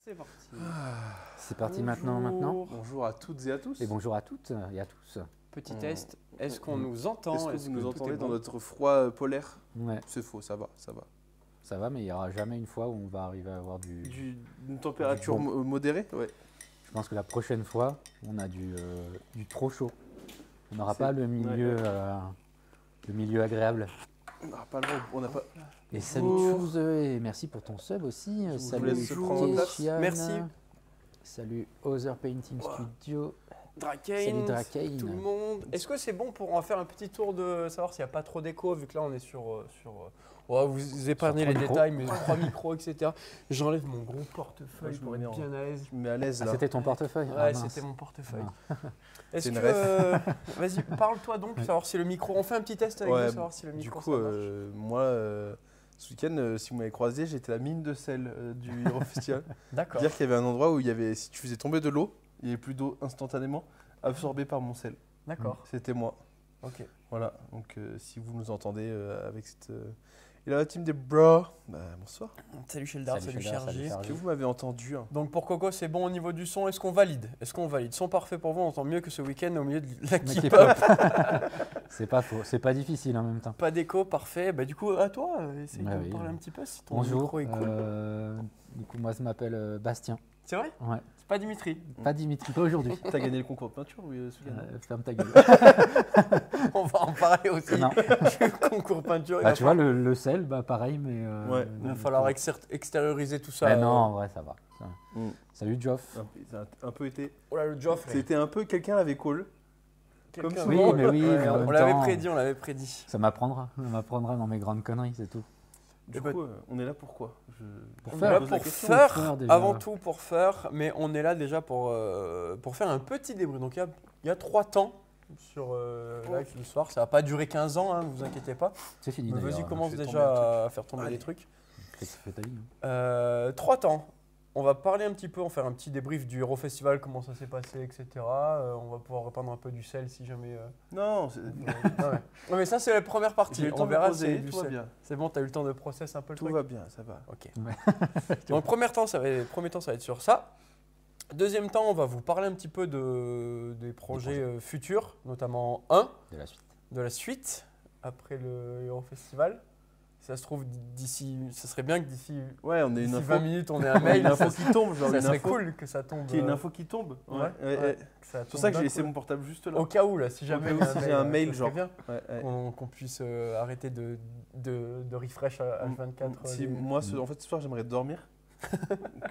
C'est parti. C'est parti Bonjour. maintenant. Bonjour à toutes et à tous. Et bonjour à toutes et à tous. Petit test. Est-ce qu'on nous entend? Est-ce que vous nous tout entendez est dans bon notre froid polaire? Ouais, C'est faux, ça va, ça va. ça va, mais il n'y aura jamais une fois où on va arriver à avoir du... Une température Du bon. modérée? Ouais. Je pense que la prochaine fois, on a du trop chaud. On n'aura C'est- pas le milieu agréable. On n'aura pas le droit, on n'a pas... Et salut Bonjour. tous et merci pour ton sub aussi. vous Salut laisse prendre place. Kéchian. Merci. Salut Other Painting Studio. Drakane, Salut Drakane. tout le monde. Est-ce que c'est bon pour en faire un petit tour de savoir s'il n'y a pas trop d'écho, vu que là on est sur ouais, vous épargnez Sur les trois détails, mais 3 micros, etc. J'enlève mon gros Moi, portefeuille je pour me être mets en- bien à l'aise. Je me mets à l'aise Ah, là. c'était ton portefeuille. Ouais, Ah, mince. c'était mon portefeuille. Ah. Est-ce C'est une que vas-y, parle-toi donc, Ouais. savoir si le micro. On fait un petit test avec Ouais, vous, savoir si le Du micro. coup, ça marche. moi, ce week-end, si vous m'avez croisé, j'étais à la mine de sel du Hero Festival. D'accord. Dire qu'il y avait un endroit où il y avait, si tu faisais tomber de l'eau, il n'y avait plus d'eau instantanément, absorbée par mon sel. D'accord. C'était moi. Ok. Voilà, donc si vous nous entendez avec cette... Et là, la team des bros, bah, bonsoir. Salut Sheldar, salut Sheldar, salut Chergy. Chergy. Que vous m'avez entendu. Hein. Donc pour Coco, c'est bon au niveau du son. Est-ce qu'on valide? Son parfait pour vous, on entend mieux que ce week-end au milieu de la Mais K-pop. C'est pas faux, c'est pas difficile en même temps. Pas d'écho, parfait. Bah, du coup, à toi, essaye Ouais, de oui. parler un petit peu si ton Bonjour. micro est cool. Du coup, moi, je m'appelle Bastien. C'est vrai? Ouais. C'est pas Dimitri. Pas Dimitri, pas aujourd'hui. T'as gagné le concours de peinture, oui, ce week-end. Ferme ta gueule. On va en parler aussi. Non. Le concours peinture. Bah, tu vois, le sel, bah, pareil, mais. Ouais. Il va falloir extérioriser tout ça. Bah, non, en vrai, ça va. Ça va. Mm. Salut, Geoff. Ça a un peu été... Oh là, le Geoffrey. C'était un peu quelqu'un l'avait call. Quelqu'un comme Oui, d'autre. mais oui, Ouais, mais en on même l'avait temps, prédit, on l'avait prédit. Ça m'apprendra. Ça m'apprendra dans mes grandes conneries, c'est tout. Du Eh ben, coup, on est là pour quoi Pour je me faire. Là, pose la pour question. faire, Pour faire déjà. avant tout pour faire, mais on est là déjà pour faire un petit débrief. Donc il y a 3 temps sur live ce soir. Ça va pas durer 15 ans, hein, ne vous inquiétez pas. C'est fini. Mais vas-y, d'ailleurs. commence je vais tomber déjà à faire tomber Allez. les trucs. Fais ta vie. Hein. 3 temps. On va parler un petit peu, on va faire un petit débrief du Hero Festival, comment ça s'est passé, etc. On va pouvoir reprendre un peu du sel si jamais. Non, Ah ouais. Non, mais ça, c'est la première j'ai partie. eu le temps On de verra me si c'est poser, du tout va sel. bien. C'est bon, tu as eu le temps de process un peu le Tout truc. va bien, ça va. Ok. Donc, premier temps, ça va être sur ça. Deuxième temps, on va vous parler un petit peu des projets futurs, notamment un De la suite. de la suite après le Hero Festival. Si ça se trouve, ça serait bien que d'ici Ouais, on a une 20 info. minutes, on ait un Une mail. info qui tombe, genre Ça une serait info. cool que ça tombe. Qu'il y ait une info qui tombe. Ouais, Ouais. ouais. C'est pour ça que j'ai laissé mon portable juste là. Au cas où, là, si jamais cas où, si j'ai un mail, ça serait genre. bien Ouais, ouais. qu'on puisse arrêter de refresh à H24. Si, moi, en fait, ce soir, j'aimerais dormir.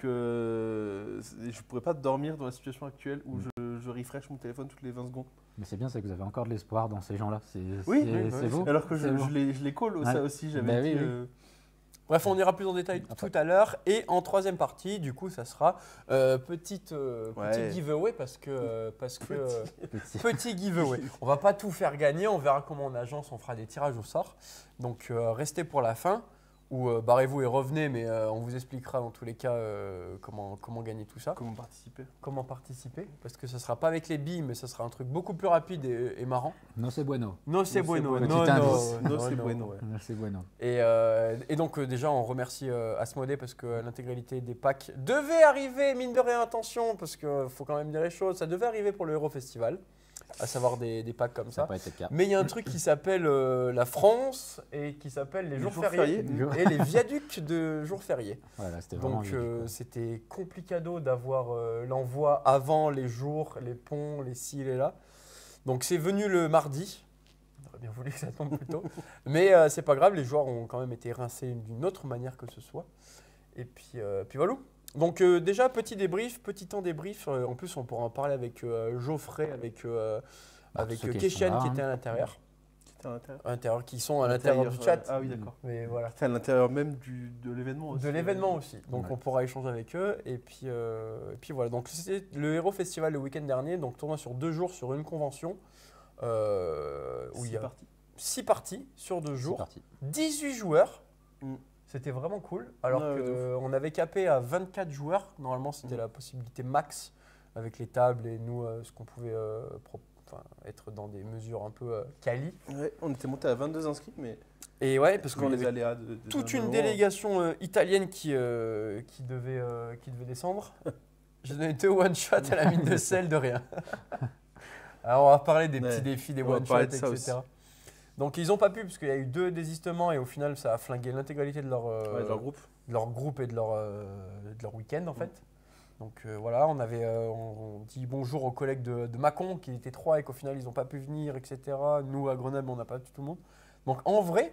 Je pourrais pas dormir dans la situation actuelle où je refresh mon téléphone toutes les 20 secondes. Mais c'est bien, c'est que vous avez encore de l'espoir dans ces gens-là. C'est Oui, c'est beau. Alors que C'est je beau. les call Ouais. ça aussi. J'avais Bah dit. oui, oui. Bref, on ira plus en détail Après. tout à l'heure. Et en troisième partie, du coup, ça sera petit Ouais. giveaway parce que Petit. petit giveaway. On va pas tout faire gagner. On verra comment en agence on fera des tirages au sort. Donc restez pour la fin ou barrez-vous et revenez. Mais on vous expliquera dans tous les cas comment gagner tout ça. Comment participer? Comment participer. Parce que ça sera pas avec les billes, mais ça sera un truc beaucoup plus rapide et marrant. No c'est bueno. No c'est No c'est bueno. bueno. No, Petit no, indice. No, no, c'est no. bueno, ouais. No c'est bueno. Et donc déjà on remercie Asmodée parce que l'intégralité des packs devait arriver, mine de rien, attention, parce qu'il faut quand même dire les choses, ça devait arriver pour le Euro Festival, à savoir des packs comme Ça n'a ça. pas été le cas. Mais il y a un truc qui s'appelle la France et qui s'appelle les jours fériés et les viaducs de jours fériés. Voilà, c'était vraiment. Donc ludique, quoi. c'était complicado d'avoir l'envoi avant les jours, les ponts, les ci, les là. Donc c'est venu le mardi. On aurait bien voulu que ça tombe plus tôt. Mais c'est pas grave, les joueurs ont quand même été rincés d'une autre manière que ce soit. Et puis voilà. Donc déjà, petit temps débrief. En plus, on pourra en parler avec Geoffrey, avec ceux qui Kéchian sont là, qui hein. était à l'intérieur. Qui était à l'intérieur. Qui sont à l'intérieur du chat. Ah oui, d'accord. Mais voilà. C'était à l'intérieur même de l'événement aussi. De l'événement aussi. Donc Ouais. on pourra échanger avec eux. Et puis voilà. Donc c'était le Hero Festival le week-end dernier. Donc tournoi sur 2 jours sur une convention. Où il y a parti. 6 parties sur 2 C'est jours. parti. 18 joueurs. Mm. C'était vraiment cool. Alors Ouais, de qu'on avait capé à 24 joueurs. Normalement, c'était la possibilité max avec les tables et nous, ce qu'on pouvait enfin, être dans des mesures un peu quali. Ouais, on était monté à 22 inscrits, mais Et ouais, parce quand qu'on les avait aléas toute une moment, délégation italienne qui devait descendre. J'ai donné 2 one-shots à la mine de sel de rien. Alors on va parler des Ouais, petits défis, des on va one-shots, parler de ça etc. aussi. Donc ils n'ont pas pu parce qu'il y a eu 2 désistements et au final ça a flingué l'intégralité de Ouais, de leur groupe. groupe et de leur week-end en fait. Donc voilà, on dit bonjour aux collègues de Mâcon qui étaient 3 et qu'au final ils n'ont pas pu venir, etc. Nous à Grenoble on n'a pas tout le monde. Donc en vrai,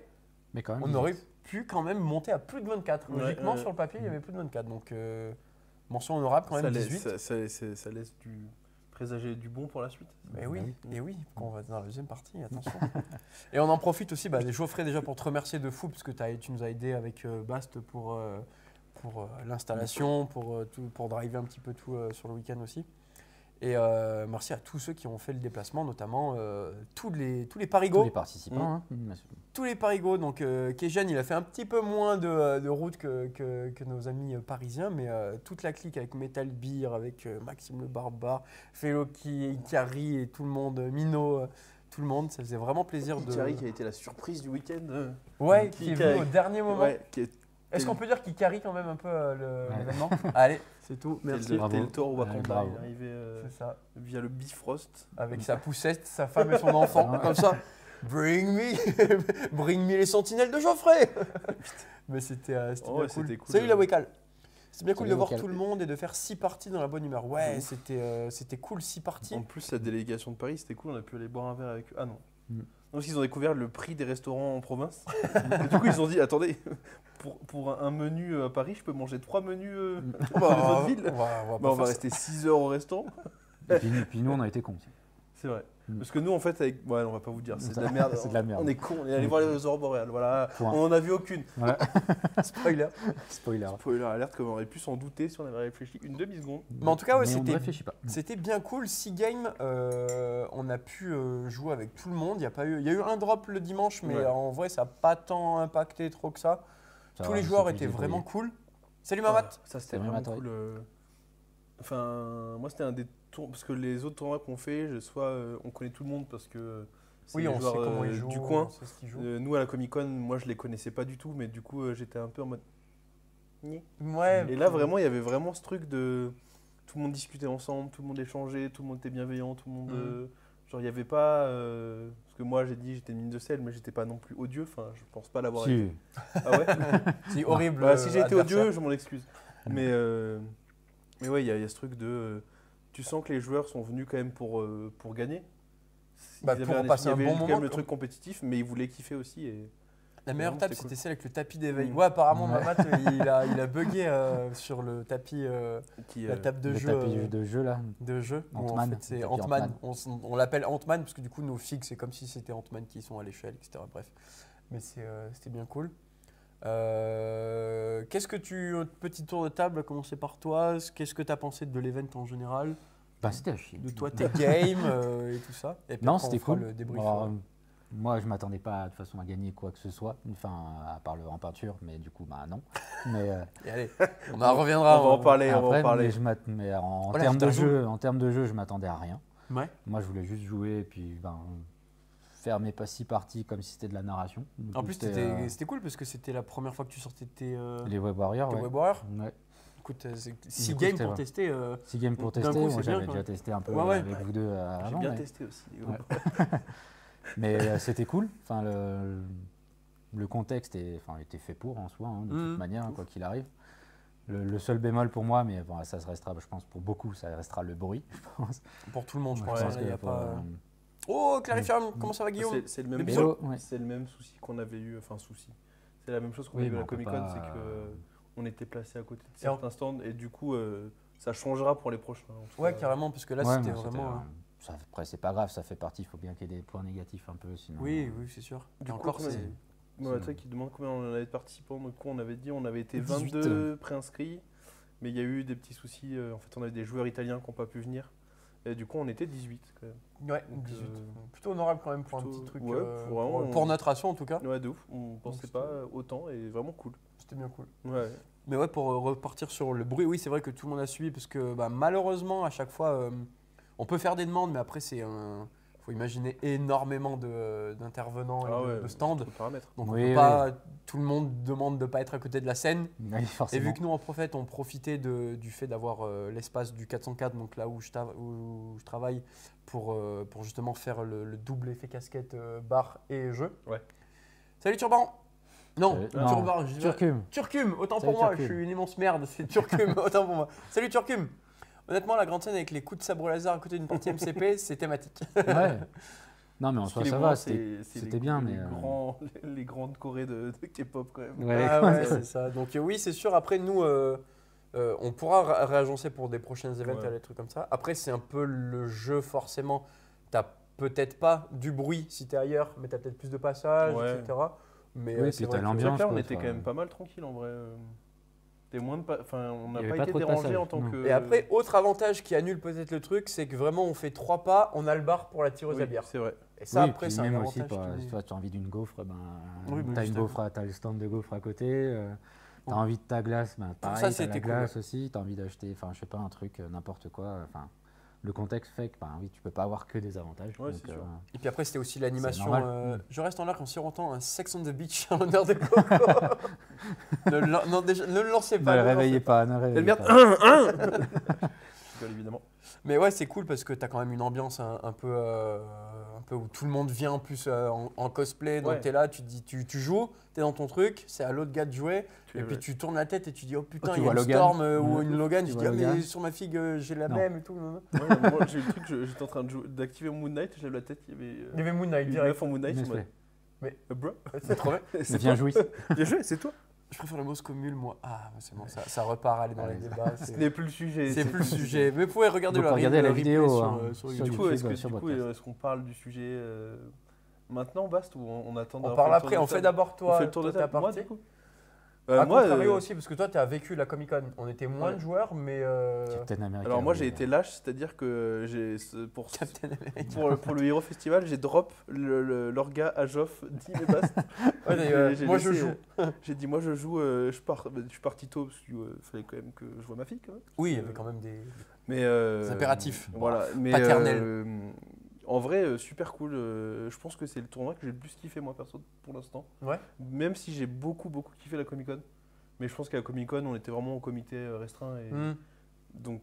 Mais quand même, on aurait pu quand même monter à plus de 24. Ouais, Logiquement ouais. sur le papier il y avait plus de 24. Donc mention honorable quand même 18. Ça laisse du présager du bon pour la suite. Mais oui, oui. et oui, quand on va dans la deuxième partie, attention. Et on en profite aussi, Geoffrey, déjà pour te remercier de fou, parce que tu nous as aidé avec Bast pour l'installation, pour driver un petit peu tout sur le week-end aussi. Et merci à tous ceux qui ont fait le déplacement, notamment tous les parigots. tous les participants. hein. Tous les parigots. Donc Kéjan, il a fait un petit peu moins de route que nos amis parisiens, mais toute la clique avec Metal Beer, avec Maxime le Barbare, Félo Ikari et tout le monde, Mino, tout le monde, ça faisait vraiment plaisir de... Ikari qui a été la surprise du week-end. Ouais, qui est Ikari. venu au dernier moment. Ouais, Est-ce qu'on peut dire qu'Ikari quand même un peu Ouais. l'événement? Allez, c'est tout, merci. Bravo. C'était le tour au Ouais, Wakanda, bravo. il est arrivé C'est ça. via le Bifrost. Avec sa poussette, sa femme et son enfant, comme ça. Bring me les sentinelles de Geoffrey. Mais c'était bien ouais, cool. c'était cool. Salut la Wekal. C'était bien cool Salut, de voir Wekal. tout le monde et de faire 6 parties dans la bonne humeur. Ouais, Ouf. c'était cool, 6 parties. En plus, la délégation de Paris, c'était cool, on a pu aller boire un verre avec eux. Ah non. Mm. Non, parce qu'ils ont découvert le prix des restaurants en province. Et du coup, ils se sont dit, attendez, pour un menu à Paris, je peux manger 3 menus dans votre ville. on va Bah, on va faire rester 6 heures au restaurant. Et puis nous, on a été cons. C'est vrai. Mm. Parce que nous, en fait, avec... ouais, on va pas vous dire, c'est de la merde. C'est de la merde. On est cons, on est allé voir les aurores boréales. Voilà, Point. on en a vu aucune. Voilà. ça. Spoiler. Spoiler. Spoiler alerte, comme on aurait pu s'en douter si on avait réfléchi une demi-seconde. Mais en tout cas, ouais, Mais on ne c'était réfléchit pas. C'était bien cool, 6 games, on a pu jouer avec tout le monde. Il y a eu un drop le dimanche, mais Ouais. en vrai, ça n'a pas tant impacté trop que ça. Ça Tous va, les on joueurs s'est étaient plus vraiment débrouillé. cool. Salut Mamat. Ça, c'était C'est vraiment Mamat, ouais. cool. Enfin, moi, c'était un des tours. Parce que les autres tournois qu'on fait, soit on connaît tout le monde parce que c'est Oui, les on sait joueurs comment ils jouent, du coin. on sait ce qu'ils jouent. Nous, à la Comic Con, moi, je les connaissais pas du tout, mais du coup, j'étais un peu en mode. Nyeh. Ouais, Et là, vraiment, il y avait vraiment ce truc de. Tout le monde discutait ensemble, tout le monde échangeait, tout le monde était bienveillant, tout le monde. Genre, il n'y avait pas. Parce que moi, j'ai dit j'étais une mine de sel, mais j'étais pas non plus odieux. Enfin, je pense pas l'avoir été. Si. Ah ouais. c'est horrible. Bah, si j'ai été adversaire. odieux, je m'en excuse. Mais ouais, il y a ce truc de. Tu sens que les joueurs sont venus quand même pour gagner. Bah, Ils pour avaient passer il y un avait bon quand moment, même le quoi. truc compétitif, mais ils voulaient kiffer aussi. Et La meilleure Vraiment, table, c'était c'était celle avec le tapis d'éveil. Mm. Ouais, apparemment, Ouais. Mamat, il a bugué sur le tapis, qui, la table de Le jeu. tapis de jeu là. De jeu. où en Ant-Man. fait, c'est Le tapis Ant-Man. Ant-Man. On l'appelle Ant-Man parce que du coup, nos figues, c'est comme si c'était Ant-Man qui sont à l'échelle, etc. Bref. Mais c'était bien cool. Qu'est-ce que petit tour de table, à commencer par toi. Qu'est-ce que tu as pensé de l'event en général? Bah, c'était à chier. De toi, tes games et tout ça? Et puis Non, après, on c'était fera cool. le débrief. Alors, moi, je m'attendais pas de toute façon à gagner quoi que ce soit, enfin, à part le en peinture, mais du coup, bah non. Mais Et allez, on en reviendra. On va en parler, on va en après, parler. mais en Voilà, termes je de t'avoue. jeu, je m'attendais à rien. Ouais. Moi, je voulais juste jouer et puis faire mes 6 parties comme si c'était de la narration. Du En coup, plus, c'était cool parce que c'était la première fois que tu sortais tes les Web Warriors. tes Ouais. Web Warriors. Ouais. Écoute, 6 coup, games c'était pour vrai. tester. 6 games pour D'un tester. coup, Moi, c'est bien, j'avais quoi. déjà testé un peu Ouais, ouais. avec vous deux J'ai avant. bien mais- testé aussi. Ouais. Mais c'était cool. Enfin, le contexte était fait pour en soi, hein, de Mhm. toute manière, quoi qu'il arrive. Le seul bémol pour moi, mais bon, ça se restera, je pense, pour beaucoup, ça restera le bruit, je pense. Pour tout le monde, je Je pense. pense Il y a que pour, pas... Oh, Clarifiam, Mm. comment ça va, Guillaume? C'est le Le même bisou. ouais. C'est le même souci qu'on avait eu. Enfin, souci. C'est la même chose qu'on Oui, a eu mais à la on peut Comic Con, pas, c'est que on était placé à côté de Et en- certains stands et du coup, ça changera pour les prochains. en tout Ouais, cas. carrément, parce que là, Ouais, c'était mais vraiment. après, c'est pas grave, ça fait partie, il faut bien qu'il y ait des points négatifs un peu, sinon. Oui, oui, c'est sûr. Du Et coup, encore, combien- c'est. Ouais, tu sais, qui demande combien on avait de participants. Donc, on avait dit on avait été 18. 22 préinscrits, mais il y a eu des petits soucis. En fait, on avait des joueurs italiens qui n'ont pas pu venir. Et du coup, on était 18 quand même. Ouais, Donc, 18. Plutôt honorable quand même pour un plutôt- petit truc. ouais, vraiment, pour notre asso en tout cas. Ouais, de ouf. On pensait c'était- pas autant et vraiment cool. C'était bien cool. Ouais. Mais ouais, pour repartir sur le bruit, oui, c'est vrai que tout le monde a suivi parce que malheureusement, à chaque fois, on peut faire des demandes, mais après, faut imaginer énormément d'intervenants et de stands. Trop de paramètres. Donc Oui, tout le monde demande de ne pas être à côté de la scène. Oui, Et forcément. vu que nous, en Prophète, on profitait du fait d'avoir l'espace du 404, donc là où je travaille, pour justement faire le double effet casquette bar et jeu. Ouais. Salut Turban. Non, Non, Turban, je dis Turcum. Turcum, autant Salut, pour moi, Turcum. je suis une immense merde, c'est Turcum, autant pour moi. Salut Turcum. Honnêtement, la grande scène avec les coups de sabre laser à côté d'une partie MCP, c'est thématique. Ouais. Non, mais en Ce soi, qui est ça moins, va, c'est c'était les- bien, les mais. les grandes chorés de K-pop quand même. Ouais. Ah ouais, c'est ça. Donc oui, c'est sûr, après nous, on pourra réagencer pour des prochains events Ouais. et des trucs comme ça. Après, c'est un peu le jeu, forcément. T'as peut-être pas du bruit si t'es ailleurs, mais t'as peut-être plus de passages, Ouais. etc. Mais Oui, c'est puis vrai t'as que- l'ambiance. C'est vrai que là, on quoi, était enfin, quand même pas mal tranquille en vrai. Enfin, on Il n'a y avait pas pas été trop de dérangé passages, en tant non. que. Et après, autre avantage qui annule peut-être le truc, c'est que vraiment on fait 3 pas, on a le bar pour la tireuse Oui, à bière. c'est vrai. Et ça, oui, après, puis c'est un même avantage. aussi, qui- tu as envie d'une gaufre, ben, Oui, bah, t'as une justement. gaufre, t'as le stand de gaufre à côté. T'as Bon. envie de ta glace, ben, Pour pareil, ça, t'as c'était la cool, glace aussi. T'as envie d'acheter, enfin, je sais pas, un truc, n'importe quoi. Enfin, le contexte fait que, ben, oui, tu peux pas avoir que des avantages. Ouais, donc, c'est sûr. Et puis après, c'était aussi l'animation. normal. Je reste en l'air en sirotant un Sex on the Beach en l'honneur de Coco. Non, déjà, ne le lancez Ne pas. le ne le réveillez lancez pas, ne le Et réveillez merde, pas. Je rigole, évidemment. Mais ouais, c'est cool parce que tu as quand même une ambiance un peu où tout le monde vient en plus en cosplay. Donc Ouais. tu es là, tu te dis, tu joues, tu es dans ton truc, c'est à l'autre gars de jouer. Tu- Et puis tu tournes la tête et tu dis, oh putain, tu il y a vois une Logan. Storm ou Ouais. une Logan. Tu Je vois dis, ah, mais Logan. sur ma figue, j'ai la Non. même et tout. Ouais, moi, j'ai eu le truc, j'étais en train d'activer mon Moon Knight, je lève la tête, il y avait Il y avait Moon Knight une direct. meuf en Moon Knight. Mais je suis en mode, Mais- bro, C'est trop bien. c'est Bien toi. joué. Bien joué, c'est toi. Je préfère le Moscow Mule, moi. Ah, c'est bon, ça repart, aller dans les Allez, débats. Ce n'est plus le sujet. C'est plus le sujet. Mais vous pouvez regarder Donc, le regardez la replay vidéo, sur, hein, sur sur YouTube. Du coup, est-ce sur que podcast. est-ce qu'on parle du sujet maintenant, Bast, ou on attend On d'avoir parle fait le tour après. de On fait table d'abord On toi, fait le tour de ta table. Moi, partie. du coup. À Moi, contrario aussi, parce que toi, tu as vécu la Comic Con. On était moins Ouais. de joueurs, mais. Captain America. alors moi, j'ai oui. été lâche, c'est-à-dire que Captain America. pour le Hero Festival, j'ai drop l'orga à Joff, Dim et Bast. Ouais, d'ailleurs, J'ai moi, je laissé, joue. J'ai dit, moi je joue, je suis parti tôt parce qu'il fallait quand même que je vois ma fille quand même. Oui, il y avait quand même des. Mais, impératifs. Voilà. Mais, Paternels. en vrai, super cool. Je pense que c'est le tournoi que j'ai le plus kiffé moi perso pour l'instant. Ouais. Même si j'ai beaucoup kiffé la Comic Con. Mais je pense qu'à la Comic Con, on était vraiment au comité restreint. Et, Hmm. donc,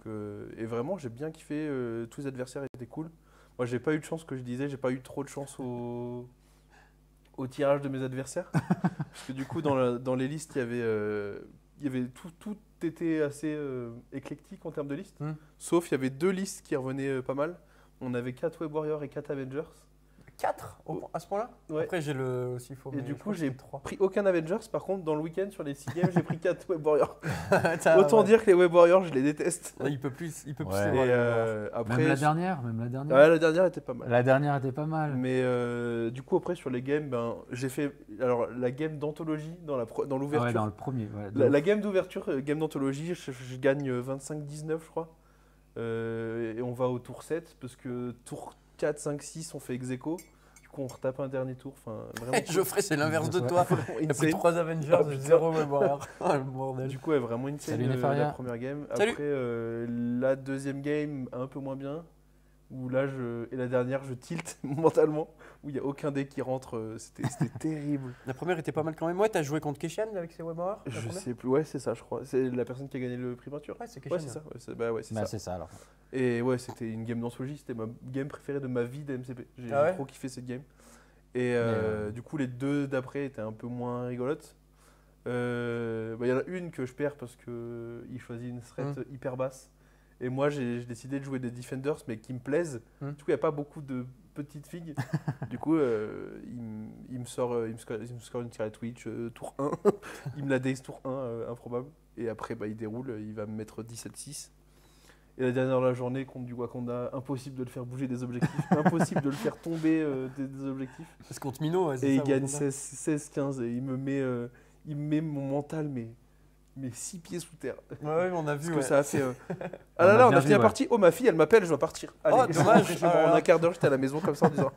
et vraiment, j'ai bien kiffé. Tous les adversaires étaient cool. Moi, j'ai pas eu de chance, que je disais, j'ai pas eu trop de chance au tirage de mes adversaires. Parce que du coup, dans les listes, il y avait tout était assez éclectique en termes de listes. Hmm. Sauf il y avait 2 listes qui revenaient pas mal. On avait 4 Web Warriors et 4 Avengers. 4 à ce point-là. Ouais. Après, j'ai le aussi faux. Et mais du je coup, crois que j'ai c'est 3. pris aucun Avengers. Par contre, dans le week-end, sur les 6 games, j'ai pris 4 Web Warriors. Autant Autant dire que les Web Warriors, je les déteste. Il peut plus. Il peut plus. Ouais. savoir Et les joueurs. après, Même la dernière, même la dernière. Ouais, la dernière était pas mal. La dernière était pas mal. Mais du coup, après, sur les games, j'ai fait alors, la game d'anthologie dans Ah l'ouverture. ouais, dans le premier. Ouais, La game d'ouverture, game d'anthologie, je gagne 25-19, je crois. Et on va au tour 7, parce que tour 4, 5, 6, on fait ex-aequo. Du coup, on retape un dernier tour. Enfin, vraiment cool. Geoffrey, c'est l'inverse de Ouais. toi. Vraiment Il a pris insane. 3 Avengers Oh, et putain. 0 Web Warrior. Oh, le bordel. Du coup, ouais, vraiment insane Salut, Nefaria. la première game. Salut. Après, la deuxième game, un peu moins bien. Où là, et la dernière, je tilt mentalement. Où il n'y a aucun dé qui rentre. C'était terrible. La première était pas mal quand même. Ouais, t'as joué contre Keshan avec ses Web Warriors la Je première sais plus. Ouais, c'est ça, je crois. C'est la personne qui a gagné le prix peinture. Ouais, c'est Keshan. Ouais, c'est ça. Ouais, c'est Bah, ça. c'est ça alors. Et ouais, c'était une game d'anthologie, c'était ma game préférée de ma vie d'MCP. J'ai Ah ouais trop kiffé cette game. Et du coup, les 2 d'après étaient un peu moins rigolotes. Il y en a une que je perds parce qu'il choisit une threat hyper basse. Et moi, j'ai décidé de jouer des Defenders, mais qui me plaisent. Du coup, il n'y a pas beaucoup de petites figues. Du coup, il me score une tirette Twitch tour 1. Il me la daze tour 1, improbable. Et après, il déroule, il va me mettre 17-6. Et la dernière de la journée, contre du Wakanda, impossible de le faire bouger des objectifs, impossible de le faire tomber des objectifs. C'est contre Mino. Ouais, c'est Et ça, il gagne Wakanda. 16-15 et il me met mon mental, mais 6 pieds sous terre. Ouais, on a Parce vu. que Ouais. ça a fait. Ah On là a là, on bien a fini vu, la ouais. partie. Oh, ma fille, elle m'appelle, je dois partir. Allez, Oh, je dommage. rentre chez moi. En un quart d'heure, j'étais à la maison comme ça en disant.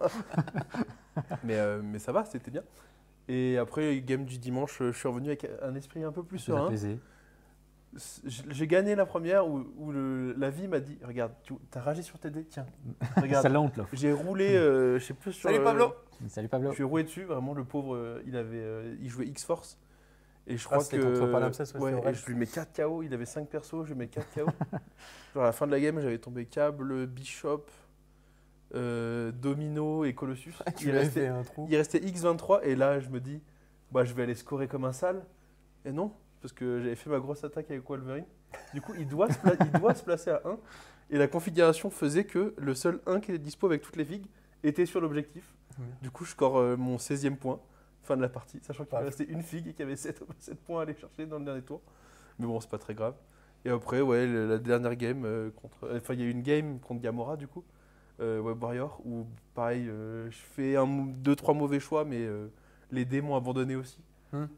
mais ça va, c'était bien. Et après, game du dimanche, je suis revenu avec un esprit un peu plus Plus serein. apaisé. J'ai gagné la première où la vie m'a dit regarde, t'as ragé sur tes dés, tiens, regarde. Celle-là, on te l'offre. J'ai roulé, je sais plus sur. Salut Pablo. Salut Pablo. Je suis roulé dessus, vraiment le pauvre, il jouait X-Force. Et je Ah, crois c'était que. contre Palimpseste, ouais, c'était et je lui mets 4 KO, il avait 5 persos, je lui mets 4 KO. Genre à la fin de la game, j'avais tombé Câble, Bishop, Domino et Colossus. Tu lui avais fait un trou. Il restait X23 et là je me dis bah je vais aller scorer comme un sale. Et non, parce que j'avais fait ma grosse attaque avec Wolverine. Du coup il doit se placer à 1. Et la configuration faisait que le seul 1 qui était dispo avec toutes les figues était sur l'objectif. Du coup je score mon 16e point, fin de la partie, sachant qu'il me restait une figue et qu'il y avait 7 points à aller chercher dans le dernier tour. Mais bon c'est pas très grave. Et après ouais la dernière game il y a eu une game contre Gamora du coup. Web Warrior où pareil je fais 2-3 mauvais choix mais les dés m'ont abandonné aussi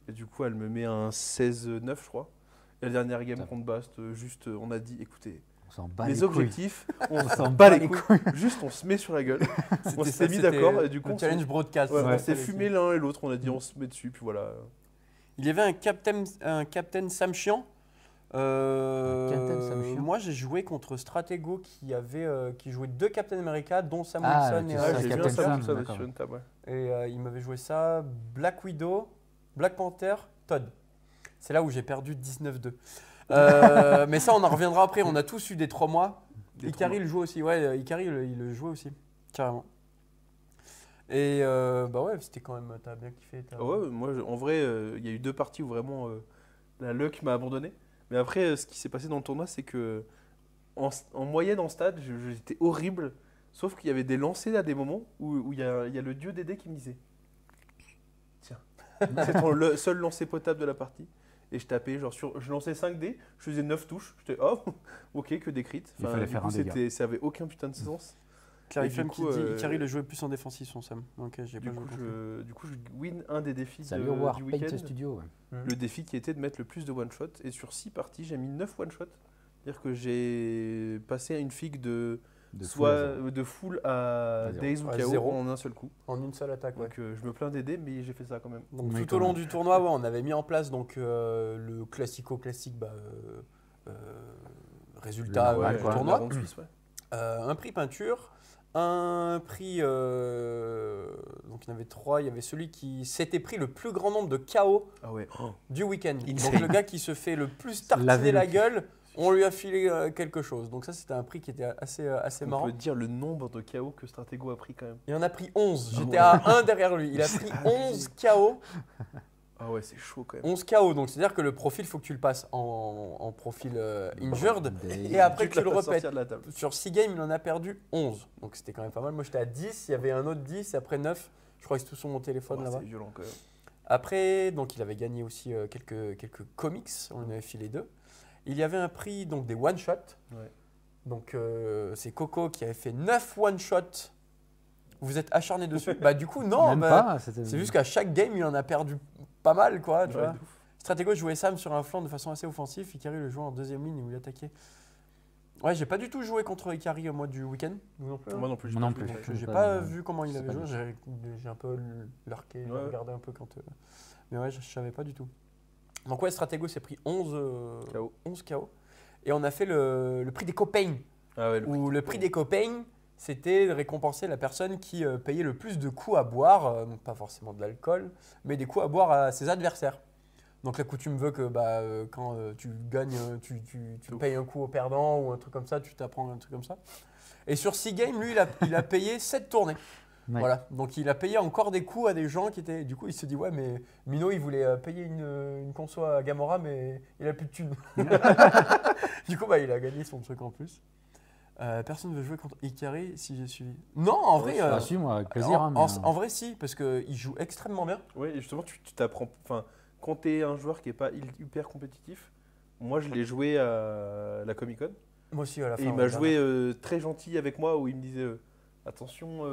et du coup elle me met un 16-9 je crois et la dernière game contre Bast juste on a dit écoutez On s'en bat les les objectifs on s'en s'en bat bat les les couilles juste on se met sur la gueule on s'était mis d'accord et du coup le challenge broadcast. on Ouais. s'est fumé l'un et l'autre on a dit on se met dessus puis voilà. Il y avait un Captain Sam Chiant. Captain Sam Chiant. Moi j'ai joué contre Stratego qui jouait 2 Captain America dont Sam Ah, Wilson tu et sais, Ah, j'ai vu Captain un ça Sam, sur d'accord. une table ouais. Et il m'avait joué ça, Black Widow, Black Panther, Todd. C'est là où j'ai perdu 19-2. Mais ça, on en reviendra après. On a tous eu des 3 mois. Des Ikari 3 le joue aussi. Ouais, Ikari, il le jouait aussi. Carrément. Et bah ouais, c'était quand même. T'as bien kiffé. Ah ouais, moi, en vrai, il y a eu 2 parties où vraiment la luck m'a abandonné. Mais après, ce qui s'est passé dans le tournoi, c'est que en moyenne en stade, j'étais horrible. Sauf qu'il y avait des lancers à des moments où il y a le dieu des dés qui me disait tiens, c'est ton seul lancer potable de la partie. Et je tapais, genre je lançais 5 dés, je faisais 9 touches. J'étais oh, ok, que des crits. Il fallait du faire coup, un dégât. ça avait aucun putain de sens. Clarifem Et du qui coup, dit Ikari le jouait plus en défensif, son Sam. Ok, j'ai pas Du joué coup, contre lui. du coup, je win un des défis Salut du War, week-end. Paint Studio. Ouais. Le défi qui était de mettre le plus de one-shot. Et sur 6 parties, j'ai mis 9 one-shot. C'est-à-dire que j'ai passé une figue de full à zéro. Days ou À KO zéro. en un seul coup. En une seule attaque, ouais. Donc je me plains d'aider, mais j'ai fait ça quand même. Donc, Oui, tout quand au long même. du tournoi, ouais, on avait mis en place donc, le classique résultat Le normal, du quoi. tournoi. La ronde suisse, ouais. Un prix peinture, un prix. Donc il y en avait 3. Il y avait celui qui s'était pris le plus grand nombre de KO Ah ouais. du week-end. Insane. Donc le gars qui se fait le plus tartiner Laver le la cul. gueule, on lui a filé quelque chose. Donc ça, c'était un prix qui était assez On marrant. peut dire le nombre de KO que Stratego a pris quand même. Il en a pris 11. Ah J'étais ouais. à 1 derrière lui. Il a pris 11 KO. Ah ouais, c'est chaud quand même. 11 KO, donc c'est-à-dire que le profil, il faut que tu le passes en profil injured. Des- Et après, te tu la le fasses répètes. sortir de la table. Sur 6 games, il en a perdu 11. Donc c'était quand même pas mal. Moi, j'étais à 10. Il y avait un autre 10. Et après 9. Je crois que c'est tout sur mon téléphone Ouais, là-bas. c'est violent quand même. Après, donc il avait gagné aussi quelques comics. On lui avait filé 2. Il y avait un prix donc des one-shots. Ouais. Donc c'est Coco qui avait fait 9 one-shots. Vous êtes acharné dessus. Bah du coup, non. Même bah, pas, c'était- c'est juste qu'à chaque game, il en a perdu pas mal, quoi. Tu Ouais, vois. de ouf. Stratego jouait Sam sur un flanc de façon assez offensive. Ikari le jouait en deuxième ligne où il attaquait. Ouais, j'ai pas du tout joué contre Ikari au mois du week-end. Vous non plus, hein Moi non plus. Moi non pas plus. joué. J'ai pas pas de- vu comment il c'est avait pas joué. du J'ai un peu lurké, j'ai Ouais. regardé un peu quand. Mais ouais, je savais pas du tout. Donc ouais, Stratego s'est pris 11 KO. 11 KO. Et on a fait le prix des copains. Ah ouais, Où le prix des copains, c'était de récompenser la personne qui payait le plus de coups à boire, pas forcément de l'alcool, mais des coups à boire à ses adversaires. Donc la coutume veut que quand tu gagnes, tu payes un coup au perdant ou un truc comme ça, tu t'apprends un truc comme ça. Et sur 6 games, lui, il a payé 7 tournées. Ouais. Voilà. Donc il a payé encore des coups à des gens qui étaient. Du coup, il se dit ouais, mais Mino, il voulait payer une conso à Gamora, mais il a plus de thunes. Du coup, il a gagné son truc en plus. Personne ne veut jouer contre Ikari si j'ai suivi. Non, en vrai. Ah, si, moi, avec plaisir. hein, mais, En vrai, si, parce qu'il joue extrêmement bien. Oui, et justement, tu t'apprends. Enfin, quand tu es un joueur qui n'est pas hyper compétitif, moi je l'ai joué à la Comic Con. Moi aussi, à la Et fin. il on m'a regarde. joué très gentil avec moi où il me disait attention,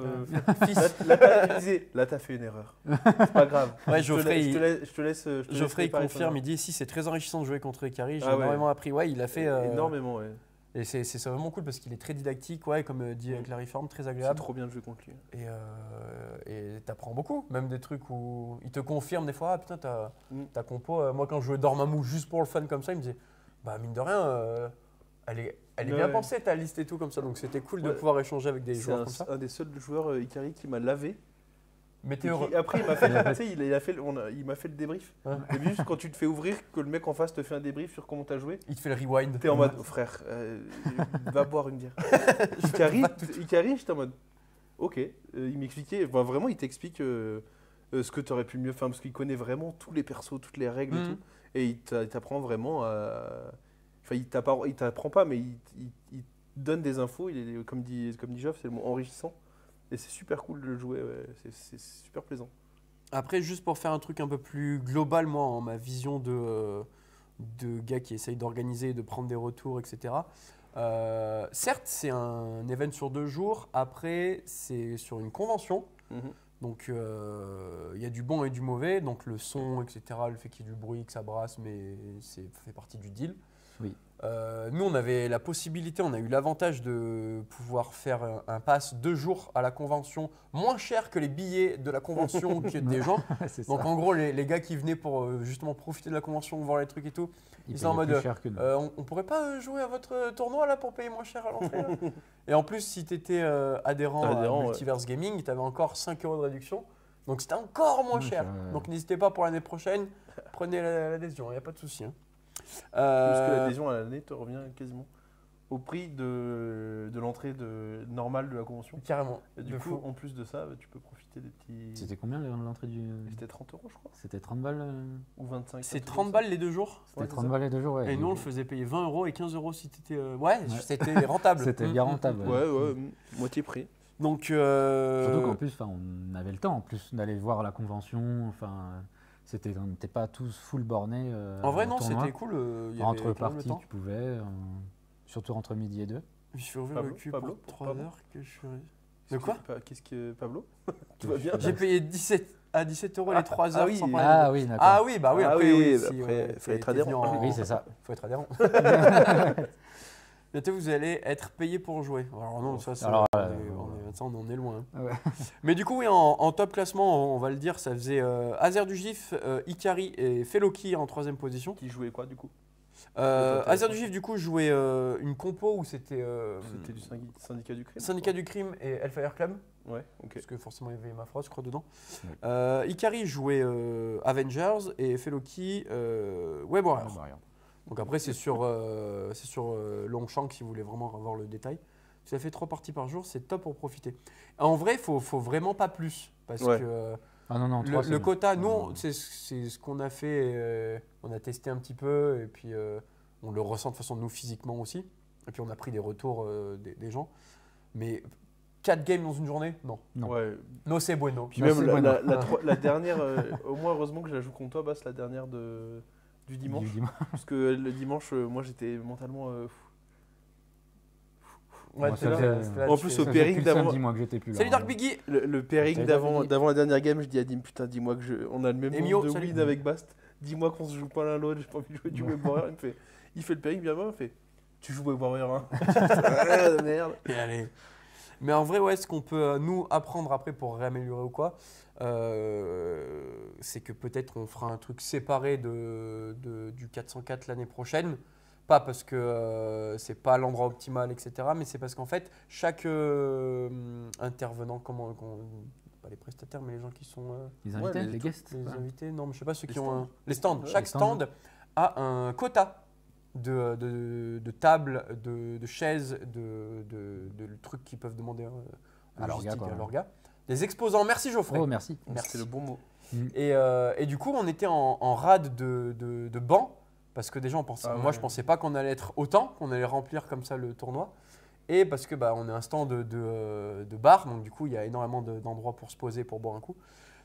Fils. il me disait là t'as fait une erreur. C'est pas grave. Ouais, Je te Geoffrey, laisse- je te laisse. je te Geoffrey laisse il préparer ton confirme, erreur. il dit si c'est très enrichissant de jouer contre Ikari, j'ai Ah ouais. énormément appris. Ouais, il a fait. Énormément, ouais. Et c'est vraiment cool parce qu'il est très didactique, ouais, comme dit Clariform, très C'est agréable. trop bien de jouer contre lui. Et t'apprends beaucoup, même des trucs où il te confirme des fois, ah putain, ta Mm. compo. Moi, quand je jouais Dormammu juste pour le fun comme ça, il me disait bah mine de rien, elle est bien Ouais. pensée ta liste et tout comme ça, donc c'était cool de Ouais. pouvoir échanger avec des C'est joueurs comme ça. un des seuls joueurs Ikari qui m'a lavé. Mais Et t'es heureux. après, il m'a fait, tu sais, il m'a fait le débrief. Ouais. Et juste quand tu te fais ouvrir, que le mec en face te fait un débrief sur comment t'as joué, Il te fait le rewind. t'es en mode, oh, frère, va boire une bière. Ikari, j'étais en mode, ok. Il m'expliquait, enfin, vraiment, il t'explique ce que t'aurais pu mieux faire, parce qu'il connaît vraiment tous les persos, toutes les règles et Mhm. tout. Et il t'apprend vraiment à. Enfin, il t'apprend pas, mais il te donne des infos. Il est, comme dit Geoff, c'est le mot enrichissant. Et c'est super cool de le jouer, ouais. C'est super plaisant. Après, juste pour faire un truc un peu plus global, moi, en ma vision de gars qui essayent d'organiser, de prendre des retours, etc. Certes, c'est un event sur 2 jours. Après, c'est sur une convention. Mhm. Donc, il y a du bon et du mauvais. Donc, le son, etc., le fait qu'il y ait du bruit, que ça brasse, mais ça fait partie du deal. Oui. Nous, on avait la possibilité, on a eu l'avantage de pouvoir faire un pass 2 jours à la convention, moins cher que les billets de la convention que des gens. C'est Donc ça. en gros, les gars qui venaient pour justement profiter de la convention, voir les trucs et tout, ils sont en payaient mode, plus cher que nous. on pourrait pas jouer à votre tournoi là pour payer moins cher à l'entrée là Et en plus, si tu étais adhérent à Adhérent, ouais. Multiverse Gaming, tu avais encore 5 € de réduction. Donc c'était encore moins Ouais, cher. ça- Donc n'hésitez pas pour l'année prochaine, prenez l'adhésion, il n'y a pas de souci. Hein. Plus que l'adhésion à l'année te revient quasiment au prix de l'entrée normale de la convention. Carrément. Et du de coup, fou. en plus de ça, tu peux profiter des petits. C'était combien l'entrée du. C'était 30 €, je crois. C'était 30 balles Ou 25. C'est un truc 30 comme ça. balles les 2 jours. C'était Ouais, 30 c'est ça. balles les 2 jours, ouais. Et nous, on le faisait payer 20 € et 15 € si tu étais. Ouais, c'était rentable. C'était Mm, bien mm, mm. rentable. Ouais, ouais, moitié prix. Donc, Surtout qu'en plus, on avait le temps en plus d'aller voir la convention. Enfin, on n'était pas tous full bornés. en vrai, au non, tournoi. c'était cool. Il y avait Entre quand même le parties, temps. tu pouvais, surtout entre midi et 2. Je fais ouvrir Pablo, le cul Pablo, pour 3 Pablo. heures que je suis. De quoi Qu'est-ce que Pablo Tout va bien. J'ai payé 17 € les 3 heures oui. sans parler Ah de- oui, d'accord. Ah oui, bah oui, Ah après, oui, oui, oui, si, après, ouais, faut être t'es adhérent. venu en- Oui, c'est ça. Faut être adhérent. Bientôt, vous allez être payé pour jouer. Alors non, ça, Alors, on en est loin. hein. Ah ouais. Mais du coup, oui, en top classement, on va le dire, ça faisait Azer du Gif, Ikari et Feloki en 3ème position. Qui jouait quoi du coup Azer du Gif, du coup, jouait une compo où c'était C'était du syndicat du crime. Syndicat du Crime et Hellfire Club. Ouais, ok. Parce que forcément il y avait Emma Frost, je crois, dedans. Ouais. Ikari jouait Avengers et Feloki Web Warrior. Ah, bah, rien. Donc après c'est sur Longchank si vous voulez vraiment avoir le détail. Ça fait 3 parties par jour, c'est top pour profiter. En vrai, faut vraiment pas plus. Parce Ouais. que Ah non, non, 3, le quota, nous, Non. c'est ce qu'on a fait. On a testé un petit peu et puis on le ressent de façon nous physiquement aussi. Et puis on a pris des retours des gens. Mais 4 games dans une journée, non. Non. Ouais. No c'est bueno. Puis Bah, même c'est la, bon, la- la tro- la dernière, au moins heureusement que je la joue contre toi, Bass, la dernière du dimanche. Du dimanche. Parce que le dimanche, moi j'étais mentalement. Ouais, Moi, t'es ça là, faisait- t'es là, En tu plus, fais- au Ça pairing faisait plus de d'avant- samedi, moi, que j'étais plus là. Salut hein. Dark Biggie. Le pairing Salut, d'avant David. la dernière game, je dis à Dim, putain, dis-moi on a le même Et nombre Mio, de salut. wins avec Bast. Dis-moi qu'on se joue pas l'un l'autre, j'ai pas envie de jouer du Web Warrior. Il fait le pairing bien, il fait tu joues Web Warrior 1. Ah, merde. Et allez. Mais en vrai, ouais, ce qu'on peut nous apprendre après pour réaméliorer ou quoi, c'est que peut-être on fera un truc séparé du 404 l'année prochaine. Pas parce que c'est pas l'endroit optimal, etc. Mais c'est parce qu'en fait, chaque intervenant, pas les prestataires, mais les gens qui sont Les Ouais, invités, les- les guests. les ouais. invités, non, mais je sais pas ceux Les qui ont stands. les stands. Ouais, Chaque les stands. stand a un quota de tables, de chaises, de trucs qu'ils peuvent demander À leur logistique gars, quoi. à leur gars. Des exposants. Merci Geoffrey. Oh, merci. Merci. C'était le bon mot. Et du coup, on était en rade de bancs parce que déjà, Ah moi, ouais. je pensais pas qu'on allait être autant, qu'on allait remplir comme ça le tournoi. Et parce que on est un stand de bar, donc du coup, il y a énormément d'endroits pour se poser, pour boire un coup.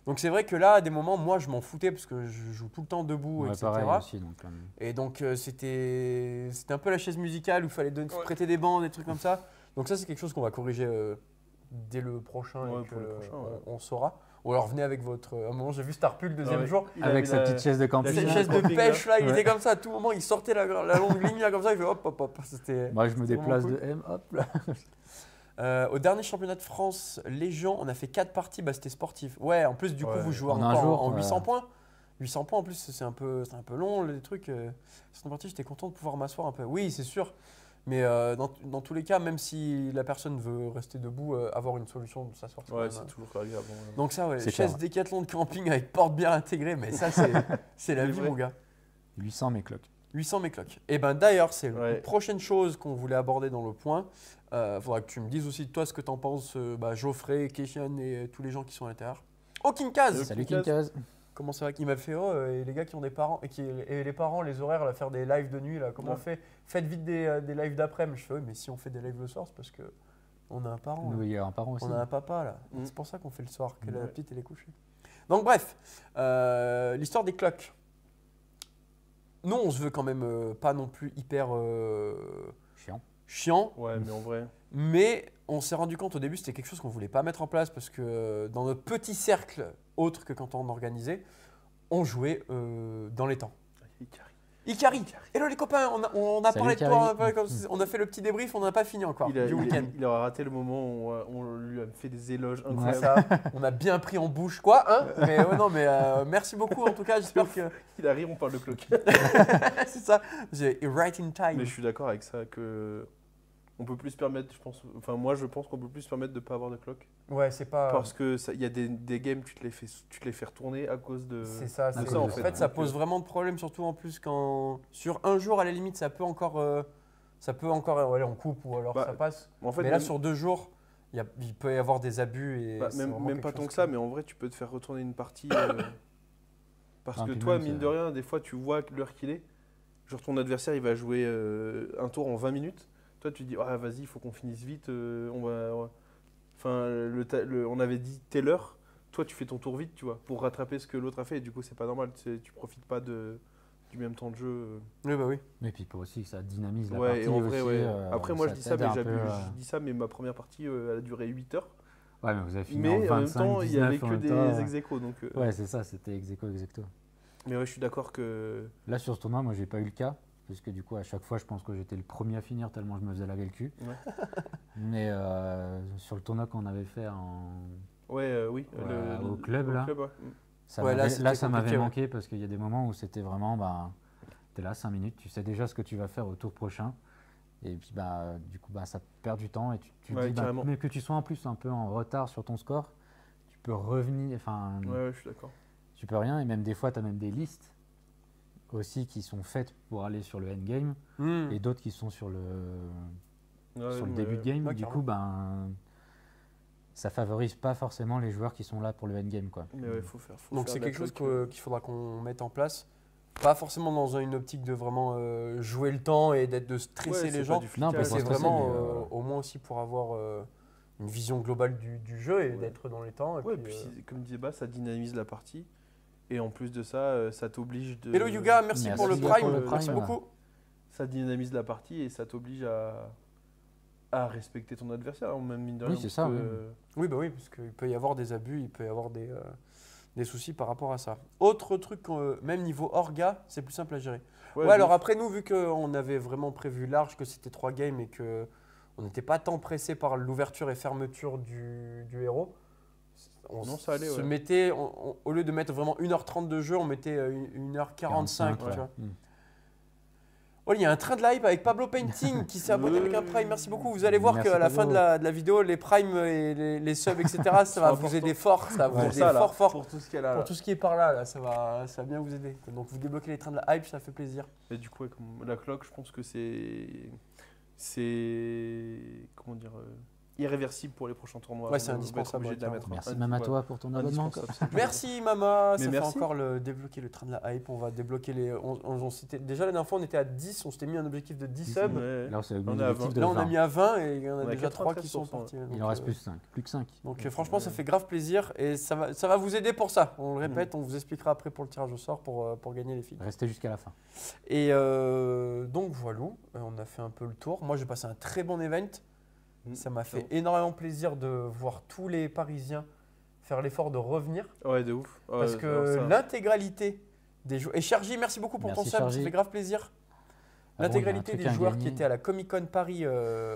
Donc c'est vrai que là, à des moments, moi, je m'en foutais parce que je joue tout le temps debout, Ouais, etc. pareil aussi. Donc, Et donc c'était un peu la chaise musicale où il fallait prêter des bancs, des trucs comme ça. Donc ça, c'est quelque chose qu'on va corriger dès le prochain Ouais, et pour le prochain, ouais. on saura. Ou alors venez avec votre... À un moment, j'ai vu Starpul le deuxième Ouais. jour. Il avec avait sa petite chaise de camping. Cette chaise chaise de camping, pêche là, il Ouais. était comme ça. À tout moment, il sortait la longue ligne là, comme ça. Il fait hop, hop, hop. C'était... Moi, je me C'était déplace vraiment de M, hop là. Au dernier championnat de France, Légion, on a fait 4 parties, c'était sportif. Ouais, en plus, du coup, Ouais. vous jouez En un encore jour, en ouais. 800 points. 800 points en plus, c'est un peu long les trucs. Cette partie, j'étais content de pouvoir m'asseoir un peu. Oui, c'est sûr. Mais dans tous les cas, même si la personne veut rester debout, avoir une solution de s'asseoir. Ouais, c'est toujours agréable. Donc ça, ouais, C'est chaise clair. Décathlon de camping avec porte bien intégrée, mais ça, c'est la C'est vie, vrai. mon gars. 800 mes cloques. 800 méclocs. Et ben d'ailleurs, c'est Ouais. une prochaine chose qu'on voulait aborder dans le point. Faudra que tu me dises aussi toi ce que t'en penses, Geoffrey, Keshian et tous les gens qui sont à l'intérieur. Oh Kinkaz, Salut Kinkaz. Kinkaz. comment ça va? Il m'a fait et les gars qui ont des parents et les parents, les horaires, là, faire des lives de nuit là. Comment on Ouais. fait? Faites vite des lives d'après-midi. Je fais oui, mais si on fait des lives le soir, c'est parce que on a un parent. là. Nous, il y a un parent aussi. On a un papa là. Mm. C'est pour ça qu'on fait le soir, que la Ouais. petite elle est couchée. Donc bref, l'histoire des cloques. Nous, on se veut quand même pas non plus hyper Chiant. chiant, Ouais, mais en vrai. mais on s'est rendu compte au début c'était quelque chose qu'on voulait pas mettre en place parce que dans notre petit cercle, autre que quand on organisait, on jouait dans les temps. Ikari, hello les copains, on a Salut, parlé de toi, Ikari. on a fait le petit débrief, on n'a pas fini encore du week-end. Il aura raté le moment où on lui a fait des éloges C'est incroyables. ça, on a bien pris en bouche quoi, hein. Mais ouais, non, mais merci beaucoup en tout cas, j'espère que Il arrive, on parle de cloque. c'est ça, j'ai right in time. Mais je suis d'accord avec ça que on peut plus se permettre, je pense. Enfin, moi, je pense qu'on peut plus se permettre de pas avoir de cloque Ouais, c'est pas. parce que il y a des games tu te les fais retourner à cause de. C'est ça, c'est cause ça. En de fait, ça. ça Donc, pose vraiment de problèmes, surtout en plus quand sur un jour à la limite, ça peut encore, aller en coupe ou alors Bah, ça passe. En fait, Mais là, même- sur 2 jours, il peut y avoir des abus et c'est même, vraiment même quelque pas tant chose que ça, mais en vrai, tu peux te faire retourner une partie parce Ah, que puis toi, même, mine c'est- de rien, des fois, tu vois l'heure qu'il est. Genre, ton adversaire, il va jouer un tour en 20 minutes. Toi, tu te dis, ah, vas-y, il faut qu'on finisse vite. Enfin, on avait dit telle heure. Toi, tu fais ton tour vite, tu vois, pour rattraper ce que l'autre a fait. Et du coup, c'est pas normal. Tu profites pas du même temps de jeu. Oui, bah oui. Et puis pas aussi, ça dynamise la Ouais, partie et en vrai, aussi, ouais. Après, moi, ça je dis ça, t'aide mais un peu, je dis ça, mais ma première partie, elle a duré 8 heures. Ouais, mais vous avez fini Mais en en même 25, temps, il y 19 avait en que même des temps. ex-aequo. Donc, Ouais, c'est ça, c'était ex aequo, exacto. mais ouais, je suis d'accord que. Là, sur ce tournoi, moi, j'ai pas eu le cas. Parce que du coup, à chaque fois, je pense que j'étais le premier à finir tellement je me faisais laver le cul. Ouais. Mais sur le tournoi qu'on avait fait Ouais, oui. Au club, là. ouais. ça Ouais, là, m'avait- c'était là, ça compliqué, m'avait ouais. manqué parce qu'il y a des moments où c'était vraiment, t'es là 5 minutes, tu sais déjà ce que tu vas faire au tour prochain. Et puis, du coup, ça te perd du temps. Et tu Ouais, dis, carrément. mais que tu sois en plus un peu en retard sur ton score, tu peux revenir. Enfin, Ouais, je suis d'accord. tu peux rien. Et même des fois, tu as même des listes aussi qui sont faites pour aller sur le endgame Hmm. et d'autres qui sont sur le Ouais, sur le mais début de game. Ouais, Du carrément. coup, ça favorise pas forcément les joueurs qui sont là pour le endgame, quoi. Mais ouais, faut faire. Donc c'est quelque chose qu'il faudra qu'on mette en place. Pas forcément dans une optique de vraiment jouer le temps et de stresser les gens. Non, Mais pas c'est stresser, vraiment mais, au moins aussi pour avoir une vision globale du jeu et Ouais. d'être dans les temps. Et Ouais, puis, puis comme disait Bas, ça dynamise la partie. Et en plus de ça, ça t'oblige de. Hello Yuga, merci Merci pour le Yuga prime. pour le Merci prime. beaucoup. Ça dynamise la partie et ça t'oblige à respecter ton adversaire, même mine de Oui, rien. c'est parce ça, que, oui. Oui, bah oui, parce qu'il peut y avoir des abus, il peut y avoir des soucis par rapport à ça. Autre truc, même niveau orga, c'est plus simple à gérer. Ouais, alors après, nous, vu qu'on avait vraiment prévu large, que c'était 3 games et qu'on n'était pas tant pressé par l'ouverture et fermeture du héros, on Non, ça allait, se ouais. mettait, au lieu de mettre vraiment 1h30 de jeu, on mettait 1h45. Tu ouais. vois. Mm. Oh, il y a un train de la hype avec Pablo Painting qui s'est abonné avec un prime. Merci beaucoup. Vous allez voir Merci, qu'à la Pablo. fin de la vidéo, les primes et les subs, etc., ça va vous aider fort. Ça va vous pour aider ça, là, fort. pour tout ce qu'il y a là. Pour tout ce qui est par là, ça va bien vous aider. Donc vous débloquez les trains de la hype, ça fait plaisir. Et du coup, ouais, comme la cloque, je pense que c'est comment dire, irréversible pour les prochains tournois. Ouais, c'est On va être indispensable, obligé de la mettre. Merci même à toi pour ton abonnement. Indispensable, c'est clair. Merci Mama, Mais ça merci. fait encore débloquer le train de la hype. On va débloquer les. Déjà la dernière fois on était à 10, on s'était mis un objectif de 10 subs. Ouais. Là, c'est On est à l'objectif 20. de Là on a 20. mis à 20 et il y en a On a déjà 3 qui 93%, sont partis. Il en reste plus 5. Plus que 5. Donc franchement ça fait grave plaisir et ça va vous aider pour ça. On le répète, on vous expliquera après pour le tirage au sort pour gagner les filles. Restez jusqu'à la fin. Et donc voilà, on a fait un peu le tour. Moi j'ai passé un très bon event. Ça m'a fait énormément plaisir de voir tous les Parisiens faire l'effort de revenir. Ouais, de ouf. Ouais, Parce alors que ça- l'intégralité des joueurs. Et Chergy, merci beaucoup pour Merci, ton sub, ça Chergy. fait grave plaisir. Ah bon, il y a un L'intégralité truc des à joueurs gagner. qui étaient à la Comic Con Paris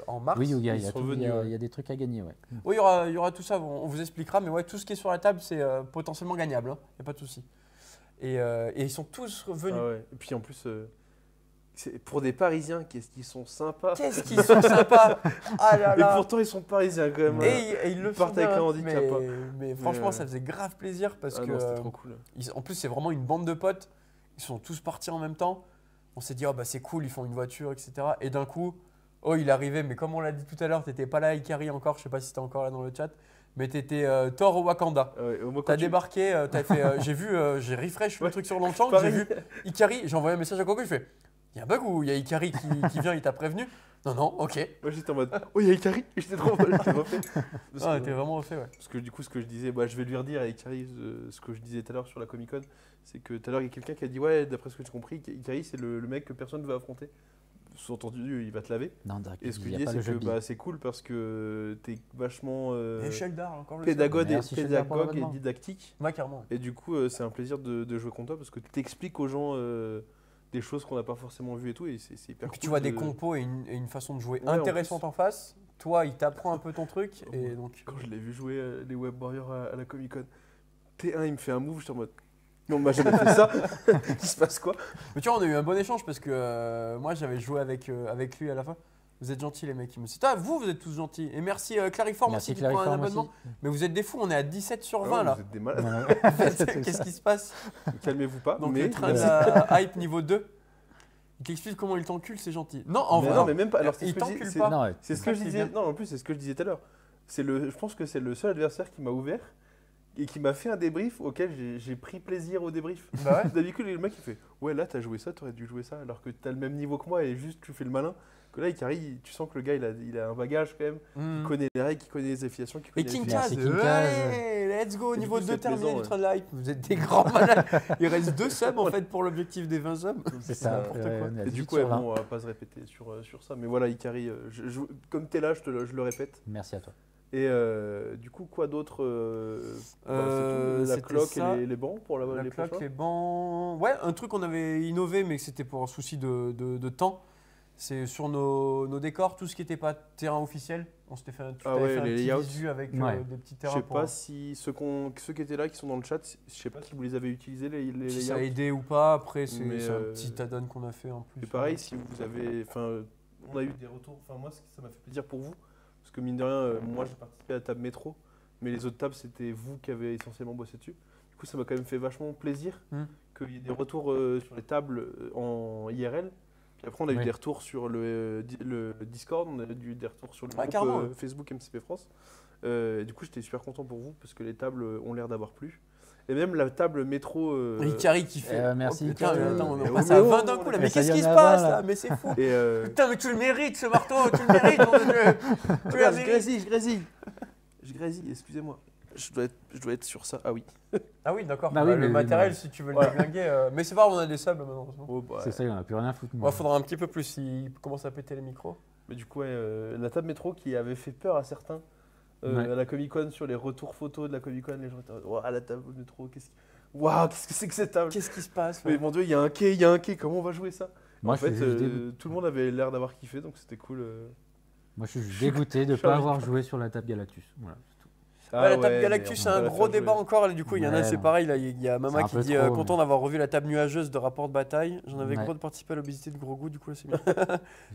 en mars. Oui, Yuga, ils il y a sont tout- revenus, ouais. il y a des trucs à gagner. Ouais. Oui, il y aura tout ça, on vous expliquera. Mais ouais, tout ce qui est sur la table, c'est potentiellement gagnable. Il n'y a pas de souci. Et ils sont tous revenus. Ah ouais. Et puis en plus, pour des Parisiens, qu'est-ce qu'ils sont sympas. Qu'est-ce qu'ils sont sympas! Ah là Et là! pourtant, ils sont Parisiens quand même. Et ils le ils partent font avec bien, un handicap, hein. mais franchement, Mais, ça faisait grave plaisir parce Ah que non, c'était trop cool. en plus, c'est vraiment une bande de potes. Ils sont tous partis en même temps. On s'est dit, oh, bah, c'est cool, ils font une voiture, etc. Et d'un coup, oh, il arrivait, mais comme on l'a dit tout à l'heure, t'étais pas là, Ikari, encore. Je sais pas si t'es encore là dans le chat, mais t'étais Thor au Wakanda. Ah ouais, moi, quand T'as tu- débarqué, t'as fait. J'ai vu, j'ai refresh le Ouais, truc sur Longchamp, j'ai pareil. vu Ikari, j'ai envoyé un message à Coco, je fais, il y a un bug ou il y a Ikari qui vient, il t'a prévenu? Non, non, ok. Moi, j'étais en mode, oh, il y a Ikari. Et j'étais trop j'étais refait. Parce Ah, que- t'es vraiment refait, ouais. Parce que du coup, ce que je disais, bah, je vais lui redire à Ikari ce que je disais tout à l'heure sur la Comic Con, c'est que tout à l'heure, il y a quelqu'un qui a dit, ouais, d'après ce que j'ai compris, Ikari, c'est le mec que personne ne veut affronter. Sous-entendu, il va te laver. Non, direct, Et ce que il je n'y a pas disais, le c'est jeu que de billes. bah, c'est cool parce que t'es vachement Et Sheldar, encore le pédagogue, Merci, Sheldar, pour pédagogue et l'abonnement. didactique. seul. Ouais, carrément. Et du coup, c'est un plaisir de jouer contre toi parce que tu expliques aux gens des choses qu'on n'a pas forcément vues et tout. Et c'est hyper Et puis cool tu vois des de- compos et une façon de jouer Ouais, en intéressante plus. en face. Toi, il t'apprend un peu ton truc. Et donc, Quand je l'ai vu jouer les Web Warriors à la Comic Con, T1, il me fait un move, j'étais en mode. Non, on m'a jamais fait ça. Il se passe quoi? mais tu vois, on a eu un bon échange parce que moi, j'avais joué avec lui à la fin. Vous êtes gentils, les mecs. Il me dit, ah, vous êtes tous gentils. Et merci Clariform Merci aussi qui prend un Clariform abonnement. aussi. Mais vous êtes des fous, on est à 17 sur 20 Ah ouais, là. Vous êtes des malades. Ouais. Qu'est-ce qui se passe? Calmez-vous pas. Donc mais le train de la hype niveau 2. Il t'explique comment il t'encule, c'est gentil. Non, en Mais vrai, non, mais même pas. Alors, c'est il ce que je dis- t'encule c'est- pas. Non, ouais. C'est ce C'est que ça je qui est disais. bien. Non, en plus, c'est ce que je disais tout à l'heure. Je pense que c'est le seul adversaire qui m'a ouvert et qui m'a fait un débrief auquel j'ai pris plaisir au débrief. Bah ouais. D'habitude, le mec il fait ouais, là t'as joué ça, t'aurais dû jouer ça, alors que t'as le même niveau que moi et juste tu fais le malin. Que là, tu sens que le gars il a un bagage quand même, Hmm. il connaît les règles, il connaît les affiliations, qui Et connaît les King filières. Kaz, Merci, King Kaz. ouais, let's go, Et du niveau coup, 2 c'est terminé plaisant, du ouais. train de la hype. Vous êtes des grands malades. Il reste 2 subs en fait pour l'objectif des 20 subs. C'est ça. n'importe quoi. on est à Et du 18 coup, ouais, sur 20. bon, on va pas se répéter sur ça. Mais voilà, Ikari, comme t'es là, je le répète. Merci à toi. Et du coup, quoi d'autre c'est tout, la c'était cloque ça. et les bancs pour La les cloque, prochains. les bancs. Ouais, un truc qu'on avait innové, mais que c'était pour un souci de temps. C'est sur nos décors, tout ce qui n'était pas terrain officiel. On s'était fait un, tu Ah t'avais ouais, fait un les petit layouts. visu avec Ouais. des petits Je terrains sais pour pas si ceux qui étaient là, qui sont dans le chat, je sais pas si vous les avez utilisés, les si ça a layouts. aidé ou pas. Après, c'est Mais, un petit add-on qu'on a fait en plus. Et pareil, si vous avez. Enfin, on a eu des retours. Enfin, moi, ça m'a fait plaisir pour vous. Parce que mine de rien, moi, j'ai participé à la table métro. Mais les autres tables, c'était vous qui avez essentiellement bossé dessus. Du coup, ça m'a quand même fait vachement plaisir qu'il y ait des retours sur les tables en IRL. Puis après, on a eu Oui. des retours sur le Discord, on a eu des retours sur le Ouais, groupe carrément. Facebook MCP France. Et du coup, j'étais super content pour vous parce que les tables ont l'air d'avoir plu. Et même la table métro. Ikari qui fait. merci, Oh, putain, Ikari. mais attends, on Et passe oh, à mais 20 oh, d'un coup là. on Mais est- qu'est-ce ça y qui se en a passe 20, là? là. Mais c'est fou. Et Putain, mais tu le mérites ce marteau, tu le mérites. nom de Dieu. Tu le Regarde, je mérites. grésille, je grésille. Je grésille, excusez-moi. Je dois être sur ça. Ah oui. Ah oui, d'accord. Bah oui, le mais- matériel, mais- si tu veux le Voilà. déglinguer. Mais c'est pas grave, on a des subs maintenant. heureusement. Oh, bah, C'est ça, il n'y en a plus rien à foutre. Il moi. faudra un petit peu plus s'il commence à péter les micros. Mais du coup, ouais, la table métro qui avait fait peur à certains Ouais. à la Comic Con sur les retours photos de la Comic Con, les gens étaient waouh, la table métro, waouh, qu'est-ce que c'est que cette table? Qu'est-ce qui se passe? Mais mon dieu, il y a un quai, comment on va jouer ça? Moi, En je suis fait, juste dégoûté. tout le monde avait l'air d'avoir kiffé, donc c'était cool. Moi, je suis juste dégoûté de ne je pas suis avoir joué sur la table Galactus. Voilà, c'est tout. Ah Ouais, la table mais Galactus, on c'est va un la gros faire débat jouer. encore. Et du coup, il y en a, Ouais, c'est non. pareil. Là, il y a Mama C'est un qui peu dit trop, content mais- d'avoir revu la table nuageuse de rapport de bataille. J'en avais Ouais. gros de participer à l'obésité de gros goût. Du coup, là, c'est bien. Trop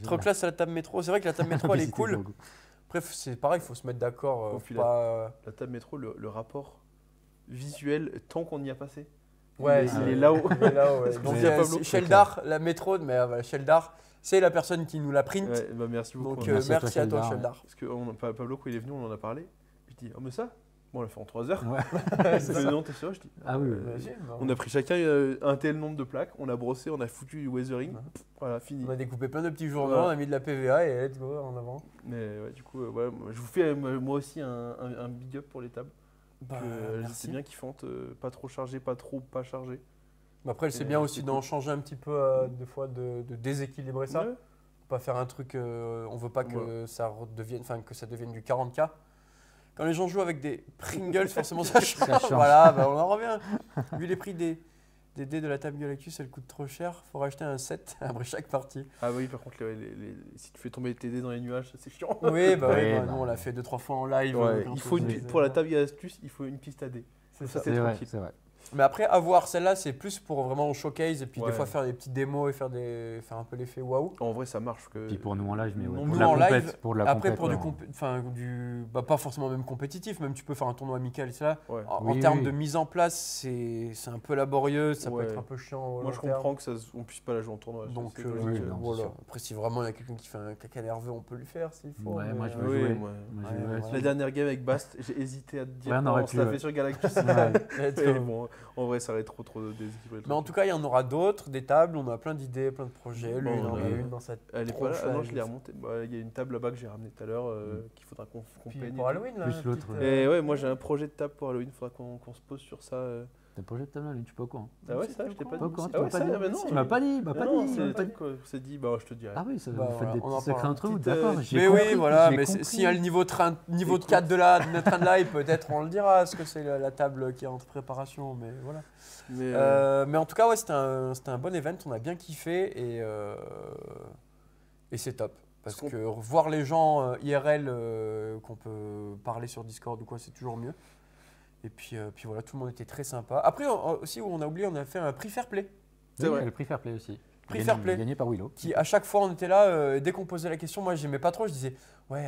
Génial. classe à la table métro. C'est vrai que la table métro, elle est C'était cool. gros goût. Après, c'est pareil, il faut se mettre d'accord. Au faut final. pas... La table métro, le rapport visuel, tant qu'on y a passé. Ouais, il est là-haut. Il est là-haut, ouais. Est-ce que Donc, tu dis à Pablo c'est Sheldar, la métro, mais voilà, Sheldar, c'est la personne qui nous la print. Ouais, bah merci beaucoup. Donc, hein. Merci à toi, merci à toi, Sheldar, Sheldar. Parce que Pablo, quand il est venu, on en a parlé. Puis il dit, oh mais ça, bon, on l'a fait en 3 heures. Ouais. Il C'est fait, ça. non, t'es sûr? Je dis, Ah oui, Vas-y, bah, on a pris chacun un tel nombre de plaques, on a brossé, on a foutu du weathering. Ouais. Voilà, fini. on a découpé plein de petits journaux, Voilà. on a mis de la PVA et let's go en avant. Mais ouais, du coup, ouais, je vous fais moi aussi un big up pour les tables. Bah, Elles merci. étaient bien kiffantes, pas trop chargées, pas trop pas chargées. Mais après, c'est Et bien aussi c'est d'en cool. changer un petit peu, des fois, de déséquilibrer ça. Ouais. Pas faire un truc, on veut pas que, Ouais. que ça devienne du 40K. Quand les gens jouent avec des Pringles, forcément ça change. change. Voilà, bah, on en revient. Vu les prix des dés de la table Galactus, elles coûtent trop cher. Faut racheter un set après chaque partie. Ah oui, par contre, si tu fais tomber tes dés dans les nuages, ça, c'est chiant. Oui, bah, Ouais, oui, bah, bah. nous on l'a fait 2-3 fois en live. Ouais, quand il faut on faisait- pour la table astuce, il faut une piste à dés. C'est ça, ça. c'est C'est vrai, tranquille. c'est vrai. Mais après, à voir, celle-là, c'est plus pour vraiment showcase et puis Ouais. des fois faire des petites démos et faire un peu l'effet waouh. En vrai, ça marche. Que... Puis pour nous en live, mais ouais, Nous, pour la en compète, live, pour la Après, compète, pour ouais. bah, pas forcément même compétitif, même tu peux faire un tournoi amical, c'est là. Ouais. En Oui, termes oui. de mise en place, c'est un peu laborieux, ça Ouais. peut être un peu chiant. au Moi, je long terme. comprends qu'on puisse pas la jouer en tournoi. Donc c'est euh, logique. oui, non, c'est voilà. sûr. Après, si vraiment il y a quelqu'un qui fait un caca nerveux, on peut lui faire s'il faut. Ouais, mais, moi, je veux Oui, jouer. moi. Moi, je Ouais, veux jouer voilà. La dernière game avec Bast, j'ai hésité à te dire. Ouais, on aurait on pu, se l'a ouais. fait sur Galactus. Ouais. Mais Mais bon, en vrai, ça aurait trop déséquilibré le Mais en truc. tout cas, il y en aura d'autres, des tables, on a plein d'idées, plein de projets. Lui, Bon, il en on a a- une dans sa Elle est pas là. tronche, Ah non, là, je l'ai remontée. Bah, il y a une table là-bas que j'ai ramenée tout à l'heure qu'il faudra qu'on Puis peigne. pour Halloween, là. Plus la l'autre, petite, Et ouais, moi j'ai un projet de table pour Halloween. Il faudra qu'on se pose sur ça. T'as le projet de table là, je suis pas au courant. Ah ouais, c'est ça, pas je t'ai au pas Pas au dit. courant, tu Ah m'as ouais, pas ça, dit. mais non. Tu m'as pas dit, bah pas Non, dit. c'est pas le dit. truc qu'on s'est dit. Bah, je te dirai. Ah oui, ça, Bah, vous faites des on en petits secrets parle. entre vous, Petite, d'accord. j'ai Mais compris, oui, voilà, j'ai mais compris. s'il y a le niveau de Écoute. 4 de notre handlight, peut-être on le dira, ce que c'est la table qui est en préparation, mais voilà. Mais Mais en tout cas, ouais, c'était un bon event, on a bien kiffé et c'est top. Parce Parce que voir les gens IRL qu'on peut parler sur Discord ou quoi, c'est toujours mieux. Et puis voilà, tout le monde était très sympa. Après, aussi, on a oublié, on a fait un prix fair play. C'est Oui, vrai. il y a le prix fair play aussi. Prix fair play. Gagné par Willow. Qui à chaque fois on était là, dès qu'on posait la question, moi j'aimais pas trop, je disais ouais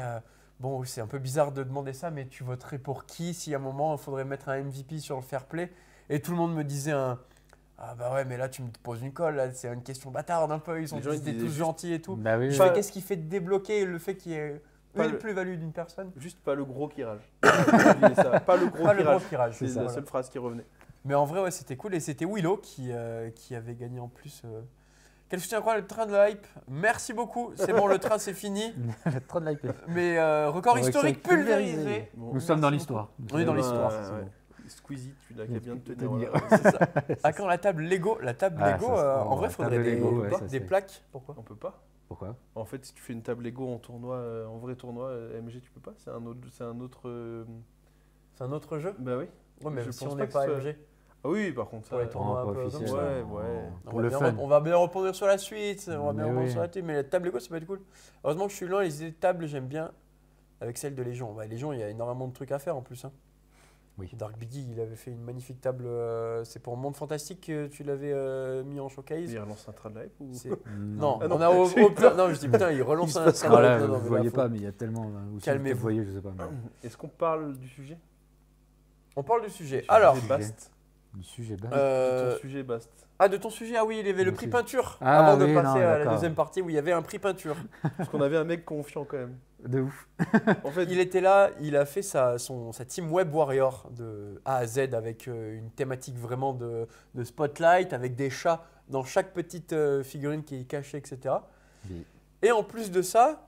bon c'est un peu bizarre de demander ça, mais tu voterais pour qui si à un moment il faudrait mettre un MVP sur le fair play? Et tout le monde me disait ah bah ouais mais là tu me poses une colle, là, c'est une question bâtarde un peu, ils Les gens, ils étaient disaient tous juste- gentils et tout. Bah oui, Je oui. fais qu'est-ce qui fait débloquer le fait qu'il y ait Pas une le- plus-value d'une personne? Juste pas le gros qui rage. Oubliez ça. Pas le gros Pas qui le gros rage. tirage, C'est la voilà. seule phrase qui revenait. Mais en vrai ouais c'était cool et c'était Willow qui avait gagné en plus. Quel soutien incroyable, le train de la hype. Merci beaucoup. C'est bon, le train c'est fini. Trop de l'hype. Mais record historique pulvérisé. Bon, Nous sommes dans merci l'histoire. On est dans Ouais, l'histoire. ouais, ouais. Squeezie, tu l'as qu'à bien te Tenir. tenir. C'est ça. À quand la table Lego? La table Ah, Lego, ça, c'est- en vrai, la faudrait table des, Lego, ouais, ça, des c'est- plaques. Pourquoi? On peut pas. Pourquoi? En fait, si tu fais une table Lego en tournoi, en vrai tournoi MG, tu peux pas. C'est un autre. C'est un autre jeu? Bah oui. Ouais, mais Je si pense on pas n'est que pas ce soit- MG. Ah oui, par contre, ça. Pour les tournois pas un peu comme officiel, ça. Ouais, non. ouais. Pour le fun. On va bien rebondir sur la suite. On va bien Mais rebondir oui. sur la suite. Mais la table Lego, ça peut être cool. Heureusement que je suis loin. Les idées de table, j'aime bien. Avec celle de Légion. Bah, Légion, il y a énormément de trucs à faire en plus. Hein. Oui. Dark Biggie, il avait fait une magnifique table. C'est pour Monde Fantastique que tu l'avais mis en showcase. Il relance un train de live ou C'est- Non. Non, Ah non. on a non, je dis putain, il relance un. Ah là, Non, non, vous mais là, voyez faut- pas, mais il y a tellement. Ou si vous Calmez-vous. voyez, je sais pas. mais Est-ce qu'on parle du sujet On parle du sujet. Alors, Sujet Bast. Le sujet bas. euh, Ton sujet Bast. de ton sujet, ah oui, il y avait le Mon prix sujet. peinture. Ah avant de oui, passer non, à la d'accord. deuxième partie où il y avait un prix peinture. Parce qu'on avait un mec confiant quand même. De ouf. En fait, Il était là, il a fait sa team Web Warrior de A à Z avec une thématique vraiment de spotlight, avec des chats dans chaque petite figurine qui est cachée, etc. Oui. Et en plus de ça,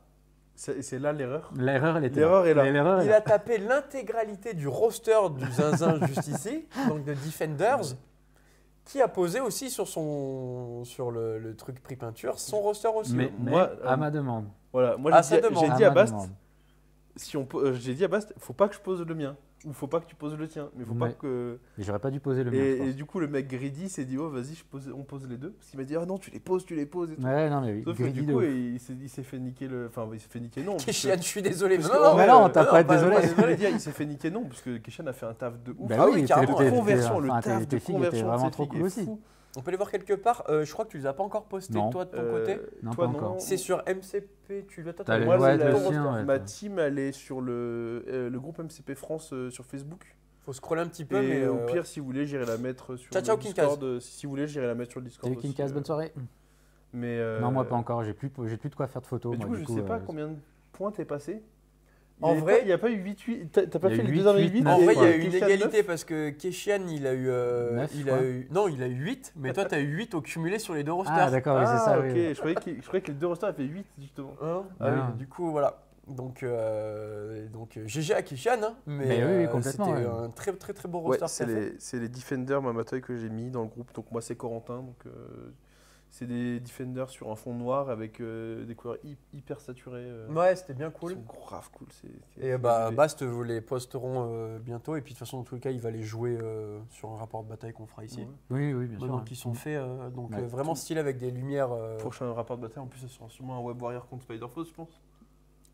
c'est là l'erreur. L'erreur, elle était L'erreur est là. L'erreur est il là. a tapé l'intégralité du roster du zinzin juste ici, donc de Defenders, qui a posé aussi sur le truc prix peinture, son roster aussi. Mais Moi, à ma demande. Voilà, moi Ah, j'ai ça dit, demande. j'ai À dit à ma Bast, demande. j'ai dit à Bast, faut pas que je pose le mien. Ou faut pas que tu poses le tien. Mais faut pas Ouais. que. Mais j'aurais pas dû poser le mien. je Et pense. du coup, le mec greedy s'est dit, oh vas-y, on pose les deux. Parce qu'il m'a dit, ah non, tu les poses et tout. Ouais, non, mais oui. Sauf que Greedy du de coup, ouf. il s'est fait niquer Enfin, il s'est fait niquer non. parce que- Keshian, je suis désolé. parce Non, que- non, Mais non, t'as pas à être désolé. Parce que je voulais dire, il s'est fait niquer non, parce que Keshan a fait un taf de ouf. Bah Ah oui, oui, carrément, tes- la tes- conversion, le enfin, taf tes de filles étaient conversion de vraiment cette trop ligue cool est aussi. fou. On peut les voir quelque part. Je crois que tu les as pas encore postés, Non. toi, de ton côté. Non, toi, pas non. encore. C'est sur MCP, tu l'as T'as toi le- Moi, ouais, c'est le la- sien, ouais, ma toi. team, elle est sur le groupe MCP France sur Facebook. Faut scroller un petit peu, Et mais au ouais. pire, si vous voulez, j'irai la mettre sur Ciao, le ciao, Discord. Si vous voulez, j'irai la mettre sur le Discord. Salut aussi, Kinkaz, bonne soirée. Mais Non, moi pas encore. J'ai plus de quoi faire de photos. Mais du moi, coup, je sais pas euh, combien de points t'es passé. En vrai, il n'y a pas eu 8-8. T'as pas il y a fait eu les deux derniers 8, 8. En neuf, vrai, il y a ouais. eu une égalité parce que Keshian, il a eu. Neuf, il je a crois. eu non, il a eu 8, mais toi, tu as eu 8 au cumulé sur les deux rosters. Ah, d'accord, oui, c'est ça. ok. oui. Je croyais que les deux rosters avaient fait 8, justement. Hein Ah oui. Ah. Du coup, voilà. Donc GG à Keshian, hein, Mais oui, complètement, c'était ouais. un très très très beau Ouais, roster. c'est les Defenders Mamatoy que j'ai mis dans le groupe. Donc moi, c'est Corentin. Donc c'est des Defenders sur un fond noir avec des couleurs hyper saturées. Ouais, c'était bien Cool. cool. Ils sont grave cool. Et bah, Bast, vous les posteront bientôt. Et puis, de toute façon, dans tous les cas, il va les jouer sur un rapport de bataille qu'on fera ici. Oui, oui, bien sûr. Maintenant qu'ils sont faits. Donc, Ouais. vraiment stylé avec des lumières. Prochain rapport de bataille, en plus, ça sera sûrement un Web Warrior contre Spider-Foes, je pense.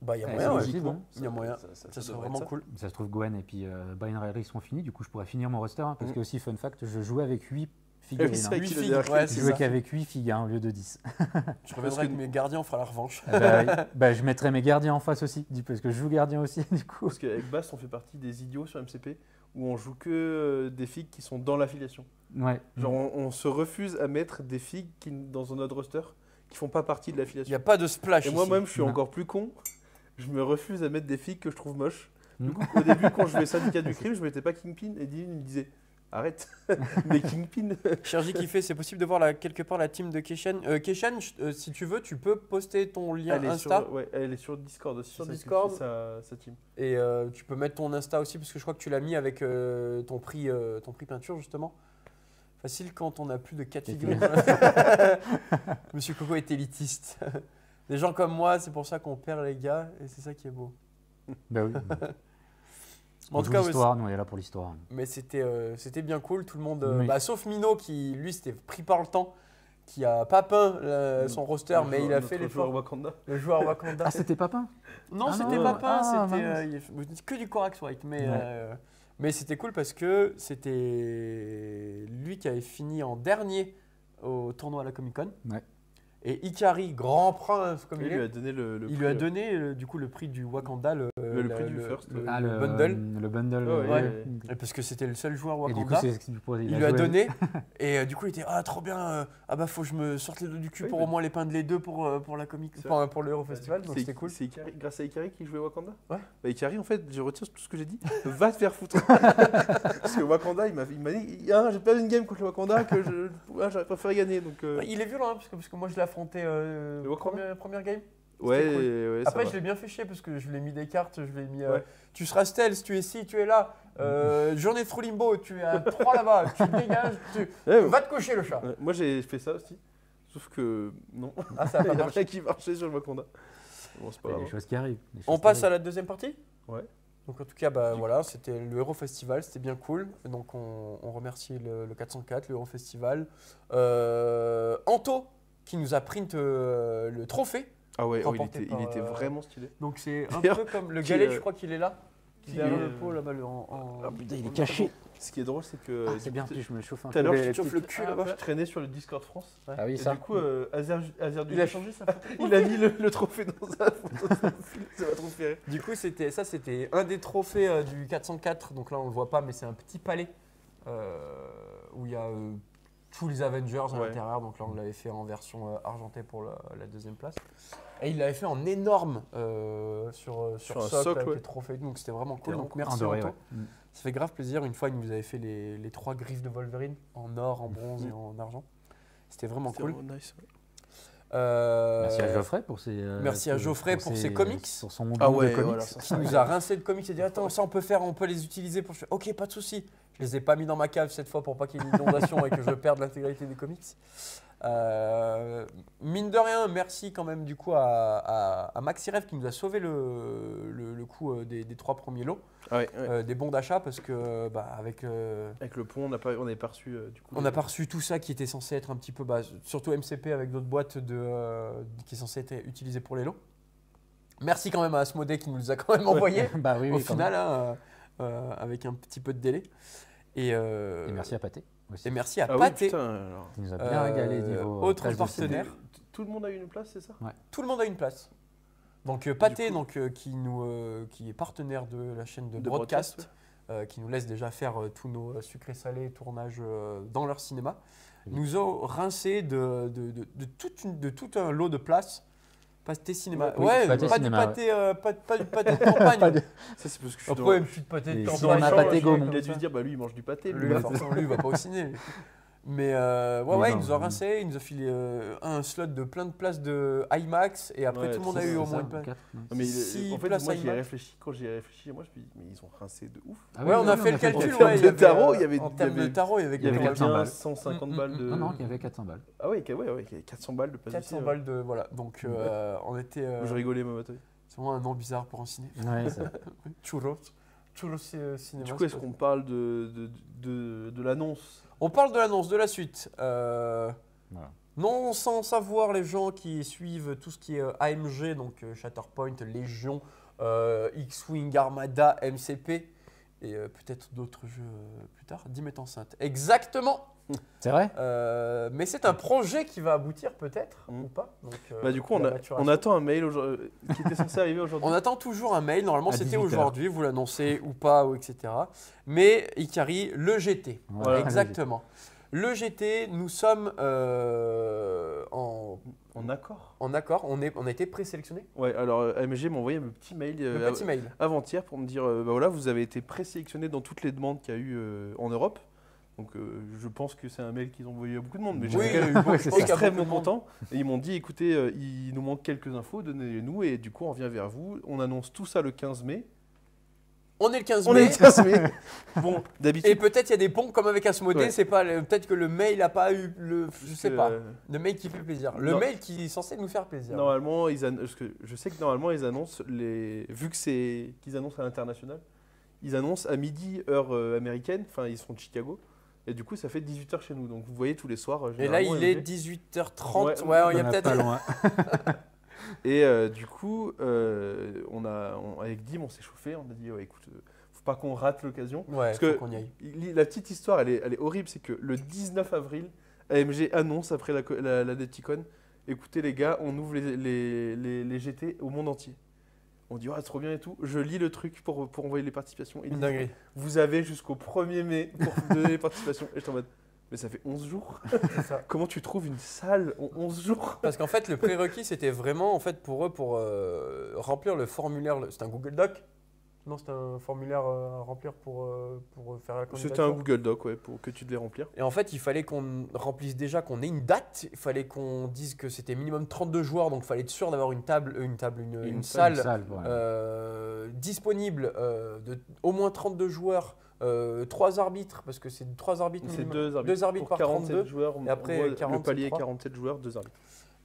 Bah, il y a Ouais, moyen, c'est ouais. possible, hein. Il y a moyen. Ça Ça serait devrait vraiment être cool. Ça se trouve, Gwen et puis Brian Riley sont finis. Du coup, je pourrais finir mon roster. Hein, parce Mhm. que aussi, fun fact, je jouais avec 8 Oui, figurines. c'est hein. vrai Huit qu'il a figues, déjà ouais, Je c'est jouais ça. qu'avec 8 figues au lieu de 10. Je reviendrai avec mes gardiens, on fera la revanche. Je mettrais mes gardiens en face aussi, parce que je joue gardien aussi, du coup. Parce qu'avec Bast, on fait partie des idiots sur MCP où on joue que des figues qui sont dans l'affiliation. Ouais. Genre, on se refuse à mettre des figues dans un autre roster qui font pas partie de Il n'y l'affiliation. a pas de splash Et ici. moi-même, je suis Non. encore plus con. Je me refuse à mettre des figues que je trouve moches. Mm. Du coup, au début, quand je jouais Syndicat du Crime, je mettais pas Kingpin et Dylan il me disait arrête, mais Kingpin. Cherji qui fait, c'est possible de voir quelque part la team de Keshen. Keshen, si tu veux, tu peux poster ton lien Elle est, Insta. elle est sur Discord aussi. Sur ça, Discord. sa team. Et tu peux mettre ton Insta aussi, parce que je crois que tu l'as mis avec ton prix peinture, justement. Facile quand on a plus de 4 figurines. Monsieur Coco est élitiste. Des gens comme moi, c'est pour ça qu'on perd les gars, et c'est ça qui est beau. Bah oui. En tout cas, ouais, l'histoire, nous on est là pour l'histoire. mais c'était bien cool, tout le monde. Oui. Sauf Mino qui, lui, s'était pris par le temps, qui a pas peint son roster, mais il a fait les joueurs l'effort. Wakanda. Le joueur Wakanda. Ah, c'était Papin? Non, Ah c'était non, pas peint, ah, c'était mince. il dit que du Corax White. Mais, Ouais. mais c'était cool parce que c'était lui qui avait fini en dernier au tournoi à la Comic Con. Ouais. Et Ikari, grand prince comme Il il lui a est, donné le il prix, lui a donné du coup le prix du Wakanda, le prix du first, le Ah, bundle. Le bundle. Ah ouais, ouais. Et parce que c'était le seul joueur Et du coup, Wakanda. c'est ce qu'il Il lui a donné et du coup il était trop bien, ah bah faut que je me sorte les deux du cul Oui, pour mais- au moins les peindre les deux pour la comic, C'est enfin, pour l'Euro Festival, donc C'est- c'était cool. C'est grâce à Ikari qu'il jouait Wakanda. Ouais. Bah, Ikari, en fait, je retire tout ce que j'ai dit. Va te faire foutre. Parce que Wakanda, il m'a dit ah, j'ai perdu une game contre le Wakanda que j'aurais préféré gagner. Donc, Il est violent hein, parce que moi je l'ai affronté Wakanda première game. ouais, cool. ouais, ça Après va. je l'ai bien fait chier parce que je lui ai mis des cartes, je lui ai mis Ouais. tu seras stealth, tu es ici, tu es là. Journée de True Limbo, tu es à 3 là-bas, tu dégages, Ouais, va te cocher le chat. ouais. Moi, j'ai fait ça aussi. Sauf que non. Ah ça a Il pas y a marché. rien qui marchait sur le Wakanda. Bon, c'est pas Il y a grave. des choses qui arrivent. On passe à la deuxième partie. Ouais. Donc en tout cas, bah, voilà, c'était le Euro Festival, c'était bien cool. Et donc on remercie le 404, le Euro Festival. Anto qui nous a print le trophée. Ah ouais, Remporté il par, était vraiment stylé. Donc c'est un D'ailleurs, peu comme le qui, galet, je crois qu'il est là. qui Derrière est- le pot là-bas. En... Ah, putain, il est caché. Ce qui est drôle, c'est que. Ah, c'est bien, je me chauffe un Tout à l'heure, peu. je Les chauffe petites- le cul là-bas. Je traînais sur le Discord France. Ah oui, Et ça. du coup, Azer du Il a changé sa photo. il a mis le trophée dans sa photo. Ça m'a trop fait rire. Du coup, c'était un des trophées du 404. Donc là, on le voit pas, mais c'est un petit palais où il y a tous les Avengers à Ouais. l'intérieur. Donc là, on l'avait fait en version argentée pour la deuxième place. Et il l'avait fait en énorme sur un socle socle, avec ouais. les trophées. Donc c'était vraiment cool. Donc En merci doré, Anto. ouais. Mm. Ça fait grave plaisir. Une fois, il nous avait fait les 3 griffes de Wolverine en or, en bronze et en argent. C'était vraiment C'était cool. vraiment nice. Merci à Geoffrey pour ses. merci à Geoffrey pour ses comics. Pour son monde Ah ouais, de comics. voilà, ça, Qui nous a rincé de comics et dit attends ça on peut les utiliser pour. Je fais, ok pas de souci. Je les ai pas mis dans ma cave cette fois pour pas qu'il y ait une inondation et que je perde l'intégralité des comics. Mine de rien, merci quand même du coup à Maxirev qui nous a sauvé le coup des 3 premiers lots, Ah ouais, ouais. des bons d'achat parce que avec Avec le pont, on n'avait pas reçu du coup. on n'a pas reçu tout ça qui était censé être un petit peu, surtout MCP avec d'autres boîtes qui est censé être utilisé pour les lots. Merci quand même à Asmodée qui nous les a quand même envoyés Bah oui, au oui, quand final hein, avec un petit peu de délai. Et même. Et merci à Pathé aussi. et merci à Ah oui, Pathé. putain, alors. Il nous a bien régalé niveau. autre place de partenaire. cinéma. Tout le monde a eu une place, c'est ça Tout le monde a une place. Donc Pathé, coup- qui est partenaire de la chaîne de De broadcast, qui nous laisse déjà faire tous nos sucrés salés tournages dans leur cinéma, Oui. nous ont rincé de tout un lot de places. Pâté cinéma. Oui, Ouais, Pâté pas cinéma, du pâté, pas du pâté de campagne. Pas de- Ça, c'est parce que je suis Après, une petite pâté de Et campagne. cinéma genre, Pâté genre, Gaumont. comme Il a dû ça. se dire, bah lui, il mange du pâté. Lui, bah, forcément, lui, il va pas au ciné. lui. Mais Oui, ouais, il non, nous a non. rincé, il nous a filé un slot de plein de places de IMAX et après Ouais, tout le monde a c'est eu au ça, moins une place. Quatre, non. Non, mais Six en fait, places moi, à j'y ai IMAX. réfléchi. Quand j'y ai réfléchi, moi, je me suis dit, mais ils ont rincé de ouf. Ah Ouais, on a oui, fait le en calcul. En termes Ouais, de tarot, il y avait- en il y termes de avait- tarot, il y avait Il y avait 400 bien balles. 150 balles de. Non, non, il y avait 400 balles. Ah ouais, ouais, 400 balles de place. 400 aussi, ouais. balles de. Voilà, donc on était. Je rigolais, moi, toi. C'est vraiment un nom bizarre pour un ciné. Ouais, ça. Churros. Churros cinéma. Du coup, est-ce qu'on parle de l'annonce On parle de l'annonce de la suite. Voilà. Non sans savoir, les gens qui suivent tout ce qui est AMG, donc Shatterpoint, Légion, X-Wing, Armada, MCP et peut-être d'autres jeux plus tard, 10 mètres enceinte. Exactement. C'est vrai? Mais c'est un projet qui va aboutir peut-être ou pas. Donc, Bah, du coup, la on maturation. attend un mail qui était censé arriver aujourd'hui. On attend toujours un mail. Normalement, À c'était 18 heures. aujourd'hui. Vous l'annoncez ou pas, ou etc. Mais Ikari, le GT. Voilà. Exactement. Le GT, nous sommes En accord. en accord. On a été présélectionnés. Ouais, alors AMG m'a envoyé un petit mail Le petit mail. avant-hier pour me dire bah voilà, vous avez été présélectionné dans toutes les demandes qu'il y a eu en Europe. Donc je pense que c'est un mail qu'ils ont envoyé à beaucoup de monde, mais Oui, j'étais quand même bon, je pense qu'il y a extrêmement beaucoup de monde. content. Et ils m'ont dit écoutez, il nous manque quelques infos, donnez-les-nous. Et du coup, on revient vers vous. On annonce tout ça le 15 mai. On est le 15 On mai. est le 15 mai. Bon, Et d'habitude. peut-être il y a des ponts comme avec Asmodée. Ouais. C'est pas peut-être que le mail n'a pas eu le. Je sais pas. euh, Le mail qui fait plaisir. Le non. mail qui est censé nous faire plaisir. Normalement, parce que je sais que normalement, ils annoncent vu que c'est qu'ils annoncent à l'international, ils annoncent à midi heure américaine. Enfin, ils sont de Chicago. Et du coup, ça fait 18h chez nous. Donc, vous voyez tous les soirs. Et là, généralement, il est AMG. 18h30. Ouais, Ouais, il y a On en peut-être. pas loin. Et du coup, avec Dim, on s'est chauffé. On a dit, ouais, écoute, faut pas qu'on rate l'occasion. Ouais, Parce faut que qu'on y aille. la petite histoire, elle est horrible. C'est que le 19 avril, AMG annonce après la Depticon, écoutez les gars, on ouvre les GT au monde entier. On dit, oh, c'est trop bien et tout. Je lis le truc pour envoyer les participations. Ils Une disent, dinguerie. vous avez jusqu'au 1er mai pour donner les participations. Et j'étais en mode, mais ça fait 11 jours. C'est ça. Comment tu trouves une salle en 11 jours? Parce qu'en fait, le prérequis, c'était vraiment en fait pour eux pour remplir le formulaire. C'est un Google Doc? Non, c'est un formulaire à remplir pour faire la candidature. C'était un Google Doc, ouais, pour que tu devais remplir. Et en fait, il fallait qu'on remplisse déjà qu'on ait une date. Il fallait qu'on dise que c'était minimum 32 joueurs. Donc, il fallait être sûr d'avoir une salle Voilà. disponible de au moins 32 joueurs, 3 arbitres, parce que c'est 3 arbitres C'est minimum. 2 arbitres. Deux arbitres pour par 47 32. joueurs. Et après, en gros, 40, le palier c'est est trois. 47 joueurs, 2 arbitres.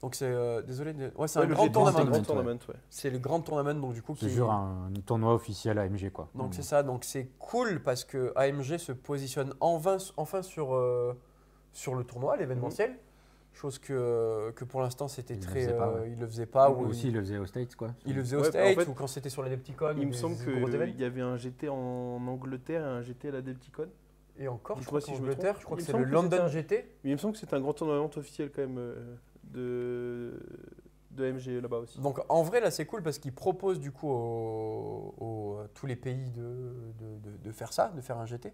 Donc, c'est désolé. Ouais, c'est Ouais, un le grand GT, tournament. c'est un grand ouais. tournament, ouais. C'est le grand tournament, donc du coup, C'est qui toujours un tournoi officiel AMG, quoi. Donc c'est ça, donc c'est cool parce que AMG se positionne enfin sur le tournoi, l'événementiel, chose que pour l'instant c'était Il le très, faisait pas, ouais. il le faisait pas, ou Aussi, il le faisait aux States, quoi. il le faisait au Ouais, States, en fait, ou quand c'était sur la Depticon, Il me des semble gros événements. qu'il y avait un GT en Angleterre et un GT à la Depticon. Et encore, je Dites-moi crois si qu'en je me Angleterre, trompe. je crois que Il me c'est semble le que London c'était un- GT. Mais il me semble que c'est un grand tournament officiel quand même de AMG là-bas aussi. Donc en vrai là c'est cool parce qu'ils proposent du coup à tous les pays de faire ça, de faire un GT.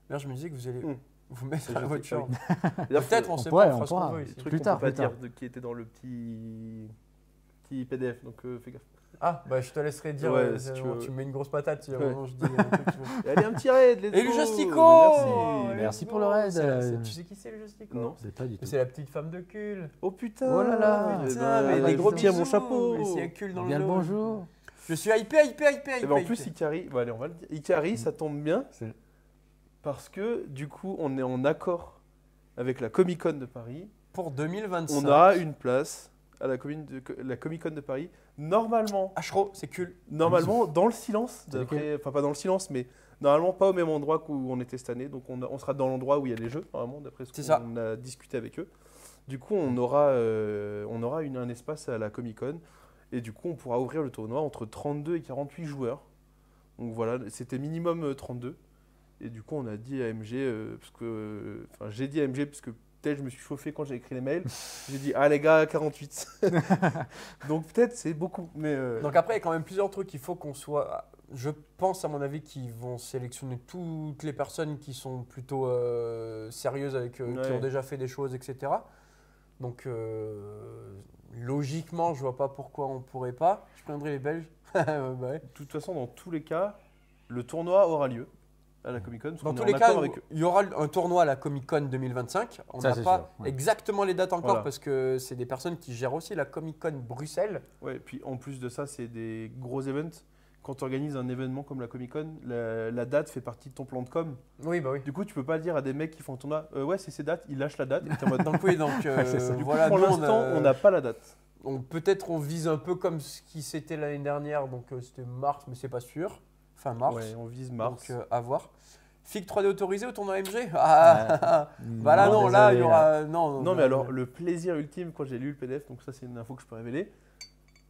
Là je me disais que vous allez vous mettre C'est à la GT, voiture. oui. D'ailleurs, Peut-être, on on sait pourrait, pas, on on fera ce qu'on pourra. veut des ici. trucs Plus qu'on tard, peut pas plus tard. dire qui étaient dans le petit PDF, donc fais gaffe. Ah bah je te laisserai dire, Ouais, si tu veux. tu me mets une grosse patate si à un Ouais. moment je dis un truc, tu vois. Allez, un petit raid, let's Et le go. Justico Merci. Merci pour le raid. Tu sais qui c'est le Justico? Non. C'est pas du tout. C'est la petite femme de Cul. Oh putain. Oh là là. Eh Putain, ben, mais bah, des gros tiens, bisous. mon chapeau. Mais c'est un Cul dans Bien le le dos. bonjour. Je suis hypé. Eh ben, en plus, Ikari, bon, allez, on va le dire. Ikari, ça tombe bien C'est- parce que du coup, on est en accord avec la Comic Con de Paris. Pour 2025. On a une place à la Comic Con de Paris. Normalement, Ashro, c'est Cul. dans le silence, C'est enfin pas dans le silence, mais normalement pas au même endroit où on était cette année. Donc on sera dans l'endroit où il y a les jeux, normalement, d'après ce C'est ça. qu'on a discuté avec eux. Du coup, on aura un espace à la Comic Con. Et du coup, on pourra ouvrir le tournoi entre 32 et 48 joueurs. Donc voilà, c'était minimum 32. Et du coup, on a dit à AMG, enfin j'ai dit à AMG, parce que peut-être je me suis chauffé quand j'ai écrit les mails. J'ai dit, ah les gars, 48. Donc peut-être c'est beaucoup. Mais Donc après, il y a quand même plusieurs trucs. Il faut qu'on soit. Je pense, à mon avis, qu'ils vont sélectionner toutes les personnes qui sont plutôt sérieuses, qui Ouais. ont déjà fait des choses, etc. Donc, logiquement, je vois pas pourquoi on pourrait pas. Je plaindrai les Belges. Bah ouais. de toute façon, dans tous les cas, le tournoi aura lieu à la Comic Con. parce Dans qu'on tous est les en cas, accord avec eux. il y aura un tournoi à la Comic Con 2025. On Ça, n'a c'est pas sûr, ouais. exactement les dates encore Voilà. parce que c'est des personnes qui gèrent aussi la Comic Con Bruxelles. Ouais, et puis en plus de ça, c'est des gros events. Quand tu organises un événement comme la Comic Con, la date fait partie de ton plan de com. Oui, bah oui. Du coup, tu peux pas dire à des mecs qui font un tournoi, ouais, c'est ces dates, ils lâchent la date. Et t'es en mode, Donc oui, donc c'est ça. du coup, voilà. pour nous, l'instant, on n'a pas la date. peut-être on vise un peu comme ce qui c'était l'année dernière, donc c'était mars, mais c'est pas sûr. Fin mars. Ouais, on vise mars. Donc à voir. FIG 3D autorisé au tournoi AMG? Ah, bah là, non, là, il y aura. Non, mais alors, le plaisir ultime, quand j'ai lu le PDF, donc ça, c'est une info que je peux révéler,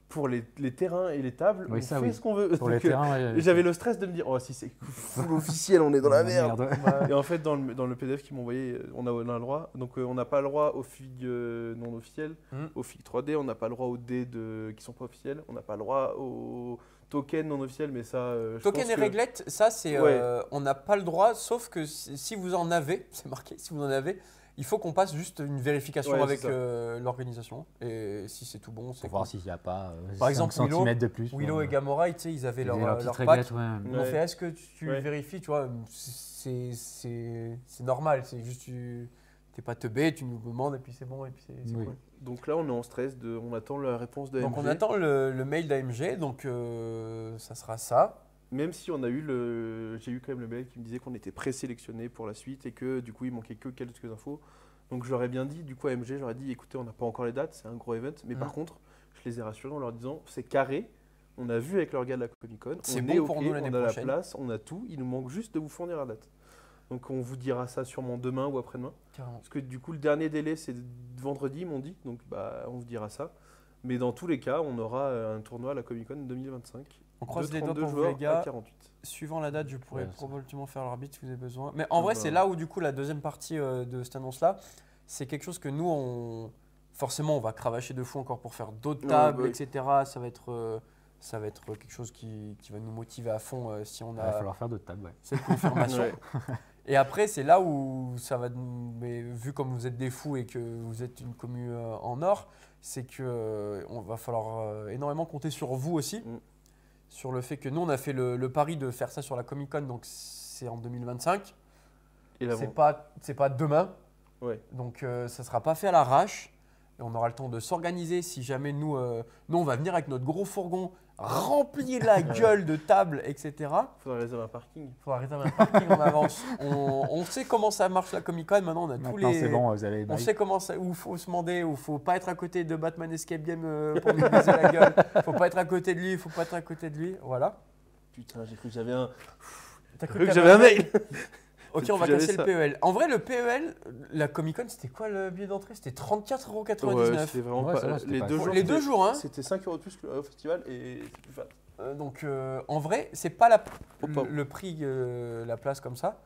pour les terrains et les tables, Oui, on ça, fait oui. ce qu'on veut. Pour les Donc, terrains, ouais, j'avais le stress de me dire, oh, si c'est full officiel, on est dans la merde. ouais. Et en fait, dans le PDF qu'ils m'ont envoyé, on a le droit. Donc, on n'a pas le droit aux FIG non officiels, aux FIG 3D, on n'a pas le droit aux dés qui ne sont pas officiels, on n'a pas le droit aux tokens non officiels, mais ça. Je Token pense et que- réglettes, ça, c'est. Ouais. On n'a pas le droit, sauf que si vous en avez, c'est marqué, si vous en avez, il faut qu'on passe juste une vérification Ouais, avec c'est ça. l'organisation. Et si c'est tout bon, c'est Pour voir cool. s'il n'y a pas Par 5 exemple, Willow- centimètres de plus. Willow et Gamora, tu sais, ils avaient Ils leur, avaient leur leur petite pack. réglette, ouais. Ils m'ont Ouais. fait, est-ce que tu Ouais. vérifies, tu vois, c'est normal, c'est juste, tu n'es pas teubé, tu nous demandes et puis c'est bon, et puis c'est Oui. cool. Donc là, on est en stress, on attend la réponse de Donc AMG. on attend le mail d'AMG, donc ça sera ça. Même si j'ai eu quand même le mail qui me disait qu'on était présélectionné pour la suite et que du coup il manquait que quelques infos. Donc je leur ai bien dit, du coup à AMG, je leur ai dit écoutez, on n'a pas encore les dates, c'est un gros event, mais par contre, je les ai rassurés en leur disant c'est carré, on a vu avec leur gars de la Comic Con, C'est on bon est pour OK, nous l'année on a prochaine. la place, on a tout, il nous manque juste de vous fournir la date. Donc on vous dira ça sûrement demain ou après-demain. Carrément. Parce que du coup le dernier délai c'est vendredi, ils m'ont dit, donc bah, on vous dira ça. Mais dans tous les cas, on aura un tournoi à la Comic Con 2025. On croise de les doigts 32 pour vous joueurs les gars. à 48. Suivant la date, je pourrais Ouais, ça- probablement faire l'arbitre si vous avez besoin. Mais en vrai, bah. c'est là où du coup la deuxième partie de cette annonce-là, c'est quelque chose que nous, forcément, on va cravacher de fou encore pour faire d'autres Ouais, tables, bah oui. etc. Ça va être quelque chose qui va nous motiver à fond si on Il va a falloir faire d'autres tables, ouais. cette confirmation. Ouais. Et après, c'est là où ça va. Mais vu comme vous êtes des fous et que vous êtes une commu en or, c'est que on va falloir énormément compter sur vous aussi, sur le fait que nous on a fait le pari de faire ça sur la Comic Con, donc c'est en 2025. Et l'avant. C'est pas demain, Ouais. donc ça sera pas fait à l'arrache. Et on aura le temps de s'organiser si jamais nous on va venir avec notre gros fourgon rempli la gueule de tables, etc. Faudrait réserver un parking. Il faudra réserver un parking en avance. On sait comment ça marche la Comic Con. Maintenant, on a tous Maintenant, les. c'est bon, vous avez les On bails. sait comment ça, où il faut se demander, où il faut pas être à côté de Batman Escape Game pour lui briser la gueule. Faut pas être à côté de lui, faut pas être à côté de lui. Voilà. Putain, j'ai cru que j'avais un. T'as J'ai cru que j'avais un mail. Ok, on va J'avais casser ça. le PEL. En vrai, le PEL, la Comic Con, c'était quoi le billet d'entrée? C'était 34,99 Ouais, c'était vraiment Ouais, pas. ça va, c'était les pas deux cher. jours, Les deux jours, hein. C'était 5 € de plus qu'au festival et c'est plus fat. Donc, en vrai, c'est pas Faut pas. le prix, la place comme ça.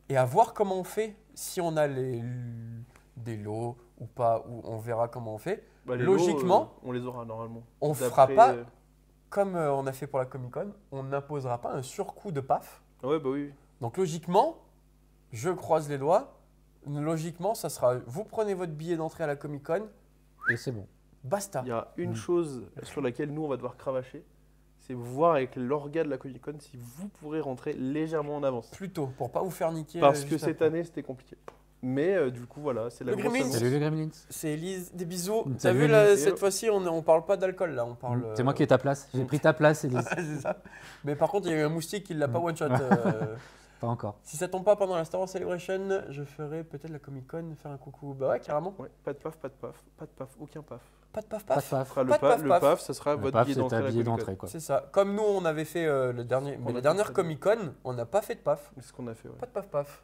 Et à voir comment on fait, si on a des lots ou pas, ou on verra comment on fait. Bah, les Logiquement, lots, on les aura normalement. On D'après, fera pas comme on a fait pour la Comic Con, on n'imposera pas un surcoût de PAF. Ouais, bah oui. Donc logiquement, je croise les doigts, logiquement, ça sera vous prenez votre billet d'entrée à la Comic Con, Et c'est bon. basta. Il y a une chose sur laquelle nous on va devoir cravacher, c'est voir avec l'orga de la Comic Con si vous pourrez rentrer légèrement en avance. Plus tôt, pour pas vous faire niquer. Parce que juste cette après. année c'était compliqué. Mais du coup voilà, c'est la Le grosse Gremlins. annonce. Salut les Gremlins. C'est Elise, des bisous. T'as Salut, vu là, Elise. cette fois-ci, on parle pas d'alcool là, on parle. C'est moi qui ai ta place. J'ai pris ta place, Elise. C'est ça. Mais par contre, il y a eu un moustique qui l'a pas one shot. Pas encore. Si ça tombe pas pendant la Star Wars Celebration, je ferai peut-être la Comic Con faire un coucou. Bah ouais, carrément. Ouais, pas de paf, pas de paf, pas de paf, aucun paf. Pas de paf Pas de paf. Ça paf. sera Pas de paf, le paf. paf, ça sera Le votre paf, billet c'est d'entrée. à ta la billet Comic Con. d'entrée, quoi. C'est ça. Comme nous, on avait fait le dernier, mais On la a dernière fait ça. Comic Con, on n'a pas fait de paf. C'est ce qu'on a fait, ouais. Pas de paf paf.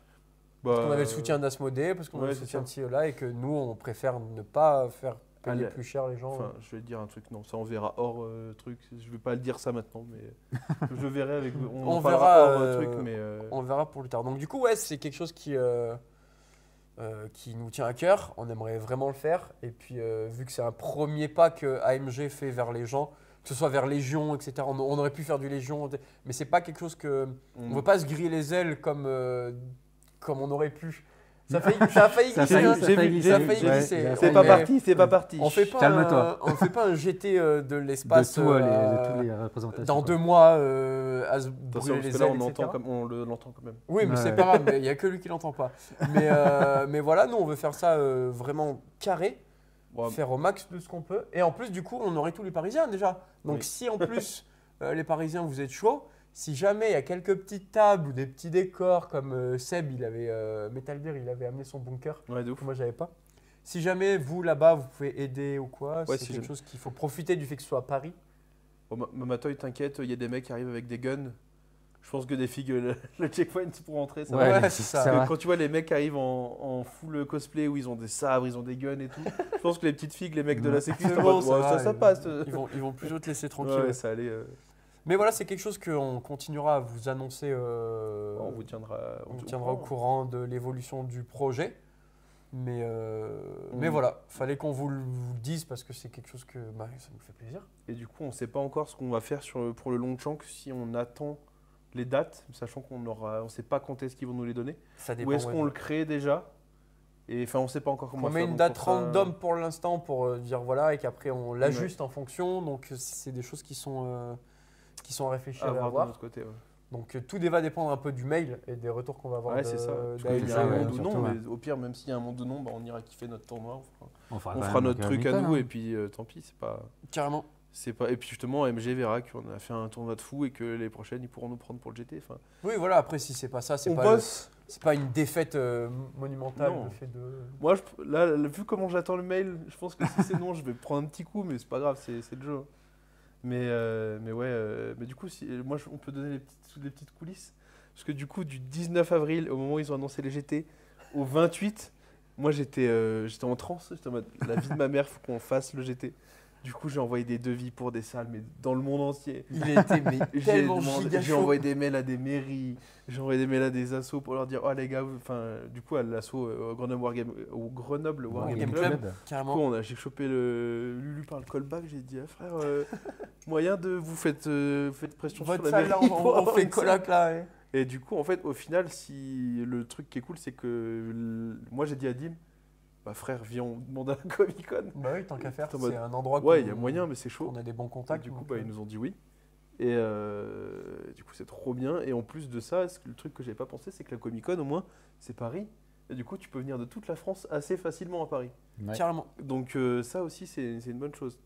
Bah, Parce qu'on avait le soutien d'Asmodée, parce qu'on avait ouais, le c'est soutien de ça. Ciola et que nous, on préfère ne pas faire payer Allez. plus cher les gens. Enfin, je vais te dire un truc, non, ça on verra hors truc. Je vais pas le dire ça maintenant, mais je verrai avec. On en verra, parlera hors truc, mais. On verra pour plus tard. Donc du coup, ouais, c'est quelque chose qui nous tient à cœur. On aimerait vraiment le faire. Et puis, vu que c'est un premier pas que AMG fait vers les gens, que ce soit vers Légion, etc. On aurait pu faire du Légion, mais c'est pas quelque chose que on veut pas se griller les ailes comme on aurait pu. Ça a failli Ça a glisser. failli- hein. ça a failli Ça a glisser. failli Ouais, glisser. ça a C'est failli- pas Mais parti, c'est pas parti. On fait pas Calme-toi. on fait pas un GT de De l'espace tout, de tous les représentations. dans quoi. 2 mois à se Attention, brûler parce les que là, ailes, on etc. l'entend quand même. Oui, mais Ouais. c'est pas grave, il n'y a que lui qui l'entend pas. Mais voilà, nous on veut faire ça vraiment carré, Bon, faire au max de ce qu'on peut. Et en plus, du coup, on aurait tous les Parisiens déjà. Donc Oui. si en plus les Parisiens vous êtes chauds, si jamais il y a quelques petites tables ou des petits décors comme Seb, il avait Metal Gear, il avait amené son bunker ouais, de ouf. que moi j'avais pas. Si jamais vous là-bas vous pouvez aider ou quoi, Ouais, c'est si quelque jamais. chose qu'il faut profiter du fait que ce soit à Paris. Bon, Mamatoy, t'inquiète, il y a des mecs qui arrivent avec des guns. Je pense que des figues, le checkpoint pour rentrer, ça Ouais, va. Ouais, c'est ça. ça va. Quand tu vois les mecs qui arrivent en full cosplay où ils ont des sabres, ils ont des guns et tout, je pense que les petites figues, les mecs de la sécu, C'est ils sont en bon, mode, ça ouais, va, ça passe. Ils vont plutôt te laisser tranquille. Ouais, ouais. ça allait. Mais voilà, c'est quelque chose qu'on continuera à vous annoncer. On vous tiendra, On vous tiendra au courant de l'évolution du projet. Mais voilà, fallait qu'on vous le dise parce que c'est quelque chose que ça nous fait plaisir. Et du coup, on ne sait pas encore ce qu'on va faire pour le Longchamp si on attend les dates, sachant qu'on ne sait pas quand est-ce qu'ils vont nous les donner. Ça dépend. Ou est-ce ouais. qu'on le crée déjà? Et enfin, on ne sait pas encore comment On met faire, une donc date pour ça- random pour l'instant pour dire voilà et qu'après on l'ajuste en fonction. Donc c'est des choses qui sont à réfléchir à et à voir de voir. notre côté. Ouais. Donc tout va dépendre un peu du mail et des retours qu'on va avoir. Ouais, c'est ça. Parce d'ALG. qu'il y a un ouais, monde ou surtout, non, ouais. mais au pire, même s'il y a un monde ou non, on ira kiffer notre tournoi. On fera, On quand fera même notre un truc à Comic-Con, nous hein. et puis tant pis, c'est pas. Carrément. Et puis justement, MG verra qu'on a fait un tournoi de fou et que les prochaines, ils pourront nous prendre pour le GT. Enfin, Oui, voilà. Après, si c'est pas ça, c'est on pas bosse. c'est pas une défaite monumentale Non. le fait de. Moi, là, vu comment j'attends le mail, je pense que si c'est non, je vais prendre un petit coup, mais c'est pas grave, c'est le jeu. Mais ouais, mais du coup, on peut donner les petites coulisses. Parce que du coup, du 19 avril, au moment où ils ont annoncé les GT, au 28, moi j'étais en transe, j'étais en mode la vie de ma mère, faut qu'on fasse le GT. Du coup, j'ai envoyé des devis pour des salles, mais dans le monde entier. Il était mais tellement giga J'ai chaud. envoyé des mails à des mairies, j'ai envoyé des mails à des assos pour leur dire oh les gars, enfin du coup à l'asso au Grenoble Wargame Wargame Club. Club. Du Carrément. coup, j'ai chopé Lulu par le callback, j'ai dit ah, frère, moyen de vous faites pression Votre sur la salle là, mairie. on pour avoir fait une salle. coloc là. Ouais. Et du coup, en fait, au final, si le truc qui est cool, c'est que moi j'ai dit à Dim, bah frère, viens, on demande à la Comic-Con. Bah oui, tant qu'à faire, T'es en mode, c'est un endroit Ouais, qu'on- il y a moyen, mais c'est chaud. On a des bons Et contacts. du coup, donc, bah, ils nous ont dit oui. Et du coup, c'est trop bien. Et en plus de ça, le truc que j'avais pas pensé, c'est que la Comic-Con, au moins, c'est Paris. Et du coup, tu peux venir de toute la France assez facilement à Paris. Ouais. Carrément. Donc ça aussi, c'est une bonne chose.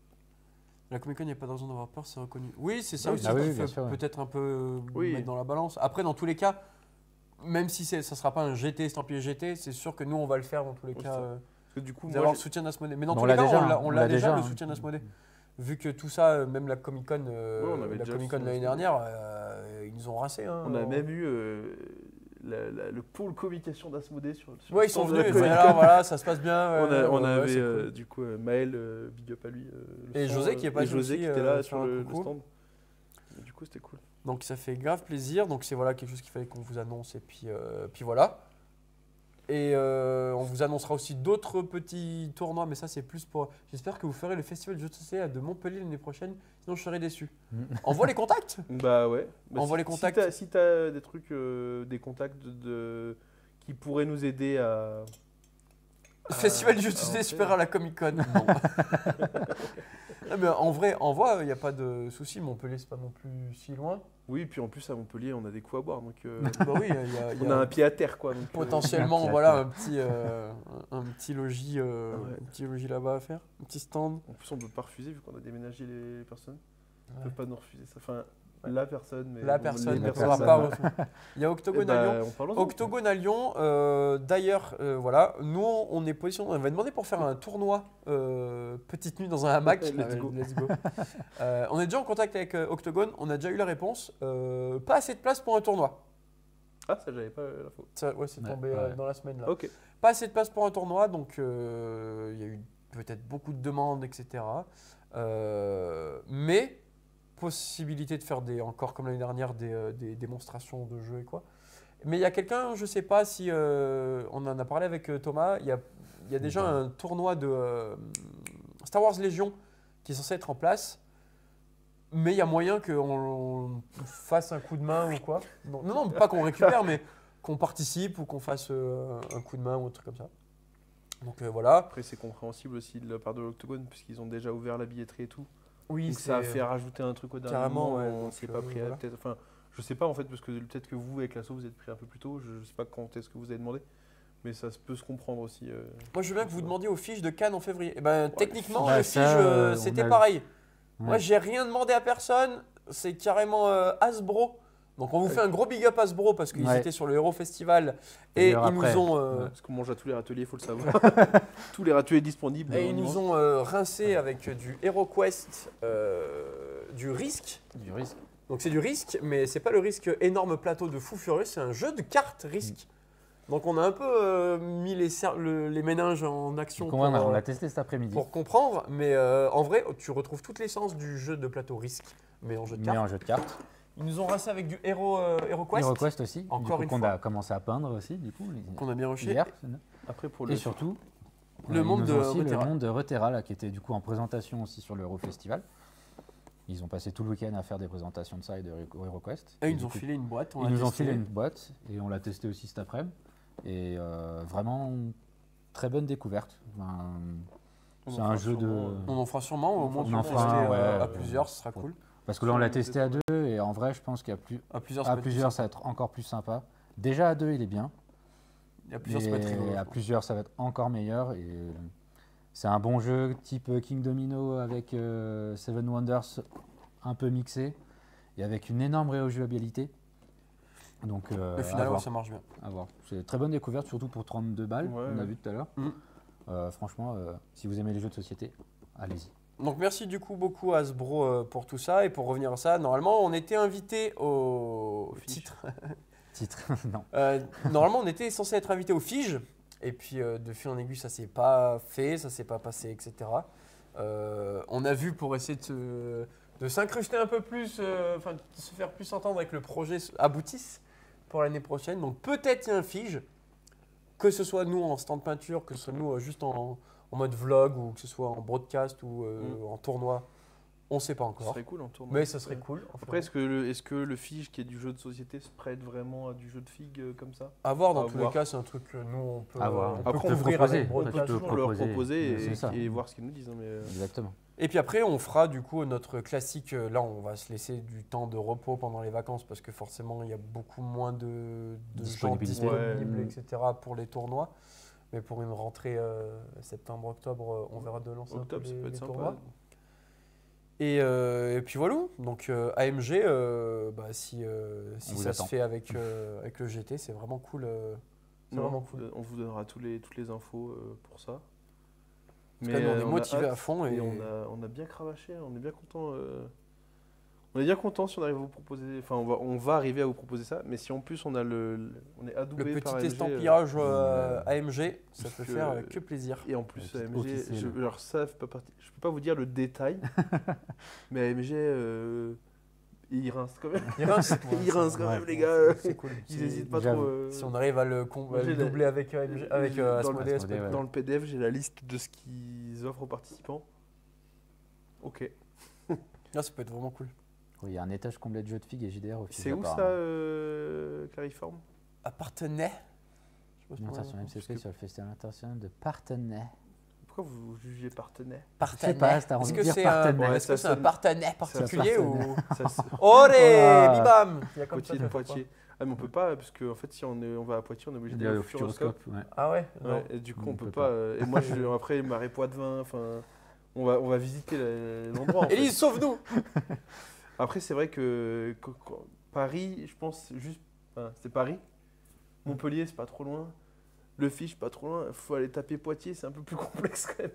La Comic Con, il n'y a pas de raison d'avoir peur, c'est reconnu. Oui, c'est ça Ah aussi oui, qu'il bien faut sûr, ouais. peut-être un peu Oui. mettre dans la balance. Après, dans tous les cas, même si ça ne sera pas un GT, estampillé GT, c'est sûr que nous, on va le faire dans tous les Oui, cas. ça. Parce que du coup, Vous allez moi, avoir le soutien d'Asmodée. Mais dans On tous les l'a cas, déjà, on on l'a l'a déjà, déjà, le hein. soutien d'Asmodée. Vu que tout ça, même la Comic Con, on avait la déjà Comic Con le l'année soutien dernière, ils nous ont rincé. Hein, on a même eu le pôle communication d'Asmodée sur Ouais, le ils sont stand de la venus. Comic-Con. Alors voilà, ça se passe bien. On ouais, avait c'est cool. du coup Maël, big up à lui. le Et son, José qui est passé et José aussi, qui était là sur sur un le concours. stand. Et du coup, c'était cool. Donc ça fait grave plaisir. Donc c'est voilà quelque chose qu'il fallait qu'on vous annonce. Et puis voilà. Et on vous annoncera aussi d'autres petits tournois. Mais ça, c'est plus pour. J'espère que vous ferez le festival de jeux de société de Montpellier l'année prochaine. Sinon, je serai déçu. Envoie les contacts. Bah ouais. Bah, Envoie les contacts. Si t'as des trucs, des contacts qui pourraient nous aider à. Festival du jeu de à société en supérieur faire. à la Comic Con. Non. Non, mais en vrai, envoie. Il n'y a pas de souci. Montpellier, c'est pas non plus si loin. Oui, puis en plus à Montpellier, on a des coups à boire. Donc Bah oui, il y on a un pied à terre, quoi. Donc, potentiellement Un voilà petit un petit logis un petit logis là-bas à faire, un petit stand. en plus, on peut pas refuser vu qu'on a déménagé les personnes. Ils Ouais. peuvent pas nous refuser ça. Enfin, la personne, mais La bon, personne les ne personnes. pourra personnes. pas retrouver. Il y a Eh Octogone bah, à Lyon. on parle Octogone à Lyon, d'ailleurs, voilà, nous on est positionné, on va demander pour faire un tournoi petite nuit dans un hamac. Let's go. Let's go. On est déjà en contact avec Octogone, on a déjà eu la réponse. Pas assez de place pour un tournoi. Ah, ça, j'avais pas l'info. Ça, ouais, c'est Ouais, tombé ouais. dans la semaine là. Ok. Pas assez de place pour un tournoi, donc il y a eu peut-être beaucoup de demandes, etc. Mais possibilité de faire encore comme l'année dernière des démonstrations de jeux et quoi. Mais il y a quelqu'un, je ne sais pas si on en a parlé avec Thomas, il y a déjà Ouais. un tournoi de Star Wars Légion qui est censé être en place. Mais il y a moyen qu'on fasse un coup de main ou quoi. Non, pas qu'on récupère, mais qu'on participe ou qu'on fasse un coup de main ou un truc comme ça. Donc voilà. Après, c'est compréhensible aussi de la part de l'Octogone, puisqu'ils ont déjà ouvert la billetterie et tout. Oui, Donc ça a fait rajouter un truc au dernier carrément, moment. ouais, On donc, s'est pas pris voilà. peut-être. Enfin, je sais pas en fait, parce que peut-être que vous, avec l'asso, vous êtes pris un peu plus tôt. Je sais pas quand est-ce que vous avez demandé. Mais ça peut se comprendre aussi. Moi, je veux bien que vous demandiez aux fiches de Cannes en février. Eh ben, techniquement, Ouais, les ça, fiches, c'était on a- pareil. Ouais. Moi, j'ai rien demandé à personne. C'est carrément Hasbro. Donc, on vous fait un gros big up Hasbro parce qu'ils Ouais. étaient sur le Hero Festival et D'ailleurs, ils après, nous ont, ouais. Parce qu'on mange à tous les râteliers, il faut le savoir. Tous les râteliers disponibles. et ils nous ont rincé avec du Hero Quest, du Risk Du risque. Donc c'est du Risk, mais c'est pas le Risk énorme plateau de fou furieux, c'est un jeu de cartes Risk. Donc on a un peu mis les méninges en action Donc, on l'a testé cet après-midi. pour comprendre, mais en vrai, tu retrouves toute l'essence du jeu de plateau Risk, mais en jeu de Mais cartes. en jeu de cartes. Ils nous ont rincé avec du HeroQuest, HeroQuest aussi. Encore du coup, une qu'on fois. a commencé à peindre aussi, du coup. qu'on a bien rushé. Hier. Après, pour Et surtout, Le ils monde nous de ont aussi Reterra. le monde de Reterra, là, qui était du coup en présentation aussi sur l'Eurofestival. Ils ont passé tout le week-end à faire des présentations de ça et de HeroQuest. Et ils du nous ont coup, filé une boîte. Ils nous ont filé une boîte et on l'a testé aussi cet après-midi. Et vraiment, très bonne découverte. C'est un jeu de... On en fera sûrement, au moins On pour en tester fera un, ouais, à plusieurs, ce sera cool. Parce que là, on l'a testé à 2 et en vrai, je pense qu'à À plusieurs, à plusieurs, ça va être encore plus sympa. Déjà à 2, il est bien. Il y a plusieurs, ça peut être rigolo. Et à plusieurs, ça va être encore meilleur. Et c'est un bon jeu type King Domino avec Seven Wonders un peu mixé et avec une énorme rejouabilité. Donc, Le à final, voir, ça marche bien. à voir. C'est une très bonne découverte, surtout pour 32 balles, Ouais, on a ouais. vu tout à l'heure. Franchement, si vous aimez les jeux de société, allez-y. Donc merci du coup beaucoup à Hasbro pour tout ça. Et pour revenir à ça, normalement, on était invité au titre. Titre, non. Normalement, on était censé être invité au Fige. Et puis, de fil en aiguille, ça s'est pas fait, ça s'est pas passé, etc. On a vu pour essayer de s'incruster un peu plus, enfin, de se faire plus entendre avec le projet aboutisse pour l'année prochaine. Donc, peut-être il y a un Fige, que ce soit nous en stand peinture, que ce soit nous juste en mode vlog, ou que ce soit en broadcast ou en tournoi. On ne sait pas Ça encore. serait cool en tournoi. Mais ça serait cool. Après, est-ce que le Fige qui est du jeu de société se prête vraiment à du jeu de figue comme ça? À voir, dans À tous voir. les cas, c'est un truc que nous, on peut, À voir. on Après, peut on peut couvrir proposer. avec On Après, peut broadcast. tu peux toujours leur proposer. proposer C'est ça. et voir ce qu'ils nous disent. Hein, mais, Exactement. Et puis après, on fera du coup notre classique. Là, on va se laisser du temps de repos pendant les vacances parce que forcément, il y a beaucoup moins de gens Disponibilité. disponibles, Ouais. etc. pour les tournois. Mais pour une rentrée septembre-octobre, on verra de lancer un peu octobre, ça peut les être sympa. tournois. Et puis voilà. Donc AMG, si vous ça se attend. fait avec le GT, c'est vraiment cool. C'est Non, vraiment cool. on vous donnera toutes les infos pour ça. En tout cas, nous, on est motivés hâte à fond. et on a bien cravaché, on est bien content. On est bien content si on arrive à vous proposer. Enfin, on va arriver à vous proposer ça, mais si en plus on a on est adoubé Le par petit AMG, estampillage AMG, ça peut que- faire que plaisir. et en plus Ouais, AMG, officiel. alors ça fait pas partie. Je peux pas vous dire le détail, mais AMG, il rince quand même. Il rince, Il rince quand Ouais. même les gars. C'est cool. Ils hésitent pas J'avoue. trop. Si on arrive à le Moi, j'ai la- doubler avec AMG, avec dans le- Asmodée, ça peut être ouais. Dans le PDF, j'ai la liste de ce qu'ils offrent aux participants. Ok. Ah, ça peut être vraiment cool. Oui, il y a un étage complet de jeux de figues et JDR au C'est où ça, Clariforme? À Partenay. Je sais pas Non, si ça, sur on- MCSP, sur le Festival international de Partenay. Pourquoi vous jugez Partenay? Partenay. Je sais pas, si t'as envie Est-ce de que dire c'est Partenay. Ouais, est-ce que ça c'est un sonne- Partenay particulier ou Ça, c'est Olé, Oh. bibam. Il y a comme ça, Poitiers de ça fait Poitiers. Ah, mais on peut pas, parce que en fait, si on va à Poitiers, on est obligé Il y d'aller a au le Futuroscope. Futuroscope. Ouais. quoi. Ah ouais. Non. Ouais, et du coup, on peut peut pas. Et moi, après, Marais Poitevin, enfin, on va visiter l'endroit. en fait. Élise, sauve-nous. Après, c'est vrai que Paris, je pense juste. Enfin, c'est Paris. Montpellier, c'est pas trop loin. Le Fiche, pas trop loin. Faut aller taper Poitiers, c'est un peu plus complexe quand même.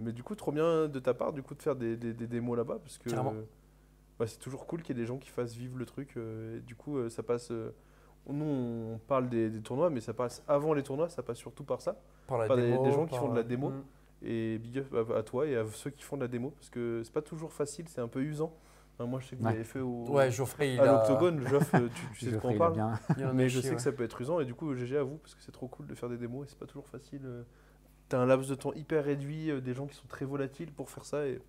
Mais du coup, trop bien de ta part du coup, de faire des démos là-bas. Parce que Carrément. c'est toujours cool qu'il y ait des gens qui fassent vivre le truc. Et du coup, ça passe. Nous, on parle des tournois, mais ça passe avant les tournois, ça passe surtout par ça. Par la Par démo, des gens qui par- font de la démo. Mm. Et big up à toi et à ceux qui font de la démo, parce que c'est pas toujours facile, c'est un peu usant. Enfin, moi, je sais que vous Ouais. l'avez fait Ouais, Geoffrey, il à a. l'Octogone. Geoff, tu sais de quoi Geoffrey, on il a parle. bien. il en a Mais je chié, sais que ouais. ça peut être usant et du coup, GG à vous, parce que c'est trop cool de faire des démos et c'est pas toujours facile. T'as un laps de temps hyper réduit, des gens qui sont très volatiles pour faire ça et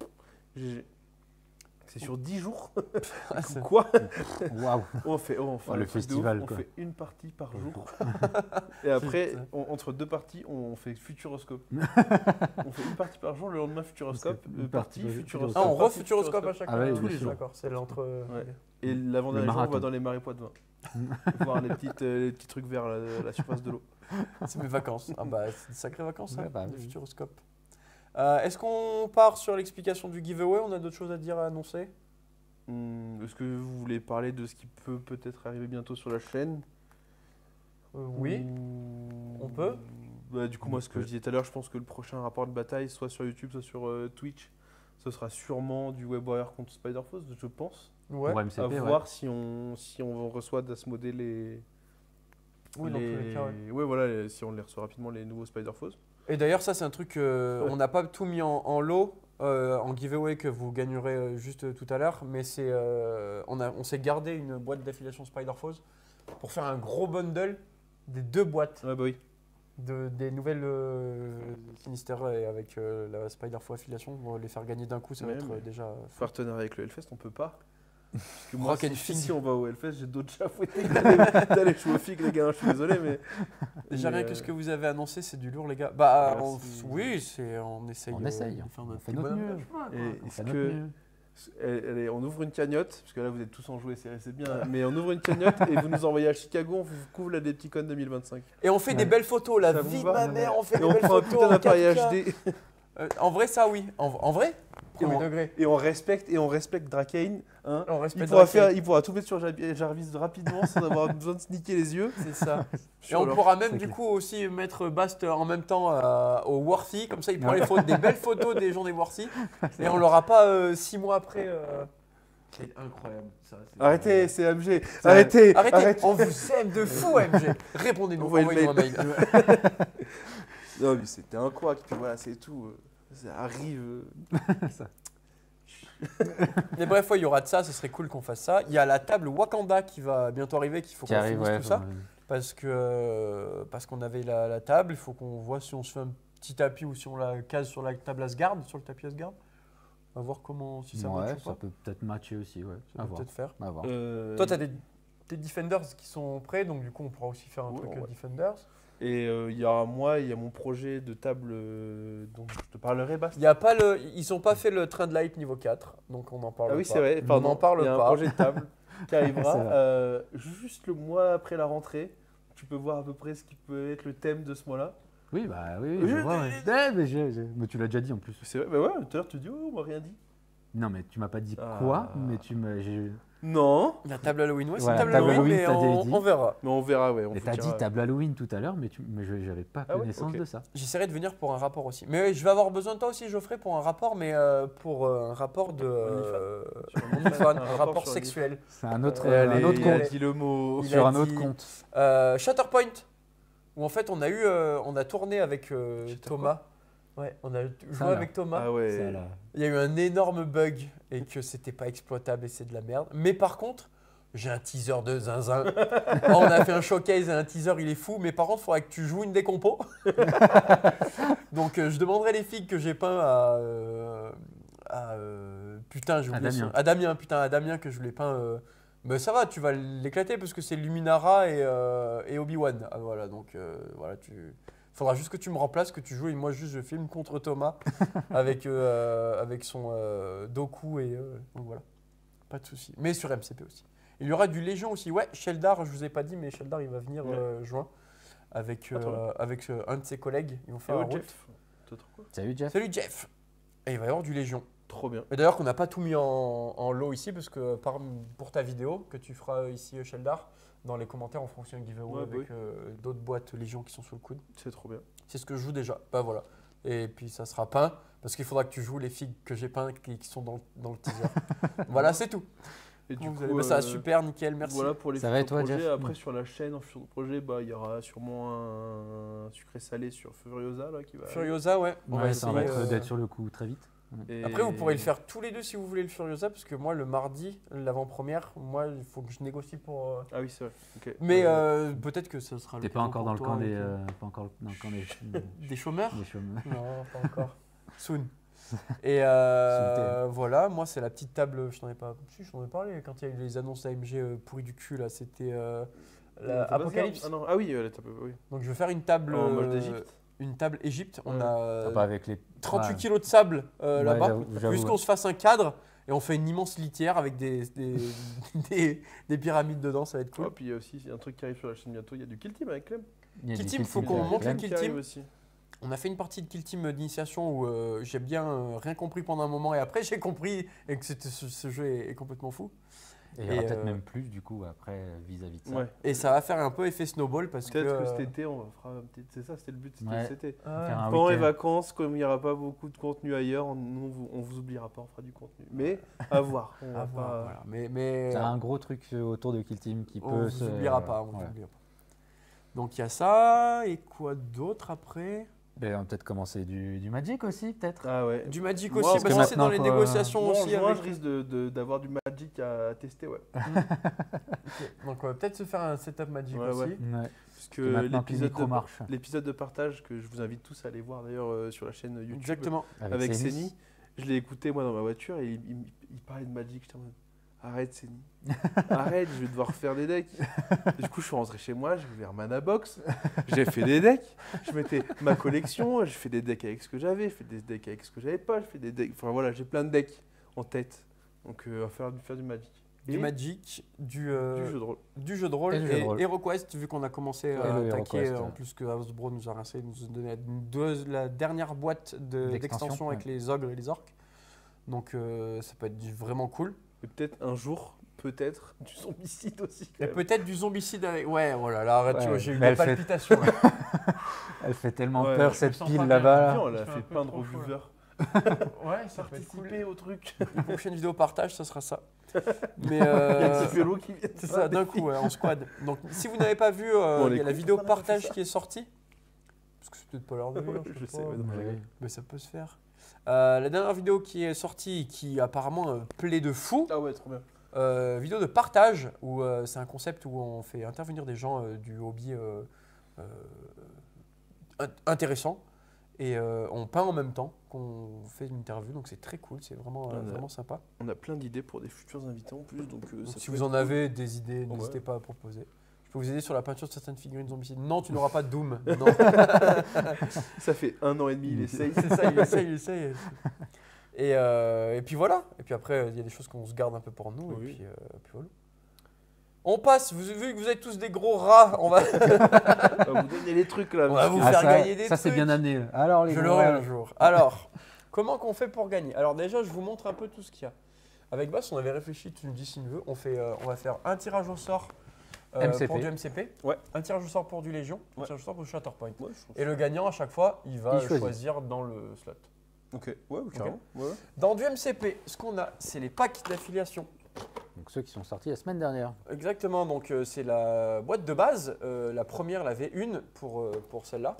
GG. C'est sur 10 jours. Ah, c'est- Quoi? Waouh. On fait Oh, un le truc de ouf, festival, on quoi. fait une partie par jour. Et après, Putain. entre deux parties, on fait Futuroscope. On fait une partie par jour, le lendemain Futuroscope, Une partie partie, Futuroscope. Ah, on partie refuturoscope à chaque Ah ouais, tous bien les sûr. jours. D'accord, c'est l'entre. Ouais. Et l'avant-dernier Le jour, on va marathon. dans les marais Poitevin. Voir les petits trucs vers la surface de l'eau. C'est mes vacances. Ah bah, c'est des sacrées vacances, Ouais, hein, bah de oui. Futuroscope. Est-ce qu'on part sur l'explication du giveaway? On a d'autres choses à dire, à annoncer? Est-ce que vous voulez parler de ce qui peut peut-être arriver bientôt sur la chaîne? Oui. Ou- on peut. Bah, du coup, moi, ce que je disais tout à l'heure, je pense que le prochain rapport de bataille, soit sur YouTube, soit sur Twitch, ce sera sûrement du WebWarrior contre Spider-Force, je pense. Ouais. Pour MCP, À ouais. voir si on reçoit d'Asmodée les. Oui, dans tous les cas, ouais. Ouais, voilà, si on les reçoit rapidement, les nouveaux Spider-Force. Et d'ailleurs, ça, c'est un truc, Ouais. on n'a pas tout mis en lot, en giveaway que vous gagnerez juste tout à l'heure, mais on s'est gardé une boîte d'affiliation Spider-Foes pour faire un gros bundle des 2 boîtes Ouais, bah oui. des nouvelles Sinister et avec la Spider-Foe affiliation. On va les faire gagner d'un coup, ça va Mais être oui. déjà fou. Partenaire avec le Hellfest, on peut pas. Parce que moi, Rock and si Fig. on va au Hellfest, j'ai d'autres chats fouettés d'aller jouer au FIG, les gars. Je suis désolé, mais. Déjà, mais, rien que ce que vous avez annoncé, c'est du lourd, les gars. Bah, Voilà, oui, on essaye. On essaye, de faire on notre fait petit notre bonhomme mieux. de chemin, quoi. Et On est-ce fait notre que. mieux. On ouvre une cagnotte, parce que là vous êtes tous en jouet, c'est bien, mais on ouvre une cagnotte et vous nous envoyez à Chicago, on vous couvre la Depticon 2025. Et on fait des Ouais. belles photos, la Ça vous vie de va ma mère, on fait Et des on belles prend un photos. putain en d'appareil 4K. HD En vrai, ça, oui. En vrai, premier on- degré. et on respecte Drakane. Hein. On respecte Il pourra tout mettre sur Jarvis rapidement sans avoir besoin de sniquer les yeux. C'est ça. Et Sur on leur- pourra même c'est du clair. coup aussi mettre Bast en même temps au Worthy, comme ça il prend les photos, des belles photos des gens des Worthy, et on l'aura pas 6 mois après. C'est incroyable. Ça, Arrêtez, c'est MG. Ça- Arrêtez, Arrêtez, on vous aime de fou, MG. Répondez-nous, Envoyez le envoyez-nous un mail. Non, mais c'était un couac, puis voilà, c'est tout. Ça arrive. Mais bref, ouais, il y aura de ça, ce serait cool qu'on fasse ça. Il y a la table Wakanda qui va bientôt arriver, qu'il faut Qui qu'on arrive, finisse ouais. tout ça. Parce qu'on avait la table, il faut qu'on voit si on se fait un petit tapis ou si on la case sur la table Asgard, sur le tapis Asgard. On va voir comment, si ça Ouais, match ou ça pas. peut peut-être matcher aussi, ouais. Ça À peut voir. peut-être faire. À voir. Toi, tu as des Defenders qui sont prêts, donc du coup, on pourra aussi faire un Ouais, truc ouais. Defenders. Et il y a moi, il y a mon projet de table dont je te parlerai, Bast. Il y a pas ils n'ont pas fait le train de light niveau 4, donc on en parle Ah oui, pas. c'est vrai, On pardon. n'en parle Il y a un pas. projet de table qui arrivera C'est juste le mois après la rentrée. Tu peux voir à peu près ce qui peut être le thème de ce mois-là. Oui, bah oui, je vois. Ouais. Mais tu l'as déjà dit en plus. C'est vrai, bah ouais, tout à l'heure tu dis, oh, on m'a rien dit. Non, mais tu m'as pas dit Ah. quoi, mais Non, La table Halloween, ouais, c'est Voilà, une table table Halloween, Halloween, mais t'as dit. on verra. mais on verra, ouais. On Et vous t'as dit dira. table Halloween tout à l'heure, mais j'avais pas Ah ouais, connaissance ok. de ça. J'essaierai de venir pour un rapport aussi. Mais je vais avoir besoin de toi aussi, Geoffrey, pour un rapport, mais pour un rapport de Sur OnlyFans, un un rapport sur sexuel. C'est un autre, Allez, un autre il compte. a Dis le mot. Il Sur a un autre dit- compte. Shatterpoint, où en fait on a tourné avec Thomas. Ouais, on a joué Ça, là. avec Thomas. Ah ouais. Ça, là. Il y a eu un énorme bug et que c'était pas exploitable et c'est de la merde. Mais par contre, j'ai un teaser de zinzin. On a fait un showcase et un teaser, il est fou. Mais par contre, il faudrait que tu joues une décompo. Donc, je demanderai les figues que j'ai peint putain, j'ai À oublié Damien. À Damien, putain, à Damien que je l'ai peint. Mais ça va, tu vas l'éclater parce que c'est Luminara et Obi-Wan. Ah, voilà, donc voilà, faudra juste que tu me remplaces, que tu joues et moi juste je filme contre Thomas avec son Doku et donc voilà, pas de souci. Mais sur MCP aussi. Il y aura du Légion aussi. Ouais, Sheldar, je vous ai pas dit, mais Sheldar il va venir Ouais. juin avec Ah, trop bien. un de ses collègues. Ils vont Et faire un oh, route. Jeff. T'as trop quoi Salut Jeff. Salut Jeff. Et il va y avoir du Légion. Trop bien. Et d'ailleurs qu'on n'a pas tout mis en lot ici parce que pour ta vidéo que tu feras ici Sheldar, dans les commentaires on fera aussi un giveaway Ouais, bah avec d'autres boîtes Légion qui sont sous le coude. C'est trop bien. C'est ce que je joue déjà. Bah voilà. Et puis ça sera peint parce qu'il faudra que tu joues les figues que j'ai peintes qui sont dans le teaser. Voilà, c'est tout. Et du Vous coup, allez- bah, ça va super, nickel, merci. Voilà pour les Ça va et futurs toi, projets. Jeff Après, sur la chaîne, en futur projet, bah, il y aura sûrement un sucré-salé sur Furiosa là, qui va. Furiosa, ouais. On va Ouais, ça va essayer, être d'être sur le coup très vite. Et- Après, vous pourrez le faire tous les deux si vous voulez le Furiosa, parce que moi, le mardi, l'avant-première, moi, il faut que je négocie pour. Ah oui, c'est vrai. Ok. Mais Ouais. peut-être que ce sera le T'es plus pas beau encore pour dans le toi camp avec, des, pas encore dans le camp des chômeurs. des chômeurs. Non, pas encore. Soon. Et voilà, moi, c'est la petite table. Je t'en ai pas. Si, je t'en ai parlé quand il y a eu les annonces AMG pourries du cul, là. C'était T'as pas Apocalypse. dit- Ah, non. Ah oui, la table, oui. Donc, je vais faire une table. En mode d'Égypte. Une table Égypte. On Ouais. a Ah, pas avec les 38 ouais. kilos de sable Ouais, là-bas. j'avoue, Juste qu'on se fasse un cadre et on fait une immense litière avec des pyramides dedans, ça va être cool. Oh, puis il y a aussi un truc qui arrive sur la chaîne bientôt. Il y a du Kill Team avec Clem. Il y a Kill des Team, Kill faut Team qu'on avec monte Clem. le Kill qui arrive Team. aussi. On a fait une partie de Kill Team d'initiation où j'ai bien rien compris pendant un moment et après j'ai compris et que ce jeu est complètement fou. Et il y aura Et, peut-être même plus du coup après vis-à-vis de ça. Ouais. Et ça va faire un peu effet snowball parce que. Peut-être que cet été, on fera un petit. C'est ça, c'était le but, c'était Ouais. cet été. Faire un Pendant les week-end. vacances, comme il n'y aura pas beaucoup de contenu ailleurs, on vous oubliera pas, on fera du contenu. Mais à voir. On va À voir, pas- voilà. Mais C'est un gros truc autour de Kill Team qui on peut vous se. oubliera pas. On vous ouais. oubliera pas. Donc il y a ça. Et quoi d'autre après? Ben, on va peut-être commencer du Magic aussi, peut-être. Ah ouais. Du Magic Moi, aussi, parce parce que que c'est dans maintenant, les quoi, négociations Moi, en aussi. juin, avec- je risque d'avoir du Magic à tester, ouais. Ok. Donc on va peut-être se faire un setup Magic Ouais, aussi. ouais. Ouais. Parce Que maintenant que les l'épisode micros marchent. l'épisode de partage que je vous invite tous à aller voir d'ailleurs sur la chaîne YouTube Exactement. avec Seni, je l'ai écouté moi dans ma voiture et il parlait de Magic. J'étais en mode arrête Seni, arrête, je vais devoir faire des decks. Du coup, je suis rentré chez moi, j'ai ouvert Manabox, j'ai fait des decks, je mettais ma collection, j'ai fait des decks avec ce que j'avais, j'ai fait des decks avec ce que j'avais pas, je fais des decks, enfin voilà, j'ai plein de decks en tête. Donc on va faire du Magic. Du Et Magic, du du jeu de rôle. jeu de rôle Et du jeu de rôle. HeroQuest, vu qu'on a commencé Ouais, à le attaquer, HeroQuest, en ouais. plus que Hasbro nous a rincé, nous a donné la dernière boîte D'extension, d'extension avec ouais. les ogres et les orques. Donc ça peut être vraiment cool. Et peut-être un jour, peut-être du zombicide aussi. quand Et même. peut-être du zombicide avec. Ouais, voilà, là, arrête, Ouais, tu vois, j'ai eu mais des elle fait- palpitations. Elle fait tellement Ouais, peur je cette sens pile pas là-bas. Viens, là. on l'a Je fais fait un peu peindre trop au chaud, là. buveur. Ouais, ça peut être cool. Participer au truc. Une prochaine vidéo partage, ça sera ça. Mais Il y a Tifelo qui vient. c'est ça, d'un coup, ouais, en squad. Donc, si vous n'avez pas vu, Bon, il les y a la coups, vidéo on a pas fait partage ça. qui est sortie. Parce que c'est peut-être pas l'heure de dire, Je sais, pas. ouais, non, je rigole. Mais ça peut se faire. La dernière vidéo qui est sortie, qui apparemment plaît de fou, Ah ouais, trop bien. vidéo de partage, où c'est un concept où on fait intervenir des gens du hobby intéressant. Et on peint en même temps qu'on fait une interview, donc c'est très cool, c'est vraiment, Ouais. vraiment sympa. On a plein d'idées pour des futurs invités en plus. Donc, Donc, ça si peut vous être en avez des idées, Ouais. n'hésitez pas à proposer. Je peux vous aider sur la peinture de certaines figurines zombicides. Non, tu n'auras pas de Doom. Non. cool. Ça fait 1 an et demi, il essaye. C'est ça, il essaye. Et puis voilà. Et puis après, il y a des choses qu'on se garde un peu pour nous. Oui. Et puis voilà. On passe, vu que vous êtes tous des gros rats, on va, On va vous donner les trucs là. On va parce vous que- faire ça, gagner des ça c'est trucs. bien amené. Alors les je gros, l'aurai un jour. Alors, comment qu'on fait pour gagner? Alors déjà, je vous montre un peu tout ce qu'il y a. Avec Bass, on avait réfléchi, tu me dis s'il veut, on va faire un tirage au sort MCP. pour du MCP, Ouais. un tirage au sort pour du Légion, un Ouais. tirage au sort pour du Shatterpoint. Ouais, je trouve Et le gagnant, à chaque fois, il va Il choisit. choisir dans le slot. Ok, ouais, carrément. Ouais. Dans du MCP, ce qu'on a, c'est les packs d'affiliation. Donc ceux qui sont sortis la semaine dernière. Exactement, donc c'est la boîte de base, la première, la V1 pour celle-là.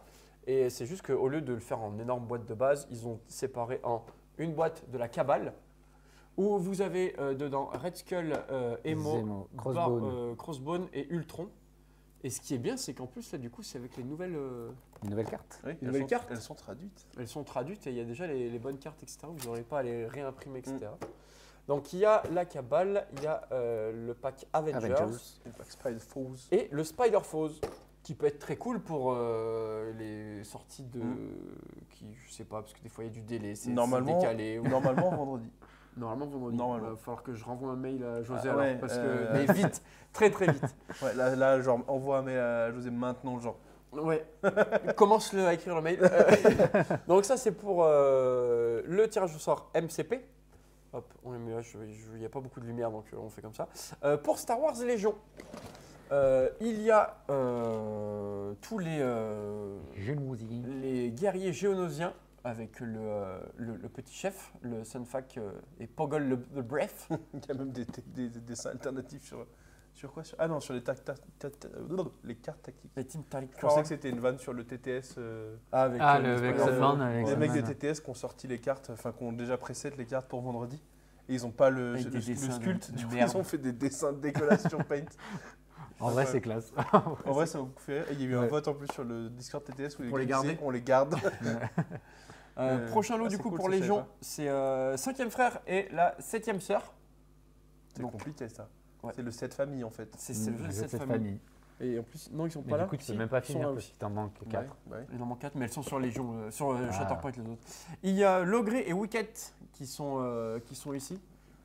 Et c'est juste qu'au lieu de le faire en énorme boîte de base, ils ont séparé en une boîte de la Cabale, où vous avez dedans Red Skull, Emo, Zemo, Crossbone. Crossbone et Ultron. Et ce qui est bien, c'est qu'en plus, là, du coup, c'est avec les nouvelles. Une nouvelle carte. Ouais, Une nouvelle carte. Elles sont traduites. Elles sont traduites et il y a déjà les bonnes cartes, etc. Vous n'aurez pas à les réimprimer, etc. Donc il y a la Cabale, il y a le pack Avengers, Et le pack Spider Foes. et le Spider Foes, qui peut être très cool pour les sorties de. Qui, je sais pas, parce que des fois il y a du délai, c'est Normalement- décalé. ou- Normalement vendredi. Normalement vendredi. Normalement. Il va falloir que je renvoie un mail à José Ah alors, ouais, parce que. Mais vite, très très vite. Ouais, là, genre, envoie un mail à José maintenant, genre. Ouais, commence-le à écrire le mail. Donc ça c'est pour le tirage au sort MCP. Hop, on est mieux là, il n'y a pas beaucoup de lumière donc on fait comme ça. Pour Star Wars Légion, il y a tous les guerriers géonosiens avec le petit chef, le Sunfac et Poggle le Bref. Il y a même des dessins alternatifs sur quoi Ah non, sur les cartes tactiques. Les Team Tariq Je pensais que c'était une vanne sur le TTS. avec, Ah, les le Spider- Vexenman avec Les son mecs de man. TTS qui ont sorti les cartes, enfin qui ont déjà preset les cartes pour vendredi. Et ils n'ont pas le Avec des dessins sculpt, de du coup merde. ils ont fait des dessins dégueulasses sur Paint. En vrai, c'est classe. En vrai, ça m'a beaucoup fait rire. Et il y a eu un Ouais. vote en plus sur le Discord TTS où Pour les ils garder. disaient, on les garde. Prochain lot Ah, du c'est coup cool, pour ça, je savais Légion, pas. c'est 5e frère et la 7e sœur. C'est Donc, compliqué ça. ouais. C'est le 7 famille en fait. C'est le jeu de cette cette famille. Et en plus, non, ils sont Mais pas là. du coup, tu peux Si, même pas ils sont finir là parce aussi. qu'il t'en manque 4. Ouais. Il en manque 4, mais elles sont sur Légion, sur Ah. Shatterpoint les autres. Il y a Logré et Wicket qui sont ici.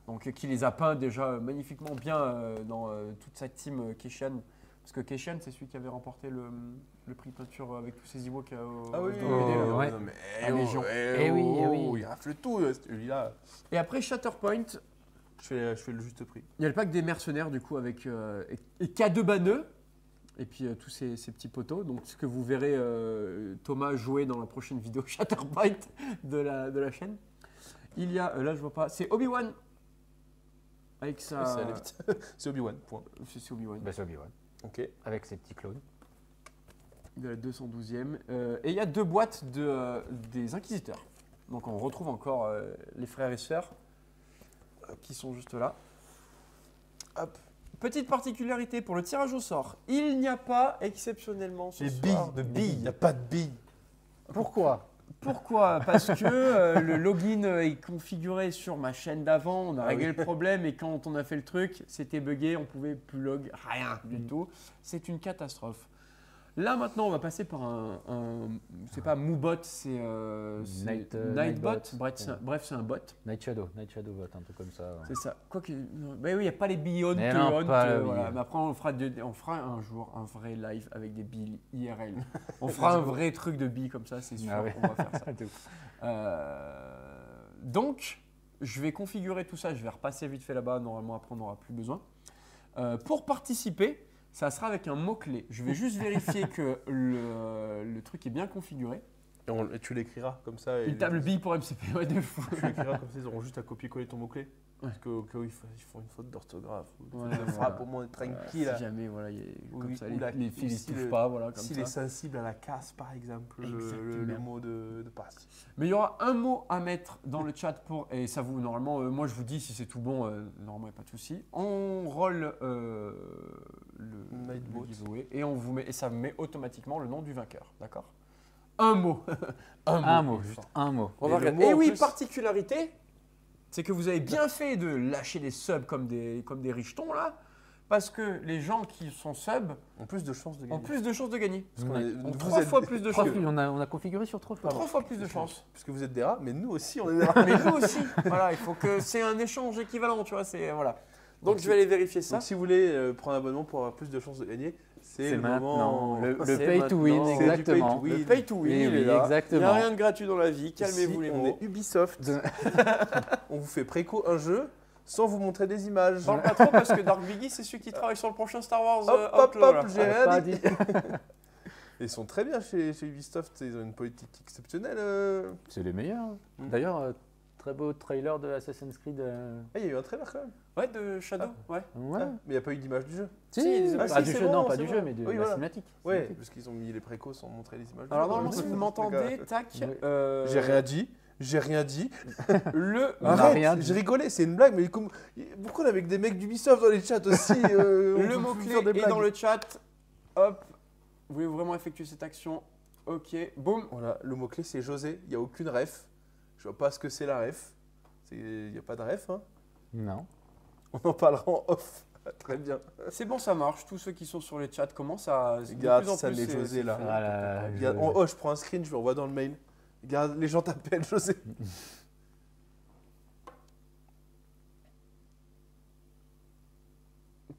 Donc, qui les a peints déjà magnifiquement bien dans toute sa team Keshian. Parce que Keshian, c'est celui qui avait remporté le prix de peinture avec tous ses Ewoks Ah oui, au BD, là. ouais. Non, mais, À Légion. Eh oui, eh oui. Il rafle tout celui-là. Et après Shatterpoint, Je fais le juste prix. Il y a le pack des mercenaires du coup avec et K2 Banneux et puis tous ces petits poteaux. Donc ce que vous verrez Thomas jouer dans la prochaine vidéo Shatterpoint de la chaîne. Il y a, là je vois pas, c'est Obi-Wan. Avec Oui, sa... ça allait vite. C'est Obi-Wan, point. C'est Obi-Wan. Bah, c'est Obi-Wan. Ok. Avec ses petits clones. De la 212e. Et il y a 2 boîtes des Inquisiteurs. Donc on retrouve encore les frères et sœurs qui sont juste là. Hop. Petite particularité pour le tirage au sort. Il n'y a pas exceptionnellement ce Les soir billes, de billes. Il n'y a pas de billes. Pourquoi? Pourquoi? Parce que le login est configuré sur ma chaîne d'avant, on a réglé le problème et quand on a fait le truc, c'était buggé, on pouvait plus log rien du tout. C'est une catastrophe. Là maintenant, on va passer par c'est pas Moobot, c'est Nightbot. Bref, c'est un bot. Night Shadow Bot, un truc comme ça. Ouais. C'est ça. Quoique, oui, il n'y a pas les billes Hunt, Mais non, pas le voilà. billes. Mais après, on fera un jour un vrai live avec des billes IRL. On fera un vrai truc de billes comme ça, c'est sûr. Ah ouais. On va faire ça. Donc, je vais configurer tout ça. Je vais repasser vite fait là-bas. Normalement, après, on n'aura plus besoin. Pour participer, ça sera avec un mot-clé. Je vais juste vérifier que le truc est bien configuré. Et tu l'écriras comme ça. Et Une table bille pour MCP, ouais, de fou. Tu l'écriras comme ça, ils auront juste à copier-coller ton mot-clé. Parce qu'au cas où ils font une faute d'orthographe, ou Ouais, de voilà. frappe, au moins tranquille. Si jamais, voilà, comme Oui, ça, ou les fils ne si touchent le- pas, voilà, comme S'il ça. est sensible à la casse, par exemple, le Exactement. mot de passe. Mais il y aura un mot à mettre dans le chat et ça vous, normalement, moi je vous dis si c'est tout bon, normalement il n'y a pas de souci. On roll le Nightbot. giveaway et on vous met, et ça met automatiquement le nom du vainqueur, d'accord? Un mot. Un mot, juste un mot. On va Et le regarder. mot, Et en oui, plus- particularité, c'est que vous avez bien fait de lâcher des subs comme des richetons là, parce que les gens qui sont subs En plus de chances de ont gagner. plus de chances de gagner. Parce qu'on est- Ont vous 3 êtes- fois plus de chances. On a configuré sur 3 fois. 3 fois plus de chances. Puisque vous êtes des rats, mais nous aussi on est des rats. Mais nous aussi, voilà, il faut que c'est un échange équivalent, tu vois, c'est voilà. Donc je vais aller vérifier ça. Donc si vous voulez prendre un abonnement pour avoir plus de chances de gagner, c'est le moment. maintenant. Le C'est pay to win, maintenant. C'est du pay to exactement. win. Le pay to win, Oui, il oui, est là. exactement. Il n'y a rien de gratuit dans la vie, calmez-vous Ici, les on mots. est Ubisoft. On vous fait préco un jeu sans vous montrer des images. Parle pas trop parce que Dark Biggie, c'est celui qui travaille sur le prochain Star Wars Hop, hop, Outlaw, là. hop, j'ai rien Pas dit. dit. Ils sont très bien chez Ubisoft, ils ont une politique exceptionnelle. C'est les meilleurs. Mm. D'ailleurs, très beau trailer de Assassin's Creed. Ah, il y a eu un trailer quand même. Ouais, de Shadow, ouais. Ouais. Ah, mais il n'y a pas eu d'image du jeu. Si, Si, pas si, du c'est jeu, bon, non, pas c'est du bon. jeu, mais de Oui, la voilà. cinématique. Ouais, Cinématique. parce qu'ils ont mis les précos sans montrer les images. Alors du jeu. normalement, si vous m'entendez, tac, Ouais. J'ai rien dit. J'ai rien dit. le... On a Arrête, rien dit. j'ai rigolé, c'est une blague, mais pourquoi on est avec des mecs d'Ubisoft dans les chats aussi on Le peut mot-clé faire des est blagues. dans le chat. Hop, voulez-vous vraiment effectuer cette action? Ok, boum. Voilà, le mot-clé c'est José, il n'y a aucune ref. Je vois pas ce que c'est la ref. Il n'y a pas de ref, hein. Non. On en parlera en off. Très bien. C'est bon, ça marche. Tous ceux qui sont sur les chats commencent à... de Regarde, plus en ça plus, met c'est- José c'est là. fait. Voilà, Regarde, je prends un screen, je l'envoie dans le mail. Regarde, les gens t'appellent José.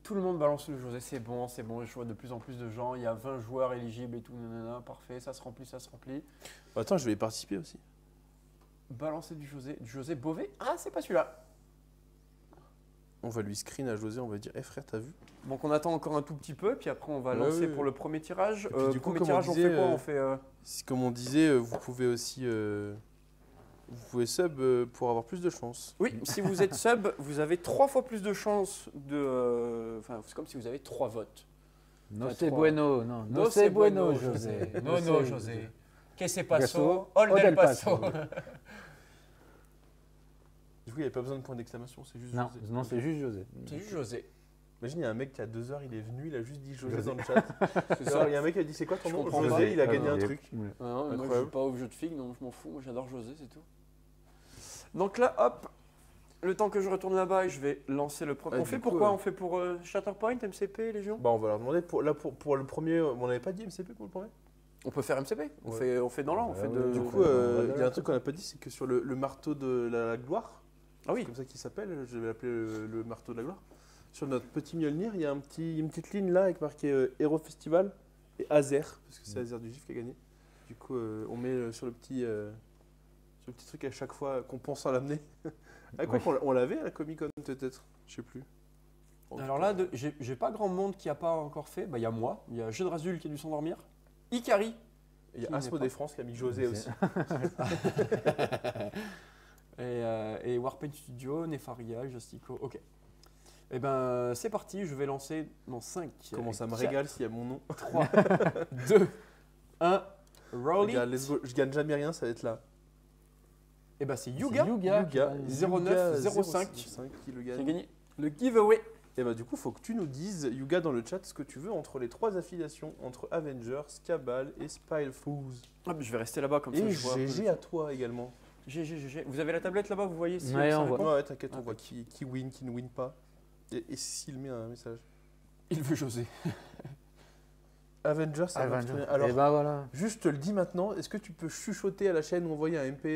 Tout le monde balance le José, c'est bon, je vois de plus en plus de gens, il y a 20 joueurs éligibles et tout, nanana, parfait, ça se remplit, ça se remplit. Attends, je vais y participer aussi. Balancer du José Beauvais, ah c'est pas celui-là. On va lui screen à José, on va dire, hé frère, t'as vu? Donc on attend encore un tout petit peu, puis après on va Ouais, lancer ouais, pour ouais. le premier tirage. Et puis, du coup, Premier comme tirage, on on disait, fait quoi? On fait... Comme on disait, vous pouvez aussi vous pouvez sub pour avoir plus de chance. Oui, si vous êtes sub, vous avez 3 fois plus de chances de... Enfin, c'est comme si vous avez 3 votes. No Enfin, c'est trois. bueno, non. No c'est bueno, José. No, no, José. Que se paso? Paso, Ol ol del del paso. paso. Du coup, il n'y a pas besoin de point d'exclamation, c'est juste Non, José. non, c'est juste José. C'est juste José. Imagine, il y a un mec qui a 2 heures, il est venu, il a juste dit José dans le chat. C'est Alors, ça. il y a un mec qui a dit c'est quoi ton Je nom? comprends José, pas. il a gagné un Ouais. truc. Ouais. Ah non, mais moi je Incroyable. joue pas au jeu de filles, donc je m'en fous. Moi j'adore José, c'est tout. Donc là, hop, le temps que je retourne là-bas et je vais lancer le premier. Ah, On du fait coup, pourquoi? On fait pour Shatterpoint, MCP, Légion? Bah, on va leur demander pour le premier. On n'avait pas dit MCP pour le premier? On peut faire MCP. On Ouais. fait dans l'an. On Ouais, fait ouais. de. Du coup, il y a un truc qu'on n'a pas dit, c'est que sur le marteau de la gloire, Ah oui. c'est comme ça qu'il s'appelle, je vais l'appeler le marteau de la gloire. Sur notre petit Mjolnir, il y a une petite ligne là avec marqué Hero Festival et Azer, parce que c'est Azer du GIF qui a gagné. Du coup, on met sur le petit truc à chaque fois qu'on pense à l'amener. Ah, quoi, on l'avait à la Comic Con peut-être. Je sais plus. En Alors tout là, cas. j'ai pas grand monde qui a pas encore fait. Bah, il y a moi, il y a Jeu de Razul qui a dû s'endormir. Ikari. Il y a qui Asmo n'est des pas- France qui a mis José aussi. et Warpaint Studio, Nefaria, Justico. Ok. Et ben, c'est parti. Je vais lancer dans 5. Comment ça me régale s'il y a mon nom. 3, 2, 1. Rolly. Regarde, let's go. Je gagne jamais rien, ça va être là. Et ben, c'est Yuga. Yuga. Yuga, 0905 qui le qui a gagne. gagné le giveaway. Et bah du coup, faut que tu nous dises, Yuga, dans le chat, ce que tu veux entre les 3 affiliations, entre Avengers, Cabal et Spyfools. Ah, mais je vais rester là-bas comme ça. Et je vois un peu GG le- à toi également. GG. Vous avez la tablette là-bas, vous voyez si Ouais, ça on répond voit. Ouais, t'inquiète, on Ah, voit ok. qui win, qui ne win pas. Et s'il met un message. Il veut José. Avengers, ça marche Avengers. très bien. Alors, Et bah voilà. juste te le dis maintenant, est-ce que tu peux chuchoter à la chaîne ou envoyer un MP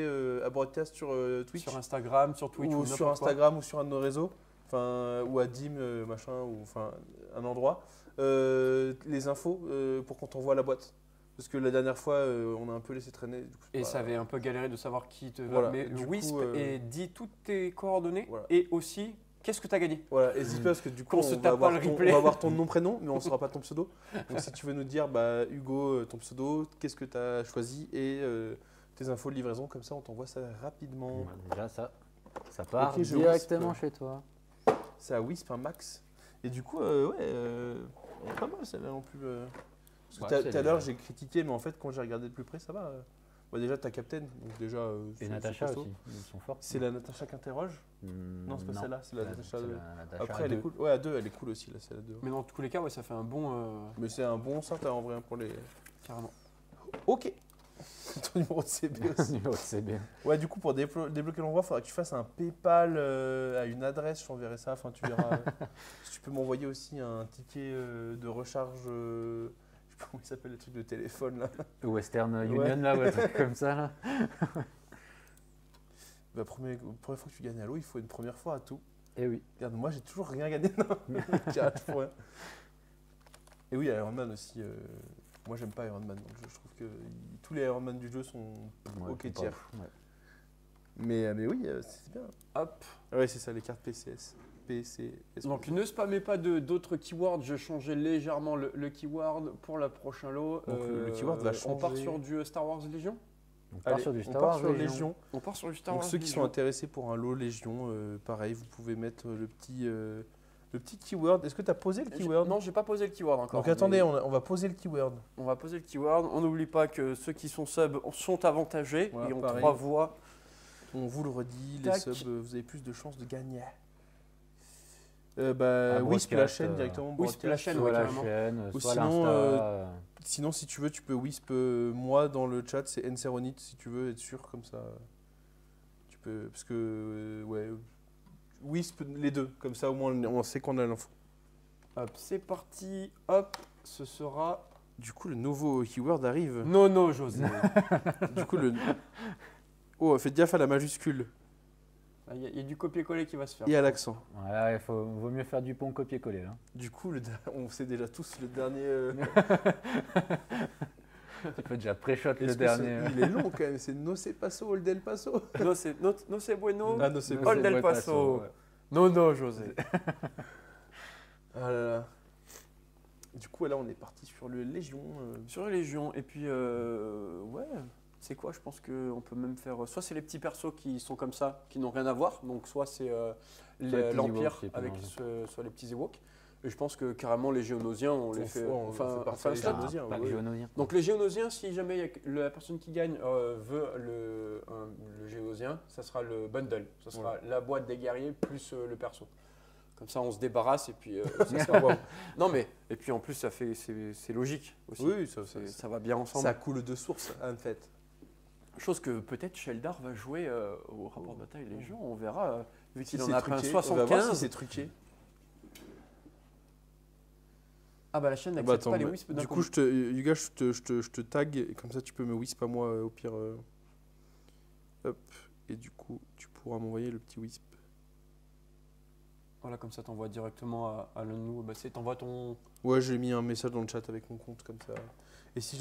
à broadcast sur Twitch Sur Instagram, sur Twitch ou n'importe sur quoi. Instagram ou sur un de nos réseaux, enfin ou à Dim machin ou enfin un endroit, les infos pour qu'on t'envoie la boîte. Parce que la dernière fois, on a un peu laissé traîner. Du coup, c'est Et pas- ça avait un peu galéré de savoir qui te Voilà, Mais du Wisp coup, et dis toutes tes coordonnées Voilà. et aussi qu'est-ce que tu as gagné. Voilà, n'hésite pas parce que du coup, Qu'on se tape pas avoir le ton, replay. on va avoir ton nom, prénom, mais on ne saura pas ton pseudo. Donc si tu veux nous dire, bah, Hugo, ton pseudo, qu'est-ce que tu as choisi et tes infos de livraison, comme ça on t'envoie ça rapidement. Déjà ça part Ok, je directement Wisp. chez toi. C'est à Wisp, un max. Et du coup, ouais, elle est pas mal celle-là non plus. Parce que Ouais, tout à l'heure, c'est- j'ai critiqué, mais en fait, quand j'ai regardé de plus près, ça va. Bah, déjà, t'as Captain, donc déjà. Et c'est Natacha costaud. aussi, ils sont forts. C'est la Natacha qui interroge. Non, c'est pas celle-là, c'est la Natacha. Après, elle est cool. Ouais, à 2, elle est cool aussi, là, c'est la 2. Mais dans tous les cas, ouais, ça fait un bon Mais c'est un bon sort en vrai pour les. carrément. Ok. Ton numéro de CB aussi. Numéro de CB. Ouais, du coup, pour débloquer l'envoi, il faudra que tu fasses un PayPal à une adresse. Je t'enverrai ça. Enfin, tu verras. Si tu peux m'envoyer aussi un ticket de recharge. Je sais pas comment il s'appelle, le truc de téléphone là. Western Ouais. Union là, ouais, truc comme ça là. Bah, première fois que tu gagnes à l'eau, il faut une première fois à tout. Et oui. Regarde, moi, j'ai toujours rien gagné. Non, j'arrête pour rien. Et oui, Iron Man aussi. Moi, j'aime pas Iron Man. Donc, je trouve que tous les Iron Man du jeu sont Ouais, ok c'est pas tiers. fou, ouais. Mais oui, c'est bien. Hop. Ouais, c'est ça, les cartes PCS. PCS. Donc ne spammez pas d'autres keywords, je changeais légèrement le keyword pour la prochain lot. Donc, le keyword va On part changer. sur du Star Wars Légion. On part Allez, sur du on Star part Wars sur Légion. Légion. On part sur du Star Donc Wars ceux qui sont Légion. intéressés pour un lot Légion, pareil, vous pouvez mettre le petit keyword. Est-ce que tu as posé le keyword? Non, j'ai pas posé le keyword encore. Donc attendez, mais on va poser le keyword. on va poser le keyword. On n'oublie pas que ceux qui sont sub sont avantagés Voilà, et ont pareil. 3 voix. On vous le redit, Tac. les subs, vous avez plus de chances de gagner. Ah, Wisp la broadcast, chaîne directement. Wisp la broadcast. chaîne, Soit ouais, la carrément. chaîne, Ou soit sinon, l'Insta. Sinon, si tu veux, tu peux Wisp moi dans le chat, c'est Nceronite si tu veux être sûr comme ça. Tu peux, parce que ouais, Wisp les deux, comme ça au moins on sait qu'on a l'info. Hop, c'est parti. Hop, ce sera. Du coup, le nouveau keyword arrive. Non, José. Du coup, oh, faites gaffe à la majuscule Il y a du copier-coller qui va se faire. et à l'accent. Voilà, vaut mieux faire du pont copier-coller là. Du coup, on sait déjà tous le dernier. Tu peux déjà pré-shot le Est-ce que dernier. il est long quand même. C'est No Se Paso, Old El Paso. No, c'est bueno. Ah, No Se No Paso. Old El se Paso. ouais. Non, José. Ah là là. Du coup, là, on est parti sur le Légion. Sur les Légions. Et puis, ouais, c'est quoi? Je pense qu'on peut même faire. Soit c'est les petits persos qui sont comme ça, qui n'ont rien à voir. Donc, soit c'est les petits l'Empire Ewoks qui est pas avec mal. soit les petits Ewoks. Et je pense que carrément les Géonosiens, on les fait. on fait partie enfin, des slot. Géonosiens. Pas ouais. le Géonodien. Donc les Géonosiens, si jamais il y a la personne qui gagne veut le Géonosien, ça sera le bundle. Ça sera la boîte des guerriers plus le perso. Comme ça, on se débarrasse et puis ça sera wow. Non mais et puis en plus ça fait c'est logique aussi. Oui, ça, Ça va bien ensemble. ça coule de source, en fait. Chose que peut-être Sheldar va jouer au rapport de bataille Légion. On verra vu Si qu'il en c'est a pris un truqué, on va voir si 75. c'est truqué. Ah bah la chaîne Ah n'accepte bah attends, pas les mais wisps d'un du coup. coup, Yuga, je te tag, et comme ça tu peux me wisp à moi au pire. Hop, et du coup, tu pourras m'envoyer le petit wisp. Voilà, comme ça t'envoies directement à l'un de nous. Bah, t'envoies ton. Ouais, j'ai mis un message dans le chat avec mon compte comme ça. Et si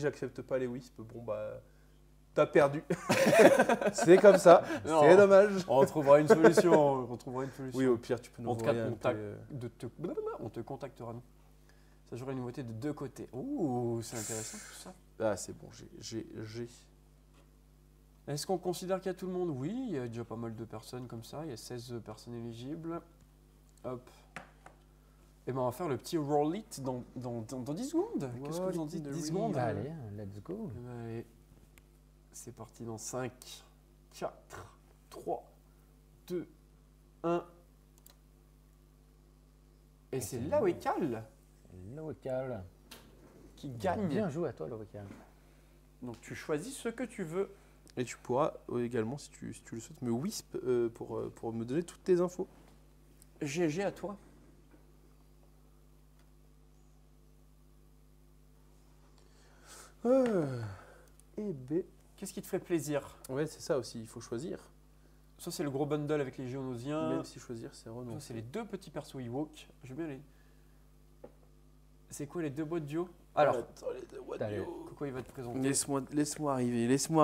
j'accepte pas les wisp, bon bah, t'as perdu. C'est comme ça, Non. c'est dommage. On trouvera une solution. On trouvera une solution. Oui, au pire, tu peux nous En cas envoyer de un contact, peu, on te contactera nous. Ça jouera une nouveauté de deux côtés. Ouh, c'est intéressant tout ça. Ah, c'est bon, j'ai. Est-ce qu'on considère qu'il y a tout le monde? Oui, il y a déjà pas mal de personnes comme ça. Il y a 16 personnes éligibles. Hop. Et ben on va faire le petit roll it dans 10 secondes. Qu'est-ce que vous en dites? 10 secondes? Allez, let's go. Eh ben, allez. C'est parti dans 5, 4, 3, 2, 1. Et c'est c'est Lawekal Local. qui gagne. Bien joué à toi, Local. Donc tu choisis ce que tu veux. Et tu pourras également, si tu le souhaites, me wisp pour me donner toutes tes infos. GG à toi. Eh ben. Qu'est-ce qui te ferait plaisir? Ouais, c'est ça aussi, il faut choisir. Soit c'est le gros bundle avec les géonosiens. Même si choisir, c'est Soit renoncer. c'est les deux petits persos Ewok. Je veux bien les. C'est quoi les deux boîtes duo? Alors, Attends, les deux boîtes Allez. duo. Coco il va te présenter. Laisse-moi